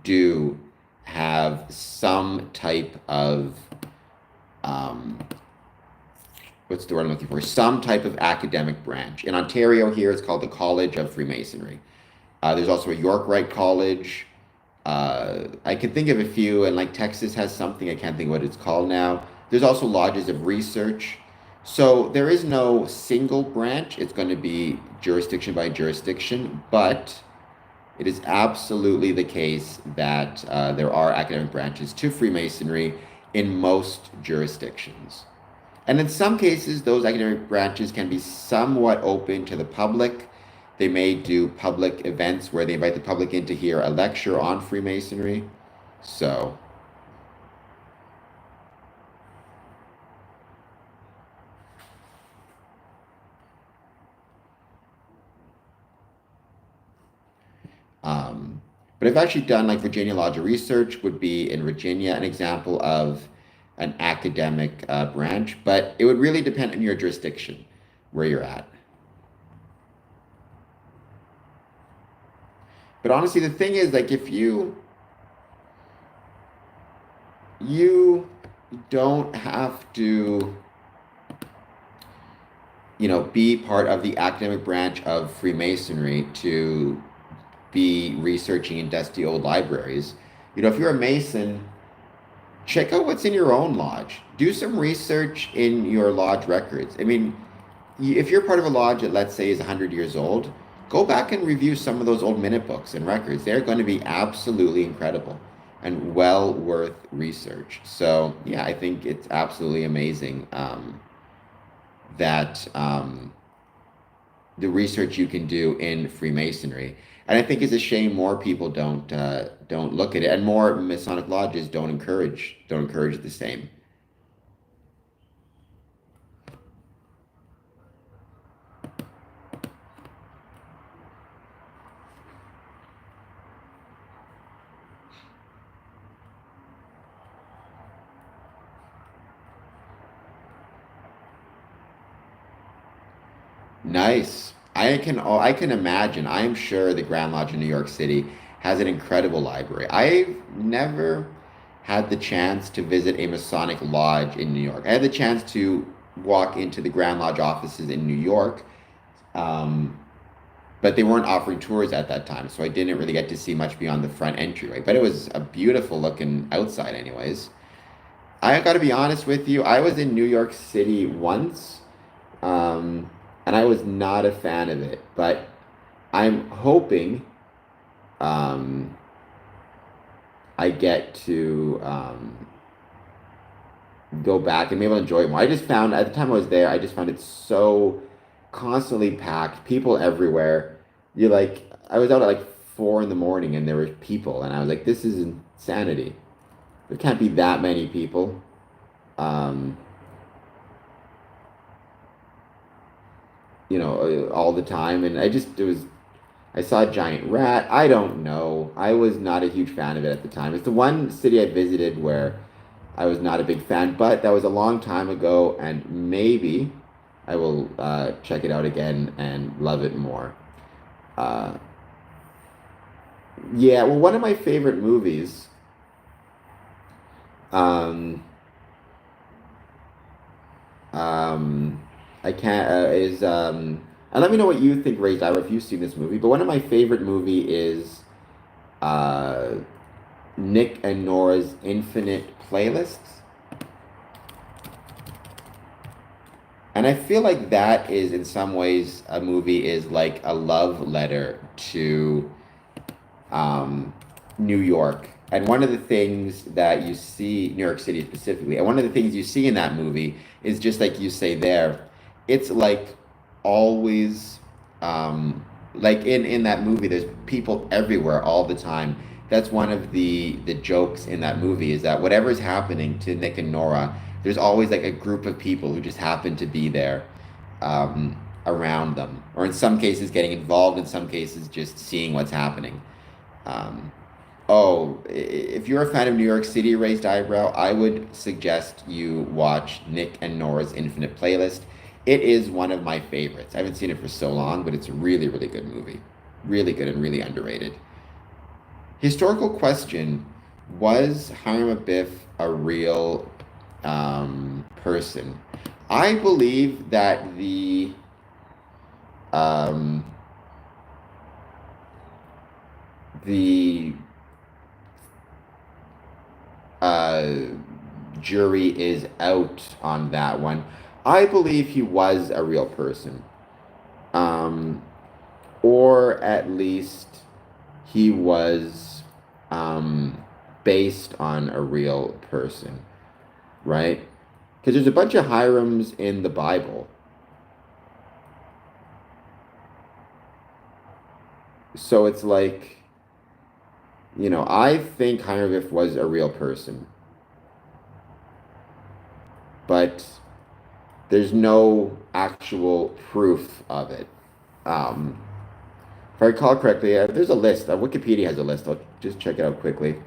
do have some type of um, what's the word I'm looking for? Some type of academic branch. In Ontario, here it's called the College of Freemasonry. There's also a York Rite College. I can think of a few, and like Texas has something, I can't think what it's called now. There's also lodges of research. So there is no single branch. It's going to be jurisdiction by jurisdiction, but it is absolutely the case that there are academic branches to Freemasonry in most jurisdictions. And in some cases, those academic branches can be somewhat open to the public. They may do public events where they invite the public in to hear a lecture on Freemasonry. So, um, but I've actually done like Virginia Lodge of Research would be in Virginia, an example of an academic branch, but it would really depend on your jurisdiction where you're at. But honestly, the thing is, like, if you don't have to, be part of the academic branch of Freemasonry to be researching in dusty old libraries. If you're a Mason, check out what's in your own lodge. Do some research in your lodge records. I mean, if you're part of a lodge that, let's say, is 100 years old, go back and review some of those old minute books and records. They're going to be absolutely incredible and well worth research. So, yeah, I think it's absolutely amazing that the research you can do in Freemasonry. And I think it's a shame more people don't look at it, and more Masonic lodges don't encourage the same. Nice. I can imagine. I am sure the Grand Lodge in New York City has an incredible library. I've never had the chance to visit a Masonic lodge in New York. I had the chance to walk into the Grand Lodge offices in New York, um, but they weren't offering tours at that time, so I didn't really get to see much beyond the front entryway. But it was a beautiful looking outside, anyways. I got to be honest with you. I was in New York City once, um, and I was not a fan of it. But I'm hoping um, I get to go back and be able to enjoy it more. I just found at the time I was there, I just found it so constantly packed, people everywhere. I was out at like 4 in the morning and there were people, and I was like, this is insanity. There can't be that many people. Um, all the time. And I saw a giant rat. I don't know. I was not a huge fan of it at the time. It's the one city I visited where I was not a big fan, but that was a long time ago, and maybe I will check it out again and love it more. Uh, yeah, well, one of my favorite movies, um, um, I can't is and let me know what you think, Ray Diver, if you've seen this movie. But one of my favorite movie is uh, Nick and Nora's Infinite Playlists, and I feel like that is in some ways a movie is like a love letter to um, New York. And one of the things that you see, New York City specifically, and one of the things you see in that movie is just like you say there, it's like always, like in that movie, there's people everywhere all the time. That's one of the jokes in that movie, is that whatever's happening to Nick and Nora, there's always like a group of people who just happen to be there around them, or in some cases getting involved, in some cases just seeing what's happening. Um, if you're a fan of New York City Raised Eyebrow, I would suggest you watch Nick and Nora's Infinite Playlist. It is one of my favorites. I haven't seen it for so long, but it's a really, really good movie. Really good and really underrated. Historical question: was Hiram Abiff a real person? I believe that um, the uh, jury is out on that one. I believe he was a real person, um, or at least he was based on a real person, right? Because there's a bunch of Hirams in the Bible. So it's like, I think Hiram Abiff was a real person, but there's no actual proof of it. Um, if I recall correctly, there's a list. Wikipedia has a list. I'll just check it out quickly.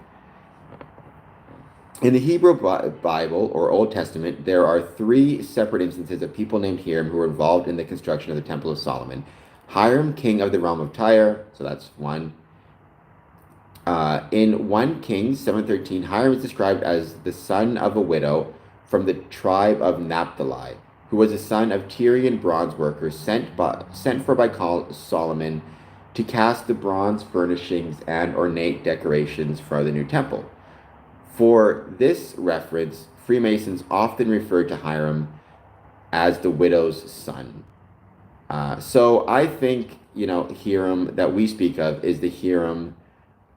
In the Hebrew Bible or Old Testament, there are three separate instances of people named Hiram who were involved in the construction of the Temple of Solomon. Hiram, king of the realm of Tyre, so that's one. In 1 Kings 7:13, Hiram is described as the son of a widow from the tribe of Naphtali, who was a son of Tyrian bronze workers sent for by Solomon to cast the bronze furnishings and ornate decorations for the new temple. For this reference, Freemasons often refer to Hiram as the widow's son. So I think, Hiram that we speak of is the Hiram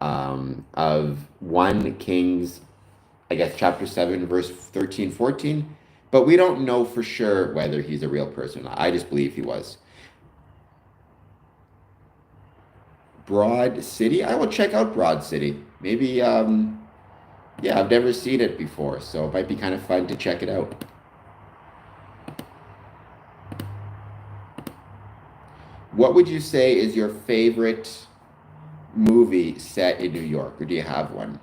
of 1 Kings, I guess, chapter 7, verse 13, 14. But we don't know for sure whether he's a real person or not. I just believe he was. Broad City? I will check out Broad City. Maybe, yeah, I've never seen it before, so it might be kind of fun to check it out. What would you say is your favorite movie set in New York, or do you have one?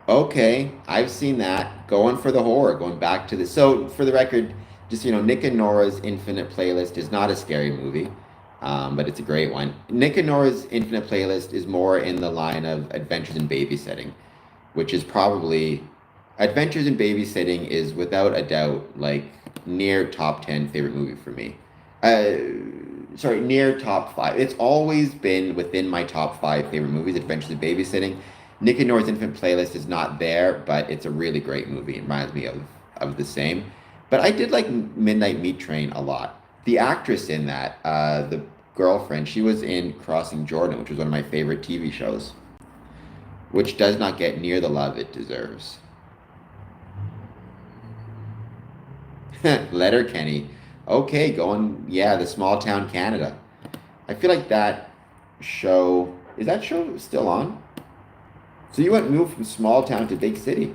Okay, I've seen that. Going for the horror, going back to the. So, for the record, just Nick and Nora's Infinite Playlist is not a scary movie, but it's a great one. Nick and Nora's Infinite Playlist is more in the line of Adventures in Babysitting, which is probably Adventures in Babysitting is without a doubt like near top 10 favorite movie for me. Uh, Sorry, near top five. It's always been within my top five favorite movies, Adventures in Babysitting. Nick and Nora's Infinite Playlist is not there, but it's a really great movie. It reminds me of the same. But I did like Midnight Meat Train a lot. The actress in that, the girlfriend, she was in Crossing Jordan, which was one of my favorite TV shows, which does not get near the love it deserves. Letterkenny. Okay, yeah, the small town Canada. I feel like that show, is that show still on? So you moved from small town to big city.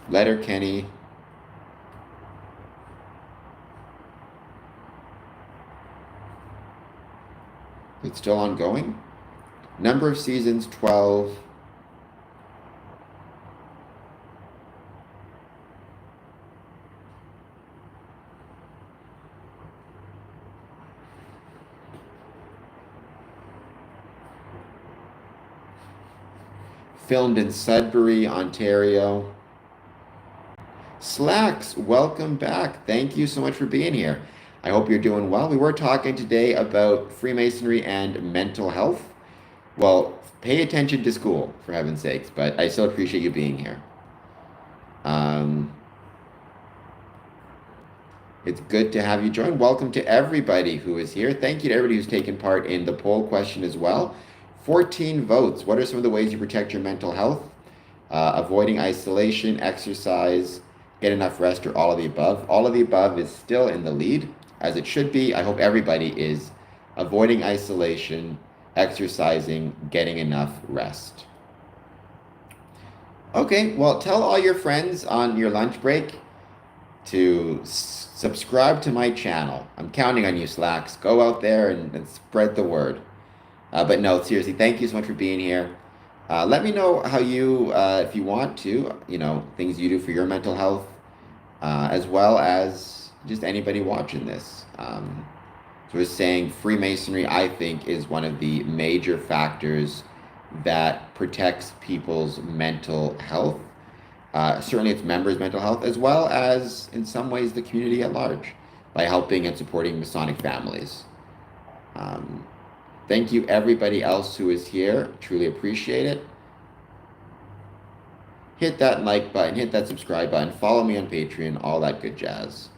Letterkenny. It's still ongoing. Number of seasons, 12. Filmed in Sudbury, Ontario. Slacks, welcome back. Thank you so much for being here. I hope you're doing well. We were talking today about Freemasonry and mental health. Well, pay attention to school, for heaven's sakes, but I still appreciate you being here. Um, it's good to have you join. Welcome to everybody who is here. Thank you to everybody who's taken part in the poll question as well. 14 votes. What are some of the ways you protect your mental health? Avoiding isolation, exercise, get enough rest, or all of the above. All of the above is still in the lead, as it should be. I hope everybody is avoiding isolation, exercising, getting enough rest. Okay, well, tell all your friends on your lunch break to subscribe to my channel. I'm counting on you, Slacks. Go out there and spread the word. But no, seriously, thank you so much for being here. Let me know how you, if you want to, things you do for your mental health, as well as just anybody watching this. So we're saying Freemasonry, I think, is one of the major factors that protects people's mental health. Certainly its members' mental health, as well as, in some ways, the community at large, by helping and supporting Masonic families. Thank you, everybody else who is here. Truly appreciate it. Hit that like button, hit that subscribe button, follow me on Patreon, all that good jazz.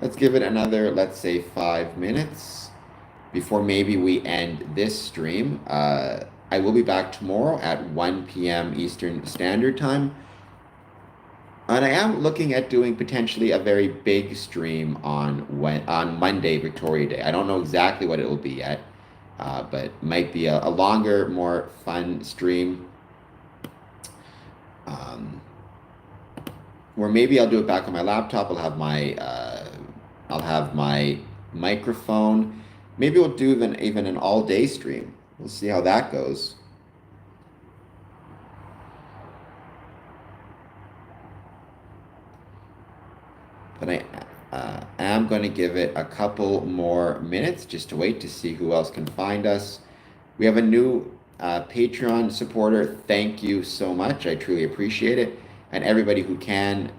Let's give it another, let's say, 5 minutes before maybe we end this stream. I will be back tomorrow at 1 p.m. Eastern Standard Time. And I am looking at doing potentially a very big stream on Monday, Victoria Day. I don't know exactly what it will be yet, but it might be a longer, more fun stream. Where maybe I'll do it back on my laptop. I'll have my microphone. Maybe we'll do even an all-day stream. We'll see how that goes. But I am going to give it a couple more minutes just to wait to see who else can find us. We have a new Patreon supporter. Thank you so much. I truly appreciate it. And everybody who can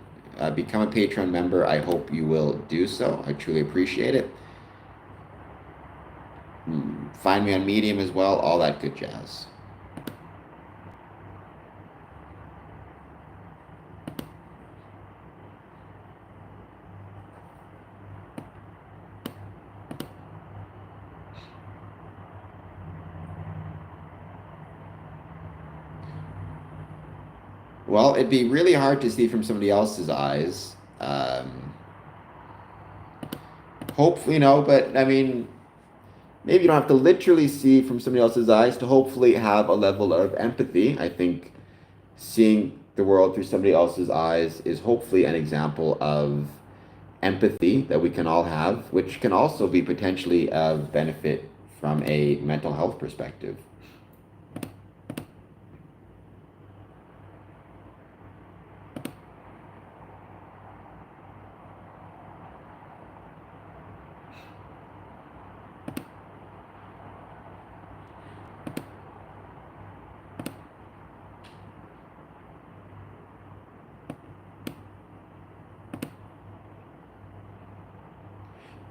become a Patreon member, I hope you will do so. I truly appreciate it. Find me on Medium as well, all that good jazz. Well, it'd be really hard to see from somebody else's eyes. Hopefully, but I mean, maybe you don't have to literally see from somebody else's eyes to hopefully have a level of empathy. I think seeing the world through somebody else's eyes is hopefully an example of empathy that we can all have, which can also be potentially of benefit from a mental health perspective.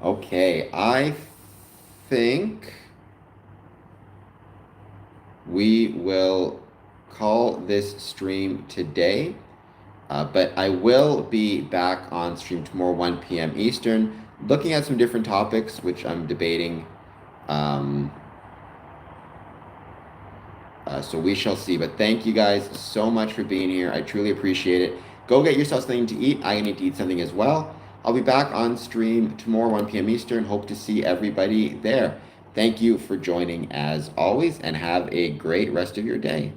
Okay, I think we will call this stream today, but I will be back on stream tomorrow, 1 p.m. Eastern, looking at some different topics, which I'm debating. So we shall see. But thank you guys so much for being here. I truly appreciate it. Go get yourself something to eat. I need to eat something as well. I'll be back on stream tomorrow, 1 p.m. Eastern. Hope to see everybody there. Thank you for joining as always, and have a great rest of your day.